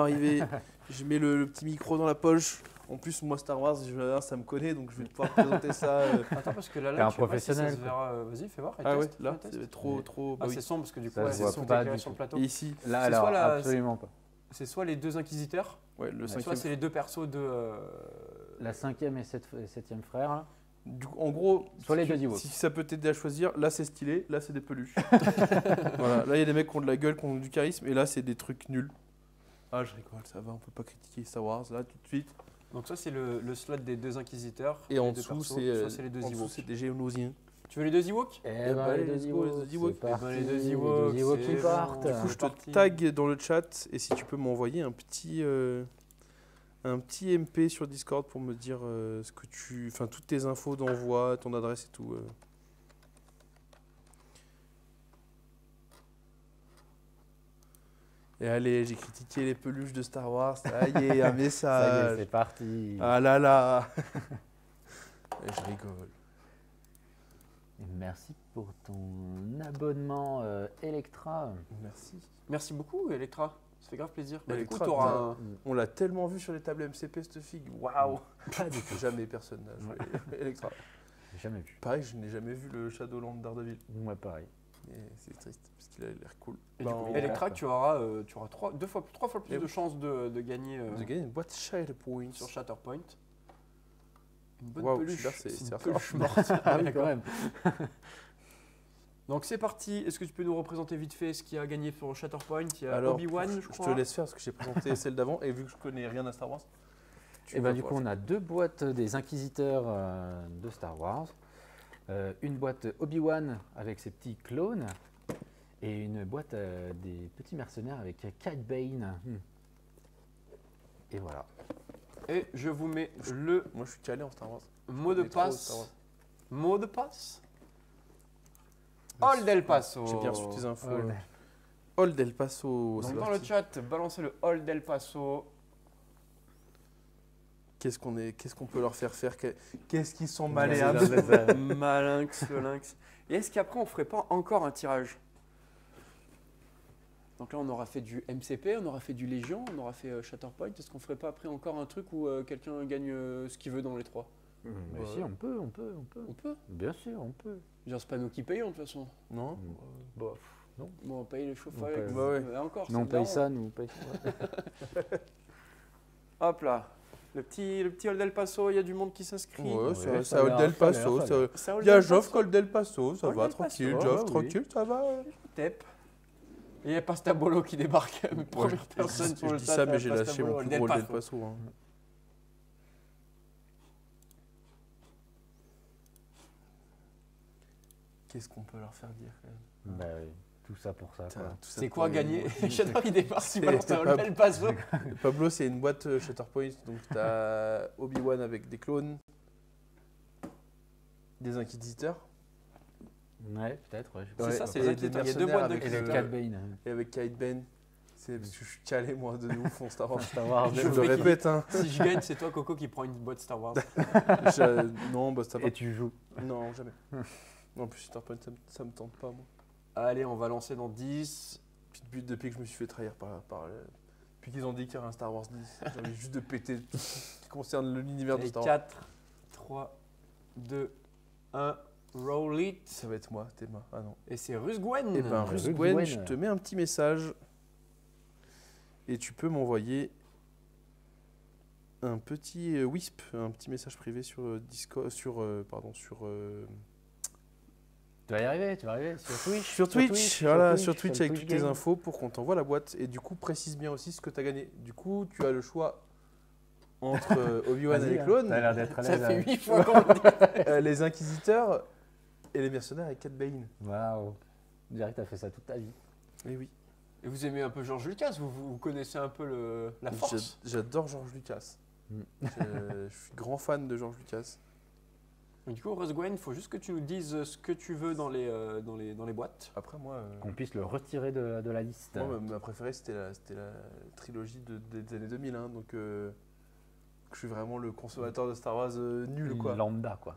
arriver. Je mets le petit micro dans la poche. En plus, moi, Star Wars, ça me connaît, donc je vais pouvoir présenter ça. Attends, parce que là, T'es un je sais pas si ça professionnel, se verra. Vas-y, fais voir. Ah ouais, teste, là, teste. c'est trop. Ah, bah oui. c'est sombre parce que du coup, Ça ouais, se c'est voit sombre pas éclairé du sur le tout. plateau. Et ici, Là, C'est alors, soit la- absolument pas. C'est soit les deux inquisiteurs, ouais, le soit cinquième. c'est les deux persos de. La 5e et 7e frère, là. En gros, Soit les deux Ewoks. si ça peut t'aider à choisir, là c'est stylé, là c'est des peluches. Voilà, là il y a des mecs qui ont de la gueule, qui ont du charisme, et là c'est des trucs nuls. Ah, je rigole, ça va, on peut pas critiquer Star Wars là tout de suite. Donc, ça, c'est le slot des deux inquisiteurs. Et les en deux dessous, persos, c'est soit c'est les deux en dessous, Ewoks. c'est des géonosiens. Tu veux les deux Ewoks? Eh ben, ben, allez, les let's deux go, Ewoks, les Ewoks. c'est parti. Les deux Les Ewoks, Ewoks c'est qui bon. partent. Du Du coup, je te parti. tag dans le chat, et si tu peux m'envoyer un petit MP sur Discord pour me dire ce que enfin toutes tes infos d'envoi, ton adresse et tout. Et allez, j'ai critiqué les peluches de Star Wars. Ça y est, un Ça y est, message. c'est parti. Ah là là. Et je rigole. Et merci pour ton abonnement Electra. Merci. Merci beaucoup, Electra. Ça fait grave plaisir. Bah, du coup, Electra, t'auras putain. un. On l'a tellement vu sur les tables MCP cette figue. Waouh. Pas du tout. Jamais personne n'a joué Electra. J'ai jamais vu. Pareil, je n'ai jamais vu le Shadowland Daredevil. Ouais, pareil. Et c'est triste parce qu'il a l'air cool. Et Bah, du coup, on- Electra, tu auras trois fois plus Et de oui. chances de gagner De gagner une boîte Shatterpoint. sur Shatterpoint. Une bonne Waouh, peluche. celui-là, c'est une hardcore. peluche morte. Ah oui, D'accord. quand même. Donc c'est parti. Est-ce que tu peux nous représenter vite fait ce qui a gagné sur Shatterpoint? Il y a Alors, Obi-Wan, je je crois. te laisse faire parce que j'ai présenté celle d'avant et vu que je connais rien à Star Wars. Et ben, du coup, on a deux boîtes des Inquisiteurs de Star Wars. Une boîte Obi-Wan avec ses petits clones. Et une boîte des petits mercenaires avec Cad Bane. Et voilà. Et je vous mets le Moi, je suis calé en Star Wars. mot de connais trop Star passe. Wars. Mot de passe. Old El Paso. J'ai bien reçu tes infos. Ouais. Old El Paso. Donc c'est dans le parti. chat, balancez le Old El Paso. Qu'est-ce qu'on peut leur faire faire Qu'est-ce qu'ils sont Ouais, malléables. c'est ça. Malinx, le lynx. Et est-ce qu'après on ferait pas encore un tirage? Donc là on aura fait du MCP, on aura fait du Légion, on aura fait Shatterpoint. Est-ce qu'on ferait pas après encore un truc où quelqu'un gagne ce qu'il veut dans les trois? Mais Ouais. si, on peut. On peut. Bien sûr, on peut. Genre c'est pas nous qui payons de toute façon. Non. Bon, Bon, on paye les chauffeurs. On paye- Bah ouais. Encore. nous, on c'est paye marrant. ça, nous, on paye ça. Hop là. Le petit Old El Paso, il y a du monde qui s'inscrit. Ouais, Ouais, c'est ça a Old l'air- Del ça a l'air, Paso. ça a l'air. Ça, Old Il y a El Geoff Paso. Col Del Paso, ça Old va, Del Paso. tranquille. Ouais, Geoff, oui. tranquille, ça va. Tep. Et il y a Pastabolo qui débarque. Première personne sur Je le dis chat, ça, mais j'ai lâché Pastabolo, mon Old plus El gros Del Paso. Paso. hein. Qu'est-ce qu'on peut leur faire dire quand même Bah oui, tout ça pour ça. Putain, Quoi. tout ça C'est pour quoi les- gagner? J'adore, il débarque, il C'est balance un pas- Old El Paso. Pablo, c'est une boîte Shatterpoint. Donc, t'as Obi-Wan avec des clones, des inquisiteurs Ouais, peut-être. Ouais, je sais C'est pas. ça, c'est et les des inquisiteurs. Il y a deux mercenaires boîtes de avec Et le le- Cad Bane. et avec Cad Bane. C'est parce que je suis calé, moi, de ouf en Star Wars. Star Wars. Je Je le fais qu'il- répète, hein. Si je gagne, c'est toi, Coco, qui prend une boîte Star Wars. Non, bah ça va. Et tu joues. Non, jamais. En plus, Shatterpoint, ça me tente pas, moi. Allez, on va lancer dans 10. Puis depuis que je me suis fait trahir par Depuis qu'ils ont dit qu'il y aurait un Star Wars 10, j'ai envie juste de péter tout ce qui concerne l'univers de Et Star Wars. 4, 3, 2, 1, roll it. Ça va être moi, Théma. Ah non. Et c'est Russ Gwen. Eh ben, Russ Russ Gwen, Gwen. je te mets un petit message et tu peux m'envoyer un petit Wisp, un petit message privé sur Discord, Tu vas y arriver, tu vas arriver sur Twitch. sur Twitch, voilà, sur Twitch le avec toutes les Game. infos pour qu'on t'envoie la boîte. Et du coup, précise bien aussi ce que tu as gagné. Du coup, tu as le choix entre Obi-Wan et Vas-y, les hein. clones, T'as l'air d'être à Ça l'aise. fait 8 fois qu'on le dit. les inquisiteurs et les mercenaires avec Cat Bane. Waouh. On dirait que t'as fait ça toute ta vie. Eh oui, Et vous aimez un peu George Lucas, vous connaissez un peu la force. j'adore George Lucas. Mm. Je suis grand fan de George Lucas. Du coup, Russ Gwen, il faut juste que tu nous dises ce que tu veux dans les boîtes. Après, moi, Qu'on puisse le retirer de la liste. moi, ma préférée, c'était la trilogie des années 2000. Hein, donc, je suis vraiment le consommateur de Star Wars nul, quoi. Lambda, quoi.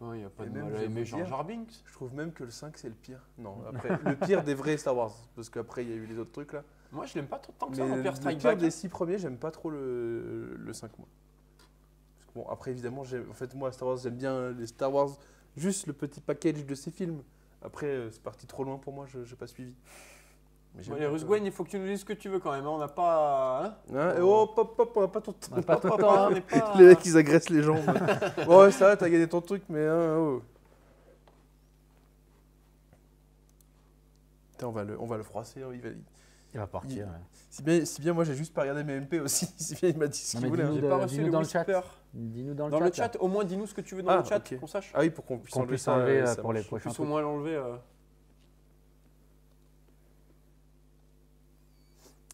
Il n'y a pas Et de même, mal je à vais aimer vous Jar dire- Jar Binks. Je trouve même que le 5, c'est le pire. Non, après, le pire des vrais Star Wars. Parce qu'après, il y a eu les autres trucs, là. Moi, je l'aime pas tant que Mais ça, l'Empire le Strike pire Back. des 6 premiers, j'aime pas trop le 5, moi. Parce que, bon, après, évidemment, en fait, moi, Star Wars, j'aime bien les Star Wars, juste le petit package de ces films. Après, c'est parti trop loin pour moi, je n'ai pas suivi. Mais Bon, les Russ Gwen, il faut que tu nous dises ce que tu veux quand même. Hein. On n'a pas. Hein Hein, et hop, hop, hop, on n'a pas tout le temps. On n'a pas tout le on temps. n'est pas- Les mecs, ils agressent les gens. Bon, ouais, ça va, t'as gagné ton truc, mais hein, oh. Putain, on va le froisser, hein, Il va partir. ouais. Si bien moi j'ai juste pas regardé mes MP aussi, si bien il m'a dit ce Non, qu'il mais voulait. hein. J'ai dis-nous pas de- reçu dis-nous le dans le chat. whisper. Dis-nous dans le Dans chat. le chat, au moins dis-nous ce que tu veux dans Ah, le chat, ok. qu'on sache. Ah oui, pour qu'on puisse Qu'on enlever puisse ça, enlever ça pour les marche. prochains Plus ou trucs. moins l'enlever.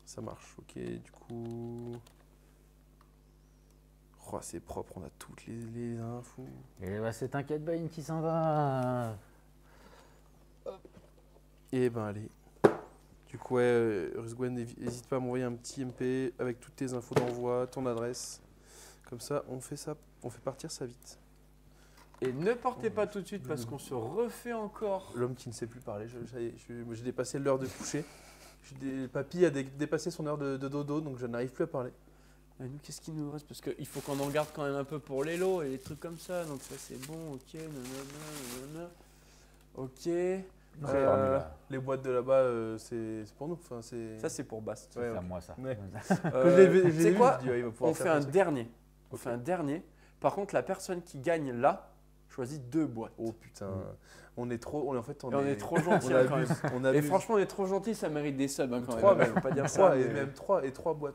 Ça marche, ok, du coup... Oh, c'est propre, on a toutes les infos. Et bah, c'est un Cat Bane qui s'en va. Et ben allez. Du coup, ouais, Russ Gwen, n'hésite pas à m'envoyer un petit MP avec toutes tes infos d'envoi, ton adresse. Comme ça, on fait partir ça vite. Et ne partez pas tout de suite parce qu'on se refait encore. L'homme qui ne sait plus parler, j'ai dépassé l'heure de coucher. Papy a dépassé son heure de dodo, donc je n'arrive plus à parler. Et nous, qu'est-ce qu'il nous reste? Parce qu'il faut qu'on en garde quand même un peu pour les lots et les trucs comme ça. Donc ça, c'est bon, ok, nanana, nanana. Ok. Après, les boîtes de là-bas, c'est pour nous. Enfin, Ça, c'est pour Bast. C'est ouais, à ok. moi ça. Ouais. Euh, Je l'ai tu sais vu, quoi? je dis, ouais, il va pouvoir On faire fait un truc. dernier. On Ok. fait un dernier. Par contre, la personne qui gagne là choisit 2 boîtes. Oh putain, on est trop. En fait, Et on est trop on gentil hein, quand abuse, même. on Et abuse. franchement, on est trop gentil, ça mérite des subs hein, quand Trois, même. même. Faut pas dire ça. Trois, et mais- même trois boîtes.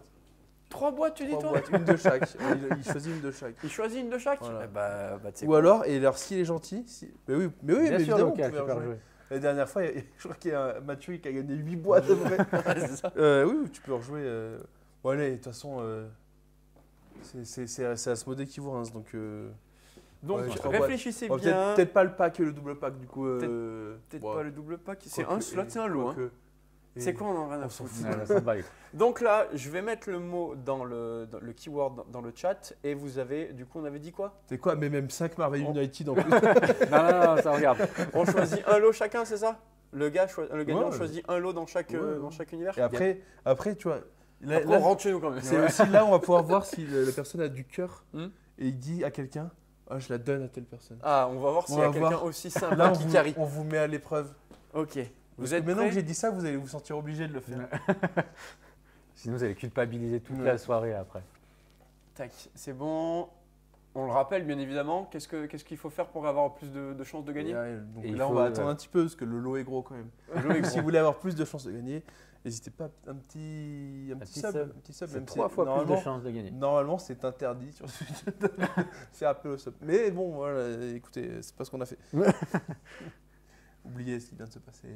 3 boîtes, tu dis Trois toi? boîtes, une de chaque. Il choisit une de chaque. Il choisit une de chaque? Voilà. Eh bah, tu sais Ou quoi. alors, et alors s'il est gentil, mais oui, Bien mais sûr, évidemment, local, vous pouvez super rejouer. joué. La dernière fois, je crois qu'il y a Mathieu qui a gagné 8 boîtes à peu près. C'est ça. Oui, tu peux rejouer. Bon, allez, de toute façon, c'est Asmodée qui vous rince, donc. Donc, Ouais, 3 boîtes. réfléchissez Bon, bien. peut-être pas le pack et le double pack, du coup. Peut-être bon, pas le double pack. C'est quoique, un slot, c'est un lot. Hein. quoique. C'est quoi, on en a rien à on s'en foutre. Ouais, là, ça va aller. Donc là, je vais mettre le mot dans le keyword dans le chat et vous avez, du coup, on avait dit quoi? C'est quoi, mais même 5 Marvel Oh. United en plus. Non, ça regarde. On choisit un lot chacun, c'est ça? Le gagnant Ouais. choisit un lot dans chaque univers. Et après, tu vois, là, Après, on rentre chez nous quand même. c'est aussi là où on va pouvoir voir si la personne a du cœur Hmm. et il dit à quelqu'un, ah, je la donne à telle personne. Ah, on va voir s'il y On a va quelqu'un voir. aussi sympa Là, qui carry. on vous met à l'épreuve. Ok. Vous Parce êtes que maintenant prêts? que j'ai dit ça, vous allez vous sentir obligé de le faire. Sinon, vous allez culpabiliser toute Ouais. la soirée après. Tac, c'est bon. On le rappelle, bien évidemment. Qu'est-ce qu'il faut faire pour avoir plus de chances de gagner? Donc Et il là, on faut, va attendre un petit peu parce que le lot est gros quand même. Donc, si vous voulez avoir plus de chances de gagner, n'hésitez pas un petit petit sub. sub. Un petit sub, C'est même 3 si- fois plus de normalement- chances de gagner. Normalement, c'est interdit sur Twitch de faire appel au sub. Mais bon, voilà, écoutez, c'est pas ce qu'on a fait. Oubliez ce qui vient de se passer.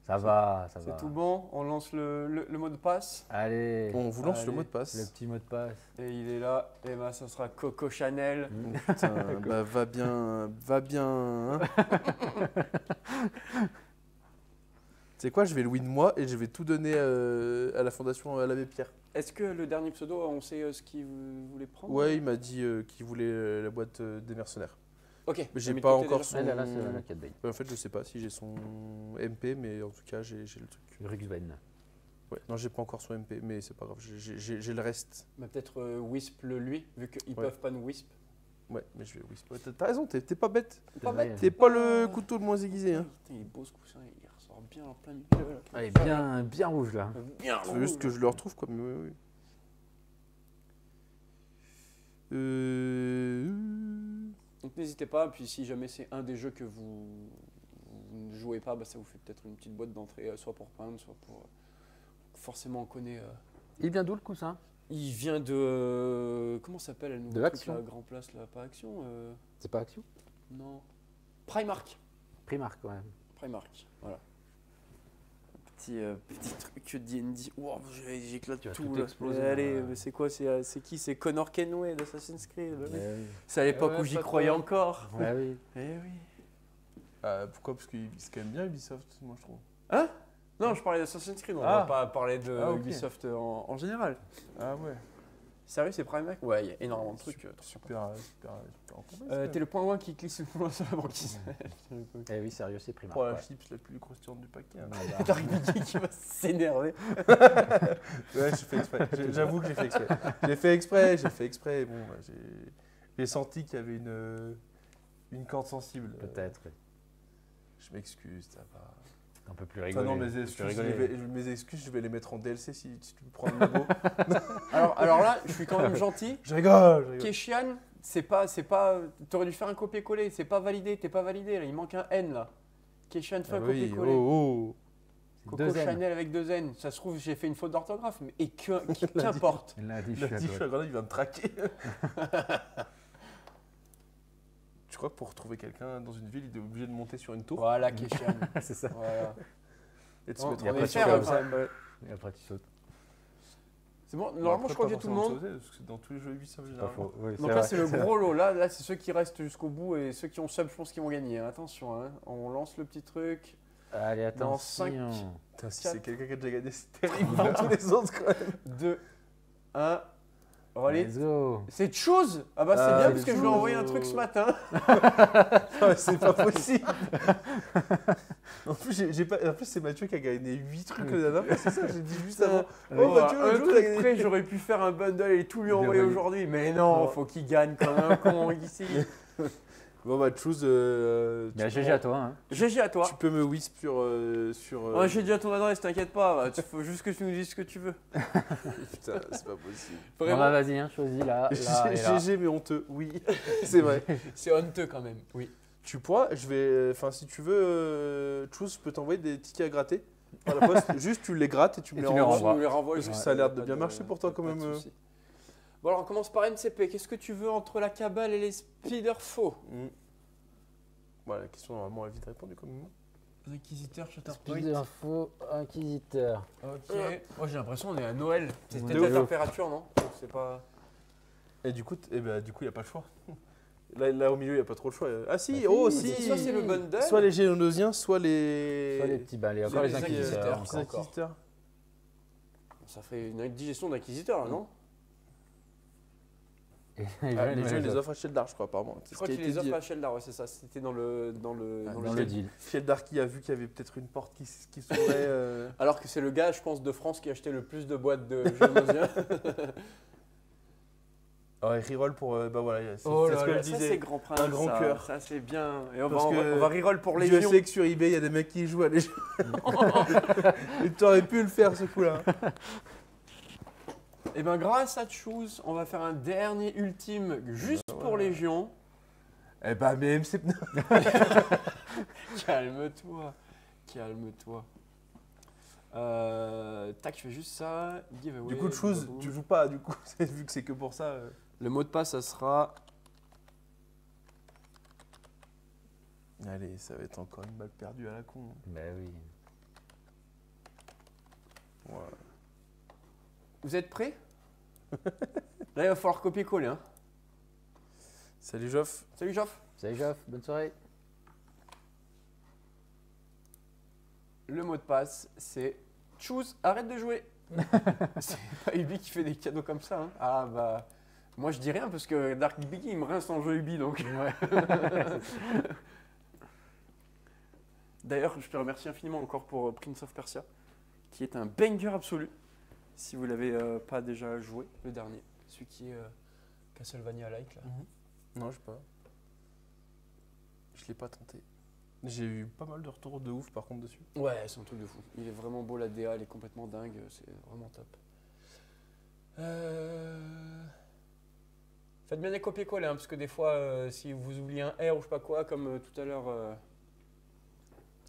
Ça va, ça va. C'est tout bon. On lance le mot de passe. Allez, On vous lance Allez, le mot de passe. le petit mot de passe. Et il est là. Et ben, ça sera Coco Chanel. Oh, putain, bah, va bien, va bien. hein. Tu sais quoi, je vais le win moi et je vais tout donner à la fondation à l'abbé Pierre. Est-ce que le dernier pseudo, on sait ce qu'il voulait prendre? Ouais, il m'a dit qu'il voulait la boîte des mercenaires. Ok. Mais j'ai mis de pas côté encore déjà. son- Là, c'est la Cat Bane. En fait, je sais pas si j'ai son MP, mais en tout cas, j'ai le truc. Ruxben. Ouais, non, j'ai pas encore son MP, mais c'est pas grave, j'ai le reste. Bah, peut-être Wisp lui, vu qu'ils Ouais. peuvent pas nous Wisp. Ouais, mais je vais Wisp. Ouais, t'as raison, t'es pas bête. Pas vrai. bête. T'es pas le couteau le moins aiguisé. Hein. Putain, il est beau ce coussin, il ressort bien en plein milieu. Là. Allez, bien rouge là. Bien Faut juste que je le retrouve, quoi. Mais oui. Donc n'hésitez pas, puis si jamais c'est un des jeux que vous ne jouez pas, bah, ça vous fait peut-être une petite boîte d'entrée, soit pour peindre, soit pour... forcément on connaît... Il vient d'où le coussin? Il vient de... comment ça s'appelle elle nous De Action. La Grand Place, là, pas Action C'est pas Action? Non. Primark. Primark, ouais. Primark, voilà. Petit truc D&D. Wow, j'éclate Tu vas tout. tout Là. exploser, Allez, là. mais c'est quoi? C'est qui? C'est Connor Kenway d'Assassin's Creed. Bah oui. Ouais, oui. C'est à l'époque Ouais, où j'y pas croyais toi. encore. Ouais, oui. Eh oui. Pourquoi? Parce qu'ils c'est quand même bien Ubisoft, moi je trouve. Hein? Non, je parlais d'Assassin's Creed, on Ah. va pas parler de Ah, ok. Ubisoft en général. Ah ouais. Sérieux, c'est Primark? Ouais, il y a énormément de trucs. Super entreprise. T'es le point loin qui glisse sur la banquise. Eh oui, sérieux, c'est Primark. Oh la ouais. chips la plus croustillante du paquet. Hein. Ah bah. T'as Ricky qui va s'énerver. Ouais, j'ai fait exprès. J'avoue que j'ai fait exprès. J'ai fait exprès. Bon, bah, j'ai senti qu'il y avait une corde sensible. Peut-être. oui. Je m'excuse, ça va. Un peu plus Enfin, rigolo. non, mes excuses, je vais les mettre en DLC si tu peux prendre le mot. Alors là, je suis quand même gentil. Je rigole. Keshian, c'est pas. T'aurais dû faire un copier-coller, c'est pas validé, t'es pas validé, là, il manque un N là. Keshian, fais Ah un oui, copier-coller. oh. Coco Deux N. Chanel avec 2 N. Ça se trouve, j'ai fait une faute d'orthographe, mais qu'importe. Il l'a dit, Il a dit, je suis à à Grenade, il vient de traquer. Tu crois que pour retrouver quelqu'un dans une ville, il est obligé de monter sur une tour Voilà, Keshian. C'est ça. Voilà. et de se On- mettre on en est pression fiers, comme hein, ça. quand même. Ouais. Et après, tu sautes. C'est bon, Bon, normalement, après, je crois que pas j'ai tout le forcément monde. sauter, parce que c'est dans tous les jeux Ubisoft Pas généralement. faux. Oui, Donc là, c'est le gros lot. Là, c'est ceux qui restent jusqu'au bout et ceux qui ont sub, je pense qu'ils vont gagner. hein. Attention, hein. On lance le petit truc. Allez, attends. Dans 5. Putain, si Quatre. c'est quelqu'un qui a déjà gagné, c'est terrible pour tous les autres quand même. 2, 1. Relais. Let's go. C'est Choose. Ah bah c'est Ah, bien c'est parce que je lui ai Choose. envoyé un truc ce matin. Ouais, c'est pas possible. En plus, c'est Mathieu qui a gagné 8 trucs le dernier fois, c'est ça, j'ai dit juste avant. Oh, Mathieu, un l'autre jour, il a truc gagné. près, j'aurais pu faire un bundle et tout lui envoyer envoyer. aujourd'hui. Mais non, Non. faut qu'il gagne quand même. Comment ici. Bon, bah, choose. Mais GG à toi. Hein. GG à toi. Tu peux me wisp sur. Ouais, j'ai déjà ton adresse, t'inquiète pas. Il faut juste que tu nous dises ce que tu veux. Putain, c'est pas possible. Bon, Vraiment, bah, vas-y, hein, choisis là. là, et là. GG, mais honteux, oui, c'est vrai. c'est honteux quand même. Oui. Tu pourras, enfin, si tu veux, choose, je peux t'envoyer des tickets à gratter par la poste. Juste, tu les grattes et tu me Et les tu les renvoies. renvoies. Tu nous les renvoies, Parce que je- ça a l'air de pas bien marcher pour toi, quand pas de même. souci. Bon, alors on commence par NCP. Qu'est-ce que tu veux entre la cabale et les speeders faux? Voilà, la question, normalement, elle est vite répondue comme moi. Inquisiteur, Shatterpoint. Speed d'info, inquisiteur. Ok. Moi j'ai l'impression qu'on est à Noël. C'est Ouais. peut-être la De ouf. température, non? C'est pas. Et du coup, il n'y a pas le choix. Là, au milieu, il n'y a pas trop le choix. Ah si, Bah, oh si, si. Soit c'est le bundle. Soit les géonosiens, soit les. Soit les petits balais, encore les les inquisiteurs. inquisiteurs. Les inquisiteurs. Ça fait une digestion d'inquisiteur, là, non? Et Ah, les jeux, ils les offrent à Sheldar, je crois, apparemment. Je crois qu'ils les offrent à Sheldar, ouais, c'est ça. C'était dans le dans le le deal. Sheldar qui a vu qu'il y avait peut-être une porte qui s'ouvrait. Alors que c'est le gars, je pense, de France qui a acheté le plus de boîtes de Géonosiens. Ah, et reroll pour. Bah voilà, c'est Oh c'est là ce que là, je ça disais. c'est grand prince. un grand ça. cœur. Ça c'est bien. Et on Parce va que reroll pour Je Légion. sais que sur eBay, il y a des mecs qui jouent à les jeux. Et tu aurais pu le faire ce coup-là. Et bien grâce à Choose, on va faire un dernier ultime juste pour Légion. Eh bah, mais MC. Calme-toi. Calme-toi. Tac, je fais juste ça. Giveaway. Du coup, chose, boum. tu joues pas, du coup, vu que c'est que pour ça. Le mot de passe, ça sera. Allez, ça va être encore une balle perdue à la con. Bah oui. Ouais. Vous êtes prêts? Là, il va falloir copier-coller. Hein. Salut Joff. Salut, Geoff. Salut Geoff, bonne soirée. Le mot de passe, c'est Choose, arrête de jouer. C'est pas Ubi qui fait des cadeaux comme ça. Hein. Ah bah. Moi, je dis rien parce que Dark Biggie, il me rince en jeu Ubi. Donc. D'ailleurs, je te remercie infiniment encore pour Prince of Persia. qui est un banger absolu. Si vous l'avez pas déjà joué, le dernier, celui qui est Castlevania-like. Là. Non, je sais pas. Je l'ai pas tenté. J'ai eu pas mal de retours de ouf par contre dessus. Ouais, c'est un truc de fou. Il est vraiment beau, la DA, elle est complètement dingue, c'est vraiment top. Faites bien des copier-coller, hein, parce que des fois, si vous oubliez un R ou je sais pas quoi, comme tout à l'heure.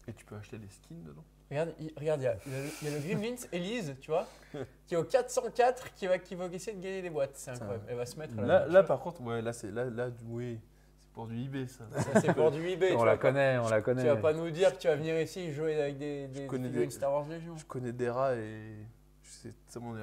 Et tu peux acheter des skins dedans. Regarde, il y a le Gremlins Elise, tu vois, qui est au 404, qui va essayer de gagner des boîtes. C'est incroyable. Elle va se mettre Là par contre, ouais, là, oui, c'est pour du eBay ça. Ça, c'est pour du eBay. On la connaît, on la connaît. Tu vas pas nous dire que tu vas venir ici jouer avec des connais figurines des- Star Wars Légion. Je connais des rats et ça m'en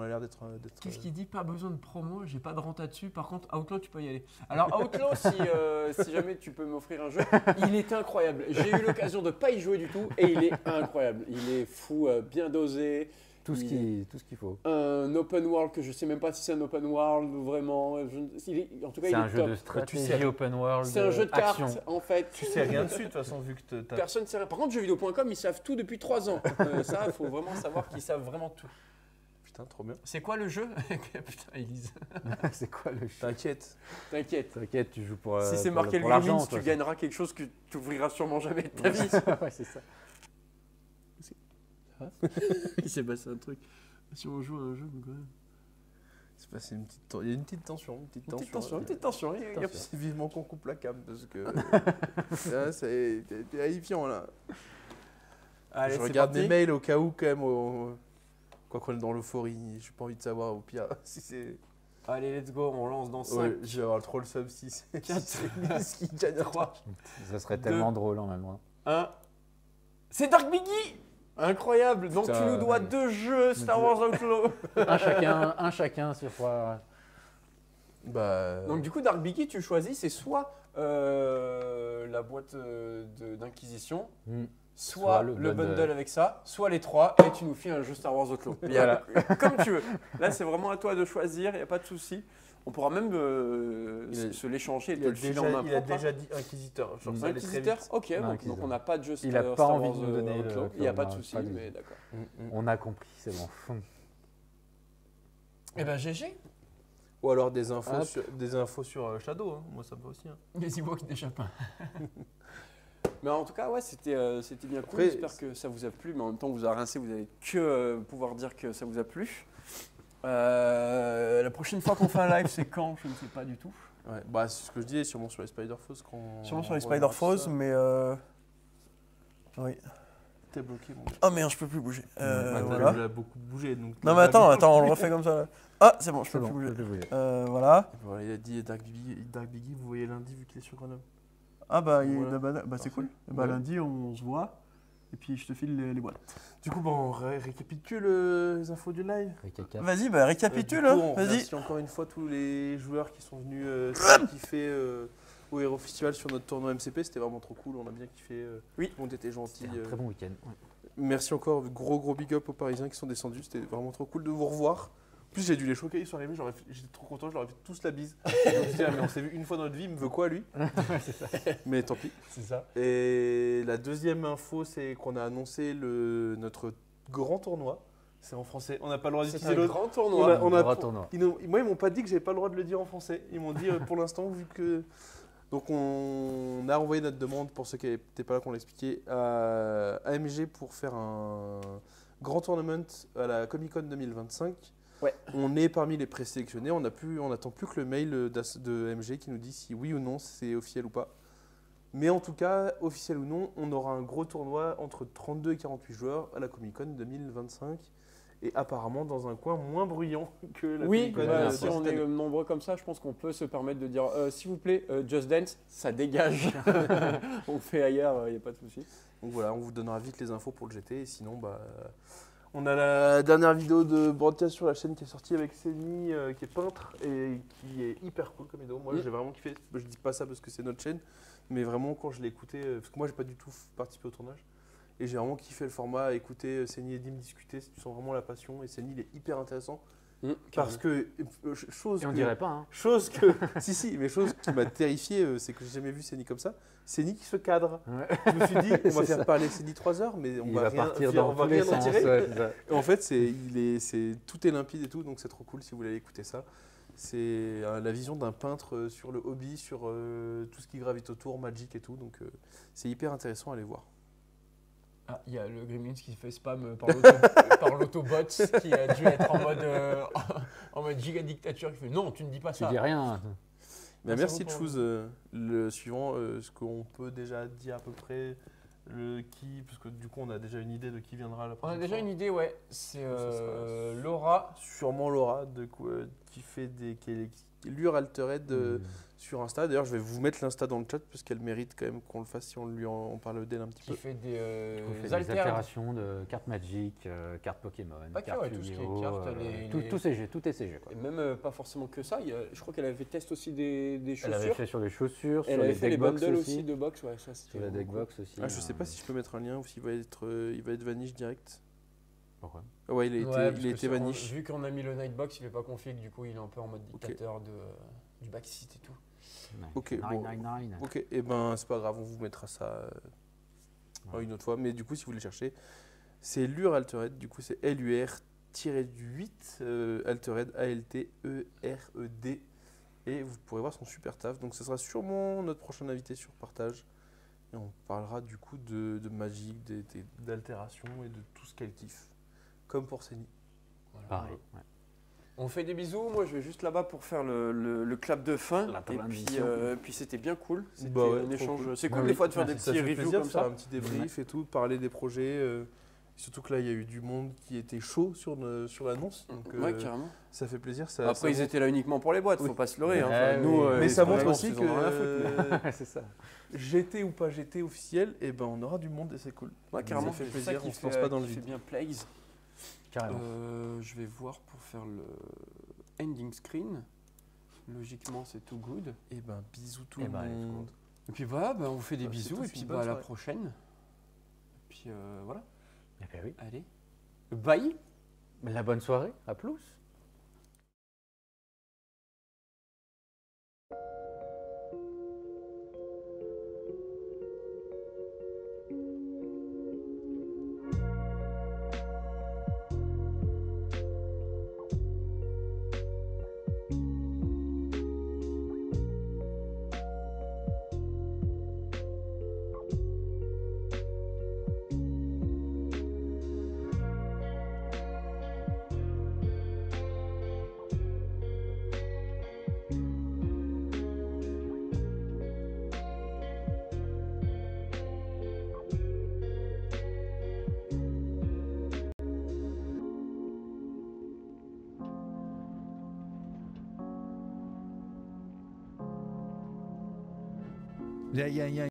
a l'air d'être. Qu'est-ce qu'il dit? Pas besoin de promo, j'ai pas de renta dessus. Par contre, Outlaw, tu peux y aller. Alors, Outlaw, si jamais tu peux m'offrir un jeu, il est incroyable. J'ai eu l'occasion de pas y jouer du tout et il est incroyable. Il est fou, bien dosé. Tout ce qu'il faut. Un open world que je sais même pas si c'est un open world ou vraiment. En tout cas, C'est il un est jeu top. de stratégie sais- open world. C'est un jeu de cartes, action. en fait. Tu sais rien dessus de toute façon vu que t'as. Personne ne sait rien. Par contre, jeuxvideo.com, ils savent tout depuis 3 ans. Ça, il faut vraiment savoir qu'ils savent vraiment tout. Putain, trop bien. C'est quoi le jeu? Putain, Elise. C'est quoi le jeu? T'inquiète. T'inquiète. T'inquiète, tu joues pour. Si c'est pour marqué le l'argent, Gremlins, tu toi, gagneras quelque chose que tu ouvriras sûrement jamais de ta vie. ouais, c'est ça. Il s'est passé un truc. Si on joue à un jeu, quand même. C'est passé une petite. Il y a une petite tension. Une petite tension. C'est vivement qu'on coupe la cam parce que. Là, c'est terrifiant là. Allez, Je c'est regarde parti. mes mails au cas où, quand même. Quoi qu'on est dans l'euphorie, j'ai pas envie de savoir au pire si c'est. Allez, let's go, on lance dans 5. Ouais, je vais avoir trop le sub si c'est. Quatre, si c'est Nice qui gagne. 3, Ça serait Deux. tellement drôle en même temps. 1. C'est Dark Biggie! Incroyable! Donc Putain, tu nous dois ouais. 2 jeux Star Wars Outlaw. Un chacun sur 3. Bah. Donc du coup, Dark Biggie, tu choisis, c'est soit la boîte d'Inquisition, soit le bundle avec ça, soit les 3, et tu nous fais un jeu Star Wars Outlaw. Voilà. Comme tu veux. Là, c'est vraiment à toi de choisir, il n'y a pas de souci. On pourra même se l'échanger et te le filer en main il a propre, hein. déjà dit Inquisiteur. Genre, ça allait très Inquisiteur. vite. Ok, donc Inquisiteur. on n'a pas de jeu Il a Star pas Wars envie de nous donner le Outlaw. Il n'y a pas de Outlaw, souci, pas du mais tout. d'accord. On a compris, c'est bon. Eh ben GG. Ou alors des infos Hop. sur Shadow. Hein. Moi, ça me va aussi. Hein. Les Ewoks déjà pas. Mais en tout cas, ouais, c'était bien cool. Après, J'espère que ça vous a plu. Mais en même temps, vous a rincé. Vous allez que pouvoir dire que ça vous a plu. La prochaine fois qu'on fait un live, c'est quand? Je ne sais pas du tout. Ouais, bah, c'est ce que je disais, sûrement sur les Spider-Foes. Sûrement sur les on reverra Spider-Foes, ça. mais oui. T'es bloqué, mon gars. Oh merde, je peux plus bouger. T'as Voilà. déjà beaucoup bougé. Donc Non mais attends, on le refait comme ça. Là. Ah, c'est bon, je peux plus bouger. Voilà. Voilà, il a dit Dark Biggie, vous voyez lundi vu qu'il est sur Grenoble. Ah bah, Voilà. c'est cool. Ouais. Lundi, on se voit. Et puis je te file les boîtes. Du coup, on récapitule les infos du live. Vas-y, bah récapitule. Du coup, on Vas-y. remercie encore une fois tous les joueurs qui sont venus kiffer au Hero Festival sur notre tournoi MCP. C'était vraiment trop cool, on a bien kiffé. Oui. Tout le monde était gentil. C'était un très bon week-end. Ouais. Merci encore, gros big up aux Parisiens qui sont descendus. C'était vraiment trop cool de vous revoir. En plus, j'ai dû les choquer, ils sont arrivés, j'étais trop content, je leur ai fait tous la bise. Je me suis dit, ah, mais on s'est vu une fois dans notre vie, il me veut quoi lui? Mais tant pis. C'est ça. Et la deuxième info, c'est qu'on a annoncé notre grand tournoi. C'est en français, on n'a pas le droit C'est d'utiliser un l'autre. grand tournoi. On a- Gros tournoi. Moi, ils m'ont pas dit que j'avais pas le droit de le dire en français. Ils m'ont dit pour l'instant, vu que. Donc, on a envoyé notre demande, pour ceux qui n'étaient pas là, qu'on l'expliquait, à AMG pour faire un grand tournament à la Comic Con 2025. Ouais. On est parmi les présélectionnés. On n'attend plus que le mail de AMG qui nous dit si oui ou non c'est officiel ou pas. Mais en tout cas, officiel ou non, on aura un gros tournoi entre 32 et 48 joueurs à la Comic Con 2025. Et apparemment dans un coin moins bruyant que la Oui, Comic Con. bah, de si cette on année. est nombreux comme ça, je pense qu'on peut se permettre de dire s'il vous plaît, Just Dance, ça dégage. On fait ailleurs, il n'y a pas de souci. Donc voilà, on vous donnera vite les infos pour le GT. Et sinon, on a la dernière vidéo de broadcast sur la chaîne qui est sortie avec Seni, qui est peintre et qui est hyper cool comme vidéo. Moi, j'ai vraiment kiffé. Je dis pas ça parce que c'est notre chaîne, mais vraiment quand je l'ai écouté, parce que moi, j'ai pas du tout participé au tournage. Et j'ai vraiment kiffé le format, écouter Seni et Dim discuter, tu sens vraiment la passion. Et Seni, il est hyper intéressant. Parce que, chose Et on que- dirait pas, hein. Chose que. si, mais chose qui m'a terrifié, c'est que j'ai jamais vu Séni comme ça. Séni qui se cadre. Ouais. Je me suis dit, on va C'est faire ça. parler Séni 3 heures, mais on Il va va rien, partir on dans va tous les rien en sens. tirer. Ouais, c'est ça. Et en fait, tout est limpide et tout, donc c'est trop cool si vous voulez aller écouter ça. C'est la vision d'un peintre sur le hobby, sur tout ce qui gravite autour, Magic et tout, donc c'est hyper intéressant à aller voir. Ah, il y a le Gremlins qui se fait spam par l'autobot qui a dû être en mode giga dictature. Qui fait non, tu ne dis pas Tu ça. dis rien. Mais Merci merci de beaucoup. choose le suivant, ce qu'on peut déjà dire à peu près, parce que du coup on a déjà une idée de qui viendra la On prochaine a déjà fois. une idée, ouais. C'est Ça sera- Laura. Sûrement Laura, qui fait qui lure Altered sur Insta. D'ailleurs, je vais vous mettre l'Insta dans le chat parce qu'elle mérite quand même qu'on le fasse si on parle d'elle un petit Qui peu. fait des On fait des alters. altérations de cartes Magic, cartes Pokémon, Pas que, cartes ouais, tout ce qui est Yu-Gi-Oh, cartes, les- tout CG, tout est CG. Quoi. Et même pas forcément que ça. Je crois qu'elle avait fait test aussi des Elle avait chaussures. fait sur les chaussures, Elle sur avait les fait les deckbox bundles aussi. aussi de box. Ouais, ça, c'était Sur la vraiment deckbox aussi. Je sais pas si je peux mettre un lien ou s'il va être vanish direct. Pourquoi Ah ouais, cool. il Ouais, a parce que été vanish. vu qu'on a mis le Nightbox, il est pas config. Du coup, il est un peu en mode dictateur du backseat et tout. Ok, Nine, bon. nine, nine. Ok, et ben c'est pas grave, on vous mettra ça une autre fois. Mais du coup, si vous voulez chercher, c'est Lure Altered, du coup c'est LUR-8 Altered, A-L-T-E-R-E-D. Et vous pourrez voir son super taf. Donc ce sera sûrement notre prochain invité sur Partage. Et on parlera du coup de Magic, d'altération et de tout ce qu'elle kiffe. Comme pour Séni. Voilà. Pareil. Ouais. On fait des bisous. Moi, je vais juste là-bas pour faire le clap de fin. La Et première puis, émission. puis c'était bien cool. C'était Bah ouais, un trop échange. cool. C'est Bah cool oui, des fois de faire des merci. petits Ça fait reviews plaisir comme de faire ça. un petit débrief et tout, de parler des projets. Surtout que là, il y a eu du monde qui était chaud sur l'annonce. Donc, Ouais, carrément. ça fait plaisir. Ça Après, ils étaient là uniquement pour les boîtes. Faut Oui. pas se leurrer. Hein. Ouais, Enfin, nous, oui. Mais les ça montre freelances, aussi ils en ont rien à foutre, que c'est ça. GT ou pas GT officiel, et ben on aura du monde et c'est cool. Ouais, carrément. Ça fait c'est ça plaisir, qui on se lance pas dans le qui fait vide. bien Plagues. Carrément. Je vais voir pour faire le ending screen. Logiquement, c'est too good. Et ben bisous tout Eh le ben, let's go. monde. Et puis voilà, bah, on vous fait des Bah, c'est bisous tout, et c'est puis une bah, bonne à la soirée. prochaine. Et puis voilà. Eh ben oui. Allez. Bye. La bonne soirée. À plus. Yeah, yeah, yeah.